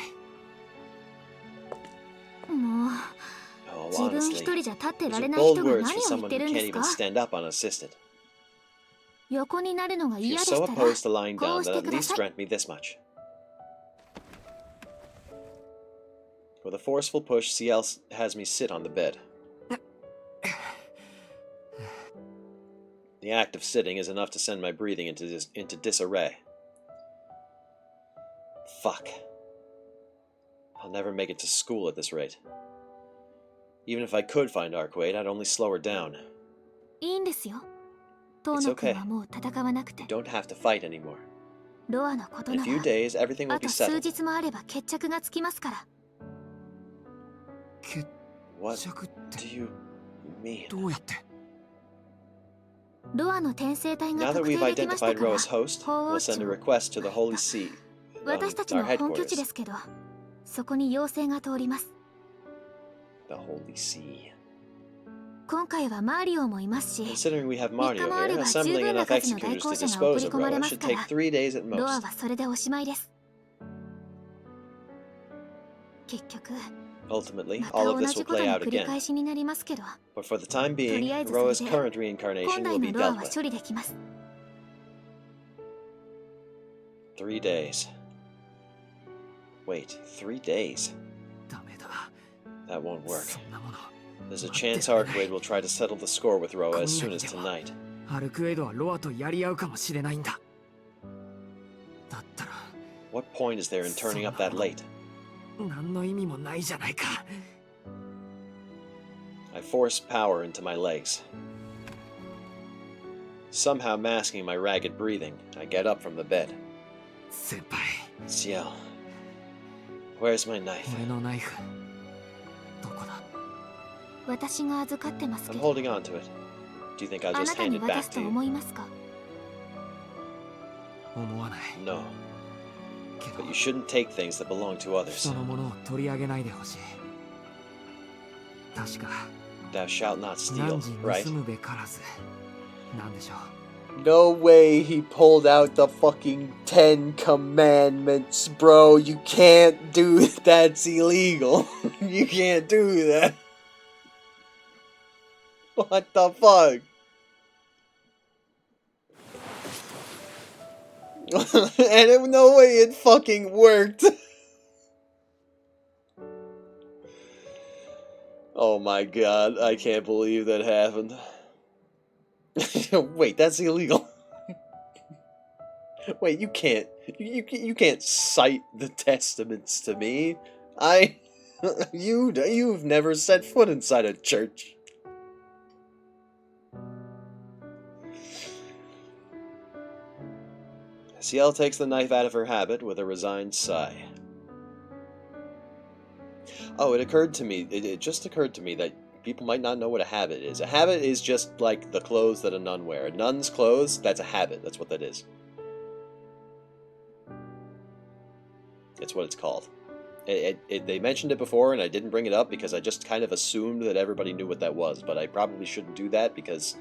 もう Oh, 自分一 honestly, 人じゃ立ってら those れ are ない bold 人が words 何 for を言っ someone て who るんで can't す even か？ stand up unassisted. 横になるのが If 嫌 you're でし so たら opposed to lying こ down, うし then て at くだ least さい。 grant me this much. With a forceful push, CL has me sit on the bed. The act of sitting is enough to send my breathing into disarray. Fuck. I'll never make it to school at this rate. Even if I could find Arquade, I'd only slow her down. いいんですよ。遠野くんはもう戦わなくて。 You don't have to fight anymore. ロアのこと In な a few ら days, everything will あ be と数 settled. 日もあれば決着がつきますから。決 What 着って do you mean? どうやって？ロアの転生体が Now that 特 we've 定できました identified から Roa's host, 法 we'll 王 send a 庁 request to the Holy See, 私たち our の本拠地で headquarters. すけど、そこに要請が通ります。 The Holy See. 今回はマリオもいますし、 Considering we have 3 Mario 日もあれ here, ば十 assembling 分な enough 数の代 executors 行 to 者が送 dispose り of 込まれ Roa ます should か take ら、 3 days at ロア most. はそれでおしまいです。結局、 Ultimately, また all 同 of this じ will こと play の out 繰り again. 返しになりますけど、 But for the time とり being, あえず Roa's それで current 本 reincarnation 来 will の be ロア dealt は with. 処理できます。 3 days. Wait, 3 days? ダメだ。 That won't work. そんなもの。 There's a chance Arquade will try to settle the score with Roa as soon as tonight. アルクエドはロアとやり合うかもしれないんだ。だったら What point is there in turning up that late? 何の意味もないじゃないか。 I force power into my legs. Somehow masking my ragged breathing, I get up from the bed. 先輩、 Ciel. Where's my knife? 俺のナイフどこだ？私が預かってますけ I'm ど、 holding on to it. Do you think I'll あな just た hand に it 渡 back す to と you? 思いますか？思わない。 No. けど But you shouldn't take things that belong to others. 人のものを取り上げないでほしい。確か Thou shalt not steal, 何時 right? 盗むべからずなんでしょう。 No way he pulled out the fucking 10 commandments, bro. You can't do that's illegal. You can't do that. What the fuck? And no way it fucking worked. Oh my god, I can't believe that happened. Wait, that's illegal. Wait, you can't cite the testaments to me. You've never set foot inside a church. Ciel takes the knife out of her habit with a resigned sigh. Oh, it just occurred to me that people might not know what a habit is. A habit is just like the clothes that a nun wear. A nun's clothes, that's a habit. That's what that is. It's what it's called. They mentioned it before, and I didn't bring it up because I just kind of assumed that everybody knew what that was. But I probably shouldn't do that because,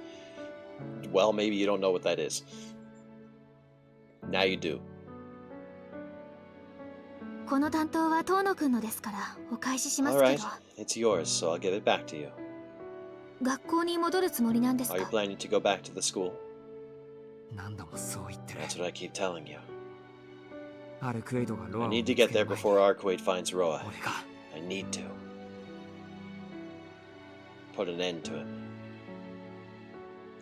well, maybe you don't know what that is. Now you do. この担当は遠野くんのですからお返しします All け right, ど、 it's yours, so I'll give it back to you. 学校に戻るつもりなんです Are you か？ planning to go back to the school? 何度もそう言ってる。 That's what I keep telling you. アルクエドがロア I を need 見 to つけ get る there 前に before Arquade finds Roa. 俺が I need to. Put an end to it.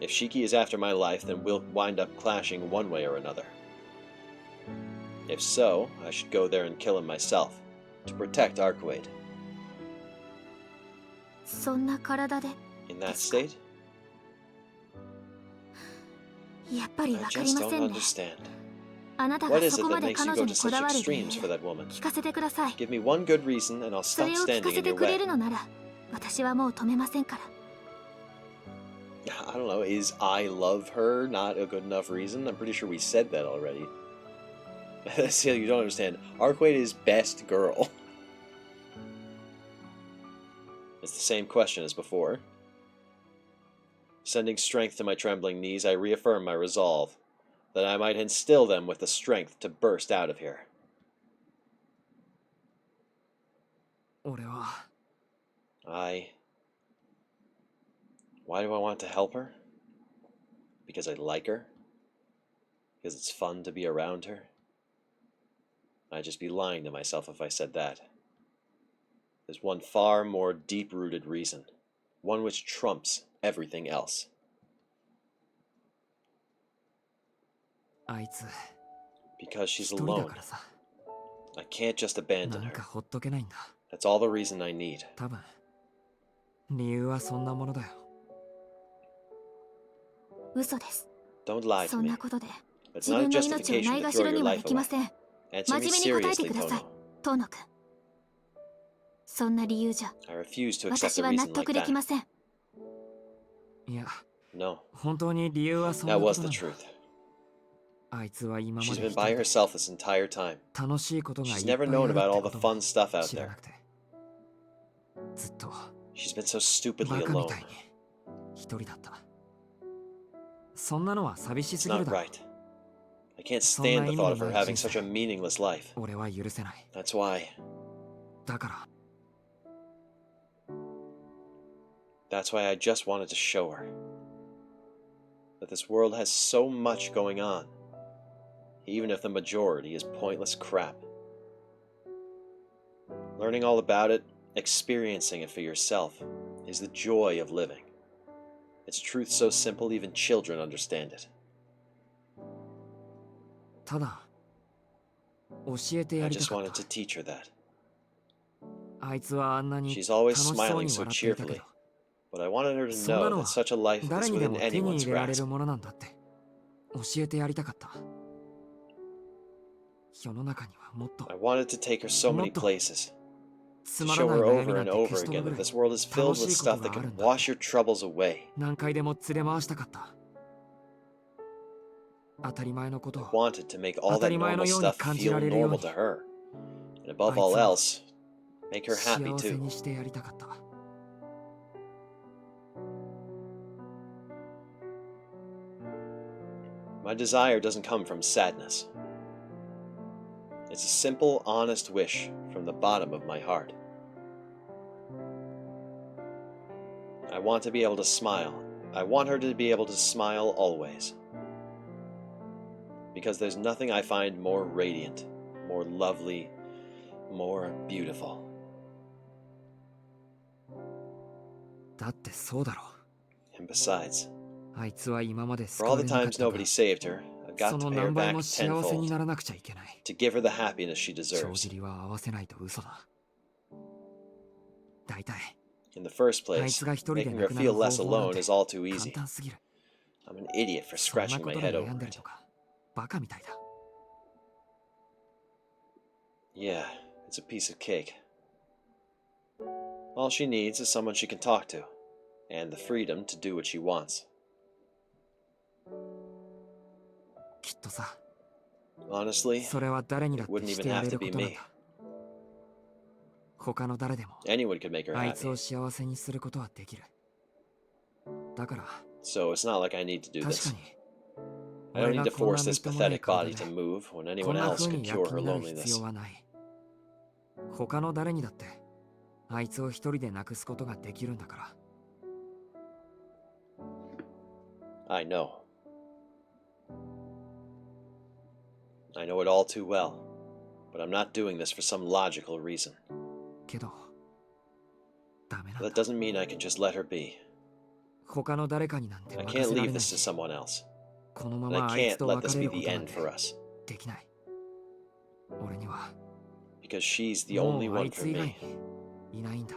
If Shiki is after my life, then we'll wind up clashing one way or another. If so, I should go there and kill him myself, to protect Arquade. そんな体で In that state? やっぱり I わかり just ま don't せんね。 understand. あなた What が is そ it こま that で makes 彼 you 女 go に to こ such だわる理 extremes 由 for that woman? 聞かせてください。 Give me one good reason and I'll そ stop れを聞か standing せ in て your くれ way. るのなら私はもう止めませんから。 I don't know, is I love her not a good enough reason? I'm pretty sure we said that already. See, you don't understand. Arquade is best girl. It's the same question as before. Sending strength to my trembling knees, I reaffirm my resolve. that I might instill them with the strength to burst out of here. 俺は Why do I want to help her? Because I like her? Because it's fun to be around her? I'd just be lying to myself if I said that. There's one far more deep-rooted reason, one which trumps everything else. あいつ Because she's 一人だ alone. からさ I can't just な abandon ん her. かほっとけないんだ That's all the reason I need. 多分理由はそんなものだよ嘘です。 Don't lie そ to ん me. なことで It's 自 not a 分の命をない justification to が throw しろ your には life できま away. せん。 Answer 真 me 面目に答えて seriously, ください Tono. 遠野くん。そんな理由じゃ I refuse to accept 私 a は納 reason like 得でき that. ません。いや No, 本当に理由はそんな that こ was とな the んだ truth. あいつは今ま She's で been 一人 by で herself this entire time. 楽しいことがいっ She's ぱいあ never る known って about all こ the と fun も stuff out 知ら there. なくてずっと She's been so stupidly バカみ alone. たいに一人だったそんなのは寂し It's すぎる not だろ right. I can't stand the thought of her having such a そんな意味のない人生。 meaningless life. 俺は許せない That's why. だから That's why I just wanted to show her that this world has so much going on, even if the majority is pointless crap. Learning all about it, experiencing it for yourself, is the joy of living. It's truth so simple even children understand it. ただ教えてや I りた just かっ wanted た to teach her that. あいつはあんなに She's 楽 always しそう smiling に so 笑っていたけ cheerfully, ど but I wanted her to そんな know の that は such a life 誰 is にで within も手に anyone's 入れられる grasp. ものなんだって教えてやりたかった世の中にはもっと I wanted to take her so many Motto. places, つ to まら show ない her 悩 over みなん and て over 消し飛 again ぶ that ぐらい this world is filled with 楽しいこと stuff that があるん can だ wash your troubles away. 何回でも連れ回したかった当たり前のこと I を wanted to make all that 当たり前の normal ように stuff 感じ feel られるように normal to her. And above あいつを all else, make her happy 幸せ too. にしてやりたかった My desire doesn't come from sadness. It's a simple, honest wish from the bottom of my heart. I want to be able to smile. I want her to be able to smile always. Because there's nothing I find more radiant, more lovely, more beautiful. だってそうだろ And besides, あいつは今まで for 救 all わ the れなかっ times たが nobody saved her, I've そ got の to pay her 何倍 back も幸せに tenfold ならなくちゃいけない to give her the happiness she 帳 deserves. 尻は合わせないと嘘だ大体 In the first あい place, つが一人で making 亡 her くなる feel 方 less 法なん alone て is all too 簡 easy. 単すぎる I'm an idiot for そんな scratching こ my とで head 悩 over んでる it. とかバカみたいだ Yeah, it's a piece of cake. All she needs is someone she can talk to, and the freedom to do what she wants. きっとさ Honestly, それは誰にだっ it wouldn't てし even てや have れ to るこ be となん me. だ他の誰でも Anyone could make her あいつ happy. を幸せにすることはできるだから So it's not like I need to do 確 this. かに I don't 俺 need が to こんな force み this っともない pathetic 体 body で to move when こん anyone な else 風 could に cure 躍起 her になる必 loneliness. 要はない他の誰にだってあいつを一人でなくすことができるんだから I know. I know it all too well, but I'm not doing this for some logical reason. けどダメなん But だ that doesn't mean I can just let her be. 他の誰かになんて I 任 can't せられ leave ない this to し someone else. このま And I まあいつ can't と let 別 this れ be るこ the となん end て for us. できない俺には Because she's the も only うあ one い for つ以外 me. にいないんだ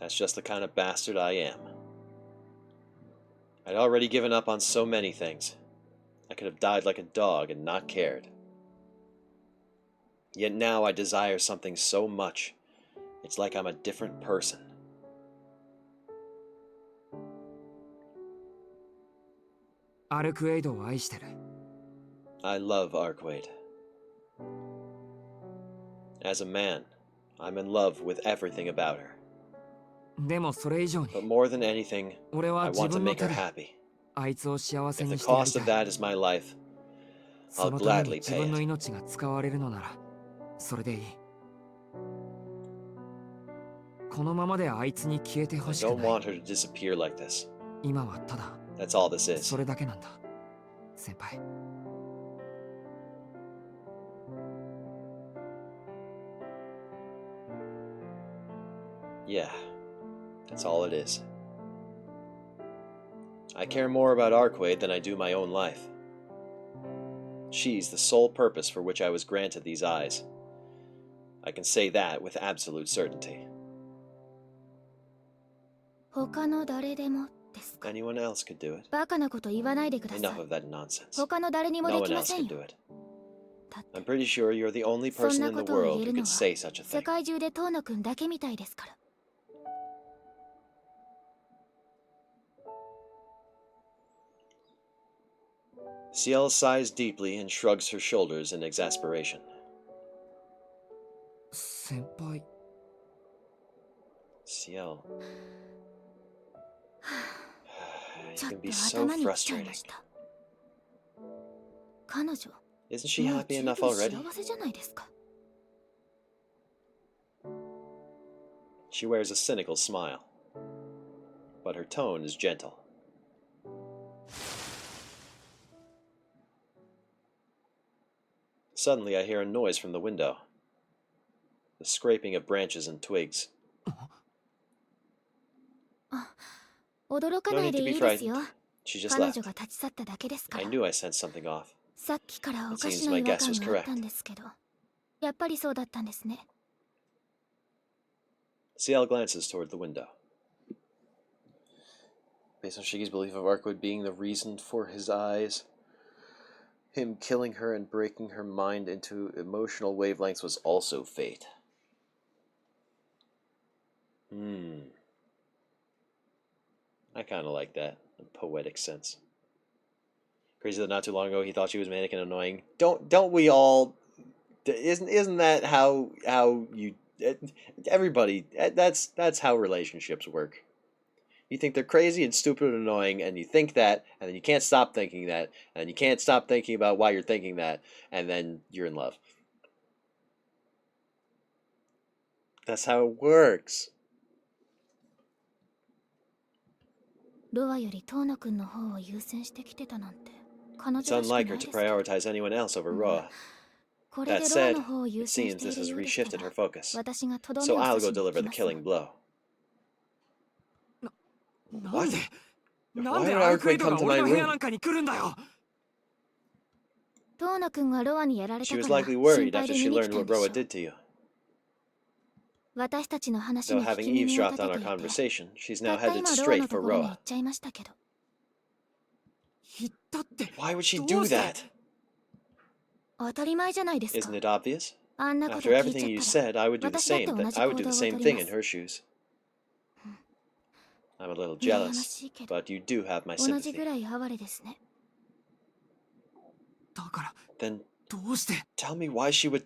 That's just the kind of bastard I am. I'd already given up on so many things. I could have died like a dog and not cared. Yet now I desire something so much. It's like I'm a different person. アルクエイドを愛してる I love Arkwade. As a man, I'm in love with everything about her. でもそれ以上に But more than anything, 俺は I 自 want to 分の make 手 her で happy. あいつを幸せ If the にしてやり cost た of い。 that is my life, そ I'll のため gladly に自 pay 分の it. 命が使われるのならそれでいい。このままであいつに消えて I ほしく don't ない。 want her to disappear like this. 今はただ That's all this is. それだけなんだ先輩。 Yeah, that's all it is. I care more about Arquaid than I do my own life. She's the sole purpose for which I was granted these eyes. I can say that with absolute certainty. 他の誰でもですか。 Anyone else could do it. バカなこと言わないでくださ Enough い。 of that nonsense. 他の誰にも No で one きま else せん could よ。 do it. だって I'm pretty sure you're the only そん person な in こ the とを言 world え who るの could は say such a 世 thing. 界中で遠野くんだけみたいですから。 Ciel sighs deeply and shrugs her shoulders in exasperation. 先輩 Ciel. ち You ょっ can be と so 頭にきちゃい frustrating. ました。彼女 Isn't she もう happy 十 enough 分 already? 幸せじゃないですか。 She wears a cynical smile, but her tone is gentle. Suddenly, I hear a noise from the window. The scraping of branches and twigs. 驚か No ない need で to い be いですよ。 frightened. She just 彼 left. 女が立ち去っただけですか I ら。 knew I sensed something off. さっきからお It かし seems な my 違和 guess 感 was があったんですけど、やっぱりそうだったんですね。 Ciel glances toward the window. Based on Shige's belief of Arquid being the reason for his eyes, him killing her and breaking her mind into emotional wavelengths was also fate. I kind of like that, in a poetic sense. Crazy that not too long ago he thought she was manic and annoying. Don't we all? Isn't that how you? Everybody, that's how relationships work. You think they're crazy and stupid and annoying, and you think that, and then you can't stop thinking that, and you can't stop thinking about why you're thinking that, and then you're in love. That's how it works. ロアより遠野くんの方を優先してきてたなんて、彼 It's 女らしくない unlike her で to すけど。 prioritize anyone else over Roa. これ That でロア said, の方を優 it 先し seems てい this る has ようでし reshifted た her ら、 focus. 私がとどめ So を I'll 刺し go に行 deliver き the ますわ。 killing blow. なんで なんで Why would アルクエ Arquid ド come が to 俺 my の部屋 room? なんかに来るんだよ。遠野くんがロアにやられた She か was ら likely 心 worried 配 after で she 見に来 learned たん what でし Roa ょう。 did to you. 私たちの話 Though に聞 having き耳を eavesdropped 立 on て our ていて、 conversation, she's た now った headed 今ロア straight の for ところに行 Roa. っちゃいましたけど。言ったって。 Why would she ど do うして that? 当たり前じゃないですか。 Isn't it obvious? あんなこと After 聞い everything you ちゃった said, ら、 I would do the 私だって same. 同じ I 行 would do 動 the を same 取り thing ま in す。 her shoes. I'm a little 羨ま jealous, しいけど、 but you do have my 同じ sympathy. ぐらい哀れですね。だから Then どうして。 tell me why she would.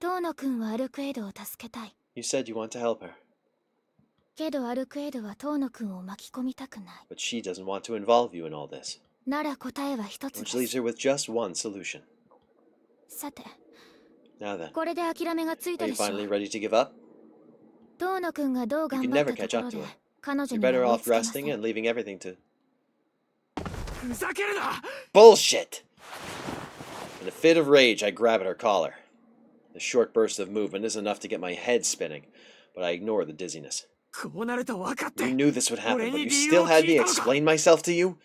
遠野くんはアルクエドを助けたい。 You said you want to help her, けどアルクエドは遠野くんを巻き込みたくない。 but she doesn't want to involve you in all this. なら答えは一つで Which leaves す。 her with just one solution. さて、 Now then, これで諦めがつい are た you でしょ finally う。 ready to give up? 遠野くんがどう頑 You 張 can った never と catch こ up ろ to で her. 彼女 You're には better 追い off つけませ resting ん。 and leaving everything to ふざけるな。 bullshit. In a fit of rage, I grab at her collar. The short burst of movement is enough to get my head spinning, but I ignore the dizziness. こうなると分かって。 You knew this would happen, but 俺に you 理由 still を had 聞 me いたのか。 explain myself to you?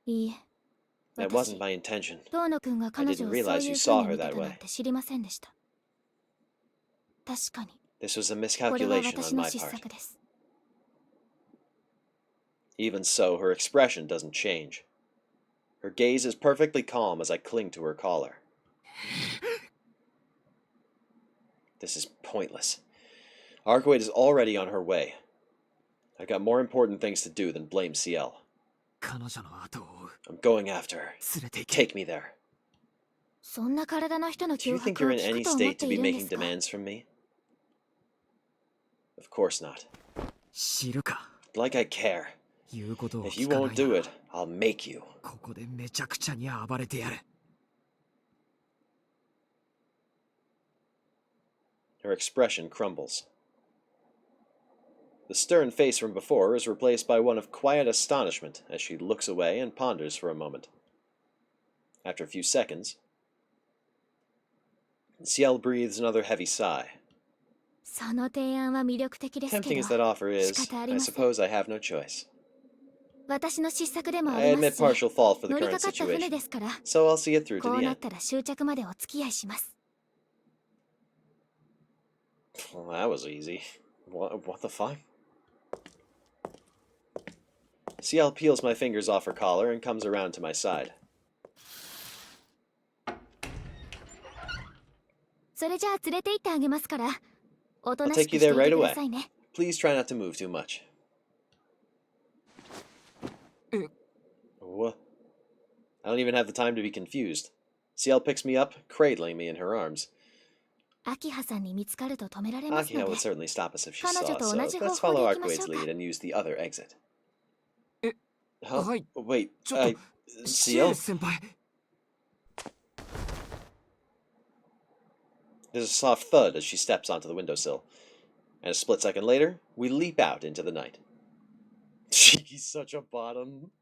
いいえ。 That 私 wasn't、my intention. 遠野くんが彼女を I didn't そう realize い you う saw 風に her 見て that たなん way. て知りませんでした。確かに、 This was a これは miscalculation 私 on の my 失 part. 策です。 Even so, her expression doesn't change. Her gaze is perfectly calm as I cling to her collar. This is pointless. Arkwade is already on her way. I've got more important things to do than blame Ciel. 彼女の後を追う。 I'm going after her. 連れて行け。 Take me there. そんな体の人の Do you 脅 think 迫を you're in 聞 any くと思っ state て to い be るんで making すか？ demands from me? Of course not. 知るか。 Like I care. 言うことを If 聞 you かな won't い do な it, I'll make you. ここでめちゃくちゃに暴れてやる Her expression crumbles. The stern face from before is replaced by one of quiet astonishment as she looks away and ponders for a moment. After a few seconds, Ciel breathes another heavy sigh. その提案は魅力的ですけ Tempting ど as that offer is, 仕方あり I ません suppose I have no choice. 私の失策でもあ I りま admit すし partial fault for the 乗り current かかった船 situation, ですから so I'll see it through こ to う the なっ end. たら終着までお付き合いします Well, that was easy. What the fuck? Ciel peels my fingers off her collar and comes around to my side. それじゃあ連れて行ってあげますからおと I'll なし take く you して there いて right くだ away. さいね Please try not to move too much. え What? I don't even have the time to be confused. Ciel picks me up, cradling me in her arms. アキハさんに見つかると止められますの Akiha で would certainly stop us if she 彼 saw 女 us, と so 同じ方 let's 法 follow で行きましょ Arquaid's うか lead and use the other exit. え Huh? はい Wait, ちょっと シエ Ciel? 先輩 There's a soft thud as she steps onto the windowsill. And a split second later, we leap out into the night. She's such a bottom.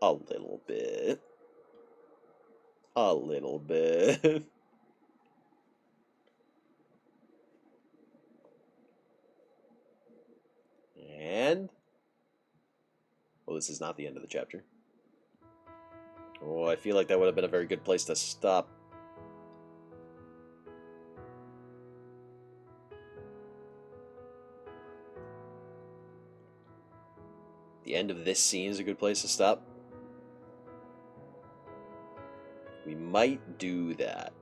A little bit. A little bit. And... well, this is not the end of the chapter. Oh, I feel like that would have been a very good place to stop. The end of this scene is a good place to stop. We might do that.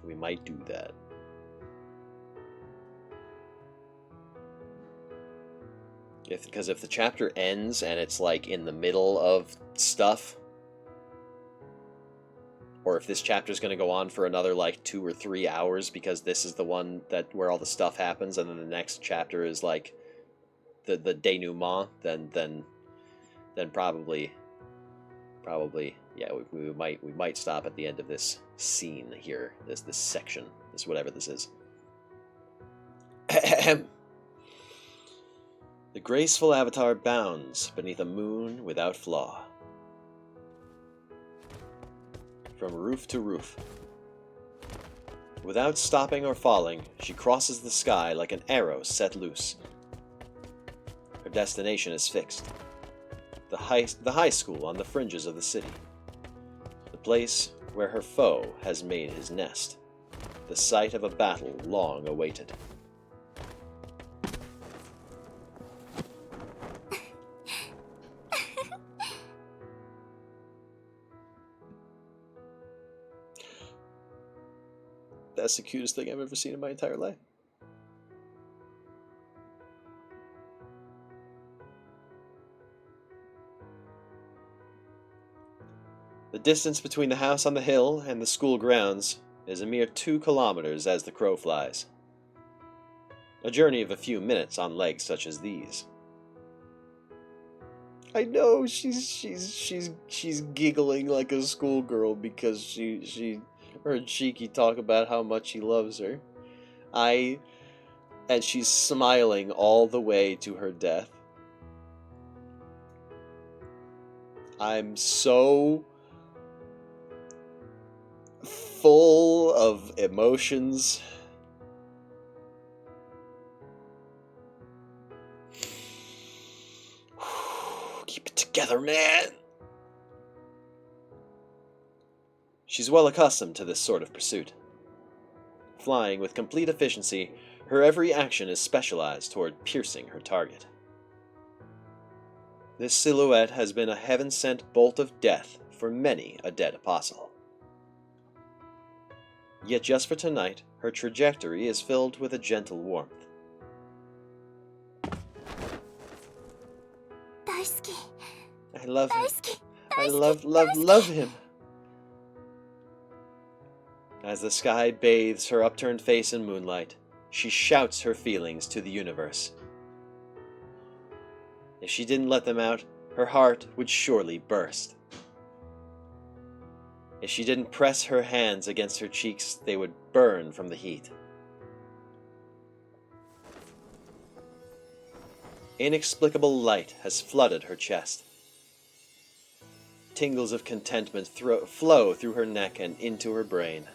We might do that. Because if the chapter ends and it's like in the middle of stuff, or if this chapter is going to go on for another like 2 or 3 hours because this is the one that where all the stuff happens, and then the next chapter is like the denouement, then probably yeah, we might stop at the end of this scene here, this section, this whatever this is. The graceful avatar bounds beneath a moon without flaw. From roof to roof. Without stopping or falling, she crosses the sky like an arrow set loose. Her destination is fixed. The high school on the fringes of the city. The place where her foe has made his nest. The site of a battle long awaited. That's the cutest thing I've ever seen in my entire life. The distance between the house on the hill and the school grounds is a mere 2 kilometers as the crow flies. A journey of a few minutes on legs such as these. I know she's giggling like a schoolgirl because she heard Shiki talk about how much he loves her. And she's smiling all the way to her death. I'm so full of emotions. Keep it together, man. She's well accustomed to this sort of pursuit. Flying with complete efficiency, her every action is specialized toward piercing her target. This silhouette has been a heaven-sent bolt of death for many a dead apostle. Yet just for tonight, her trajectory is filled with a gentle warmth. 大好き I love 大 him. 好き I love him. As the sky bathes her upturned face in moonlight, she shouts her feelings to the universe. If she didn't let them out, her heart would surely burst. If she didn't press her hands against her cheeks, they would burn from the heat. Inexplicable light has flooded her chest. Tingles of contentment flow through her neck and into her brain.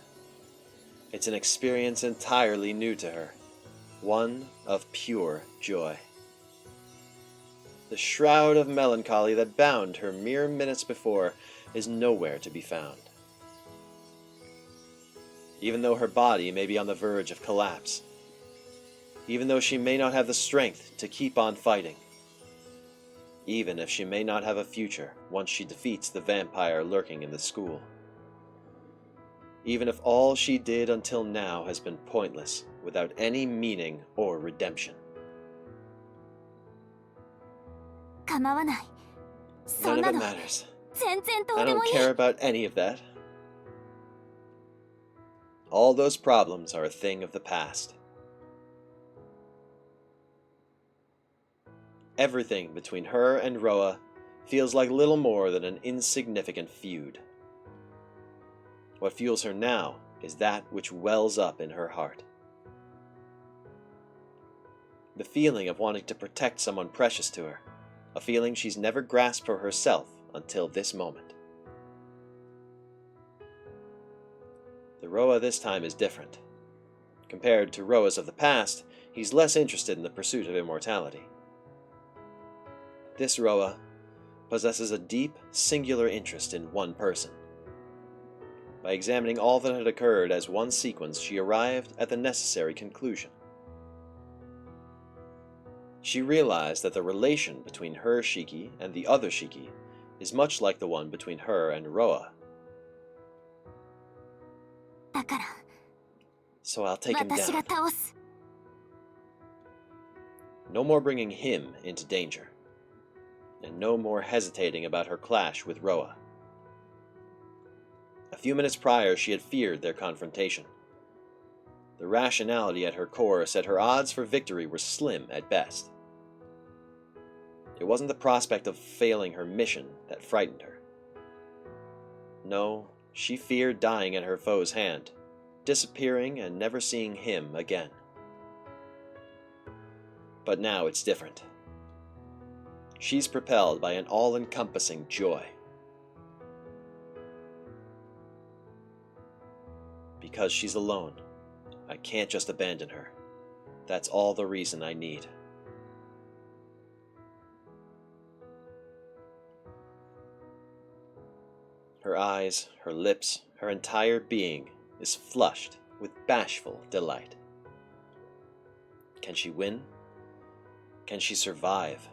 It's an experience entirely new to her, one of pure joy. The shroud of melancholy that bound her mere minutes before is nowhere to be found. Even though her body may be on the verge of collapse, even though she may not have the strength to keep on fighting, even if she may not have a future once she defeats the vampire lurking in the school, even if all she did until now has been pointless, without any meaning or redemption. None of it matters. I don't care about any of that. All those problems are a thing of the past. Everything between her and Roa feels like little more than an insignificant feud. What fuels her now is that which wells up in her heart. The feeling of wanting to protect someone precious to her, a feeling she's never grasped for herself until this moment. The Roa this time is different. Compared to Roas of the past, he's less interested in the pursuit of immortality. This Roa possesses a deep, singular interest in one person. By examining all that had occurred as one sequence, she arrived at the necessary conclusion. She realized that the relation between her Shiki and the other Shiki is much like the one between her and Roa. So I'll take him down. No more bringing him into danger, and no more hesitating about her clash with Roa. A few minutes prior, she had feared their confrontation. The rationality at her core said her odds for victory were slim at best. It wasn't the prospect of failing her mission that frightened her. No, she feared dying in her foe's hand, disappearing and never seeing him again. But now it's different. She's propelled by an all-encompassing joy. Because she's alone, I can't just abandon her. That's all the reason I need. Her eyes, her lips, her entire being is flushed with bashful delight. Can she win? Can she survive?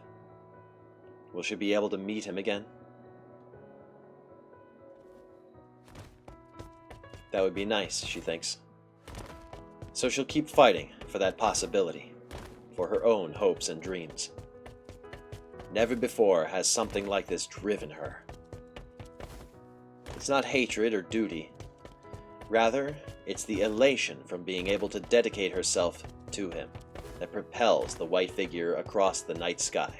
Will she be able to meet him again? That would be nice, she thinks. So she'll keep fighting for that possibility, for her own hopes and dreams. Never before has something like this driven her. It's not hatred or duty. Rather, it's the elation from being able to dedicate herself to him that propels the white figure across the night sky.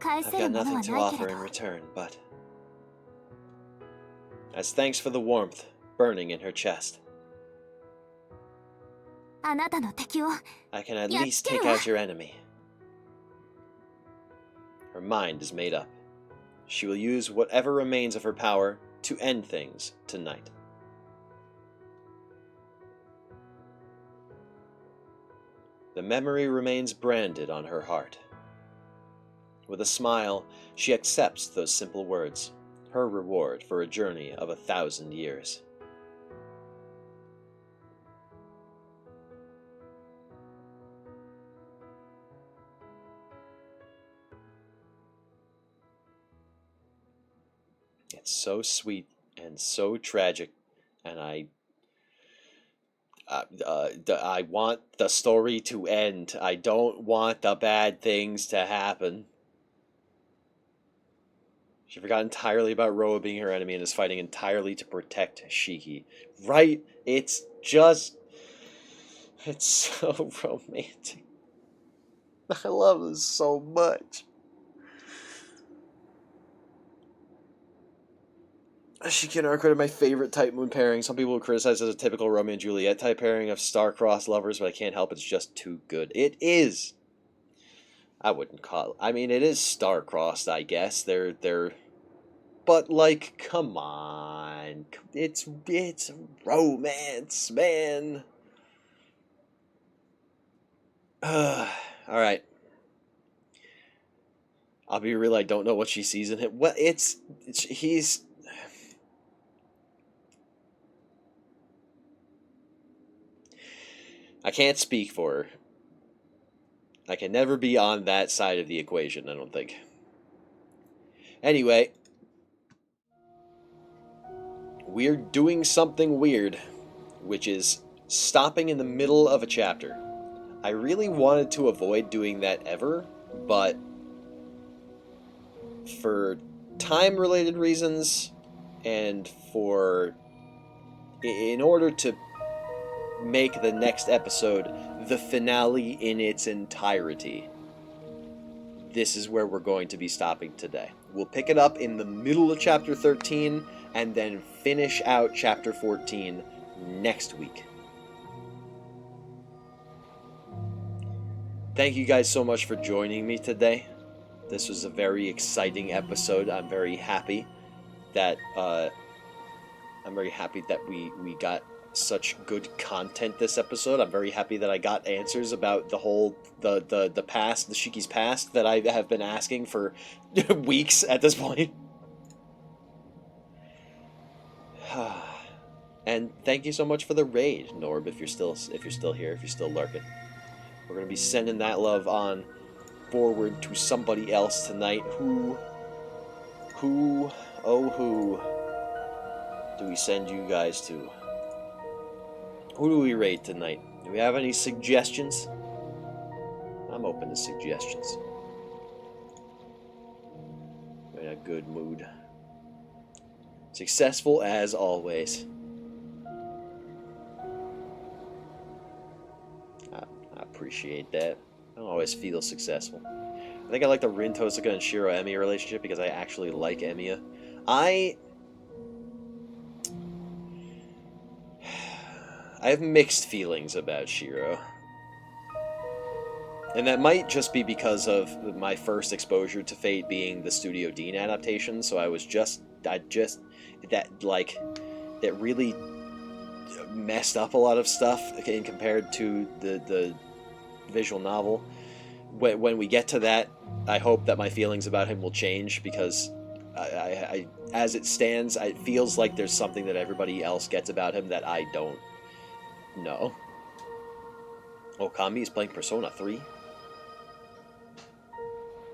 I've got nothing to offer in return, but as thanks for the warmth burning in her chest, I can at least take out your enemy. Her mind is made up. She will use whatever remains of her power to end things tonight. The memory remains branded on her heart. With a smile, she accepts those simple words, her reward for a journey of 1,000 years. It's so sweet and so tragic, and I want the story to end. I don't want the bad things to happen. She forgot entirely about Roa being her enemy and is fighting entirely to protect Shiki. Right? It's just... It's so romantic. I love this so much. Shiki and Arc are my favorite Type Moon pairing. Some people will criticize it as a typical Romeo and Juliet type pairing of star-crossed lovers, but I can't help it. It's just too good. It is. I wouldn't call it. I mean, it is star-crossed, I guess. They're. But like, come on, it's romance, man. All right. I'll be real. I don't know what she sees in him. Well, he's. I can't speak for her. I can never be on that side of the equation, I don't think. Anyway, we're doing something weird, which is stopping in the middle of a chapter. I really wanted to avoid doing that ever, but for time-related reasons and in order to make the next episode the finale in its entirety, this is where we're going to be stopping today. We'll pick it up in the middle of chapter 13 and then finish out chapter 14 next week. Thank you guys so much for joining me today. This was a very exciting episode. I'm very happy that we got such good content this episode. I'm very happy that I got answers about the whole the past, the Shiki's past that I have been asking for weeks at this point. And thank you so much for the raid, Norb, if you're still here, if you're still lurking. We're gonna be sending that love on forward to somebody else tonight. Who do we send you guys to? Who do we raid tonight? Do we have any suggestions? I'm open to suggestions. I'm in a good mood. Successful as always. I appreciate that. I don't always feel successful. I think I like the Rin Tosuka and Shiro Emiya relationship because I actually like Emiya. I have mixed feelings about Shiro. And that might just be because of my first exposure to Fate being the Studio Dean adaptation, so that really messed up a lot of stuff in compared to the visual novel. When we get to that, I hope that my feelings about him will change, because I as it stands, it feels like there's something that everybody else gets about him that I don't know. Okami is playing Persona 3?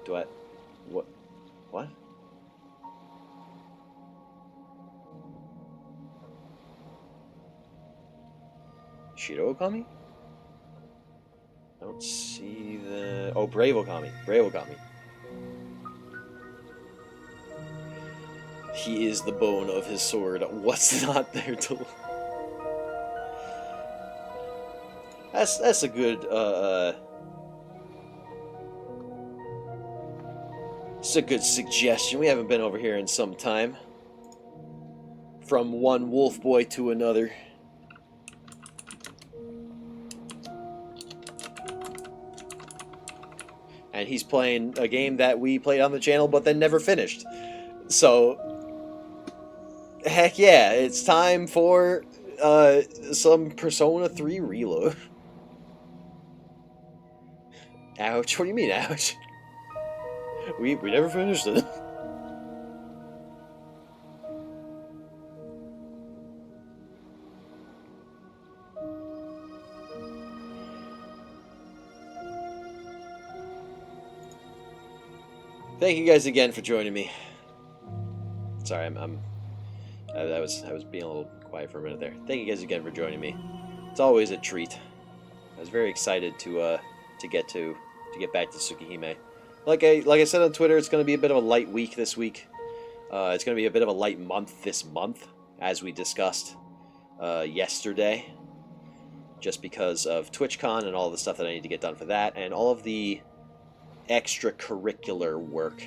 What? Shiro Okami? I don't see the... Oh, Brave Okami. He is the bone of his sword. What's not there to... That's a good, it's a good suggestion. We haven't been over here in some time. From one wolf boy to another. And he's playing a game that we played on the channel but then never finished. So, heck yeah, it's time for some Persona 3 reload. Ouch, what do you mean, ouch? We never finished it. Thank you guys again for joining me. Sorry, I was being a little quiet for a minute there. Thank you guys again for joining me. It's always a treat. I was very excited to get back to Tsukihime. Like I said on Twitter, it's going to be a bit of a light week this week. It's going to be a bit of a light month this month, as we discussed yesterday. just because of TwitchCon and all the stuff that I need to get done for that, and all of the extracurricular work,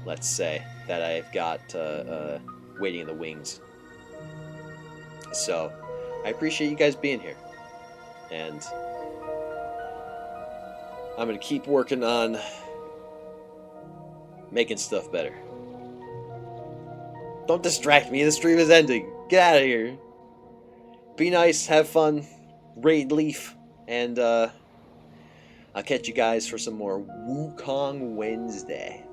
let's say, that I've got waiting in the wings. So, I appreciate you guys being here. And I'm going to keep working on making stuff better. Don't distract me, the stream is ending. Get out of here. Be nice, have fun, raid Leaf, and I'll catch you guys for some more Wukong Wednesday.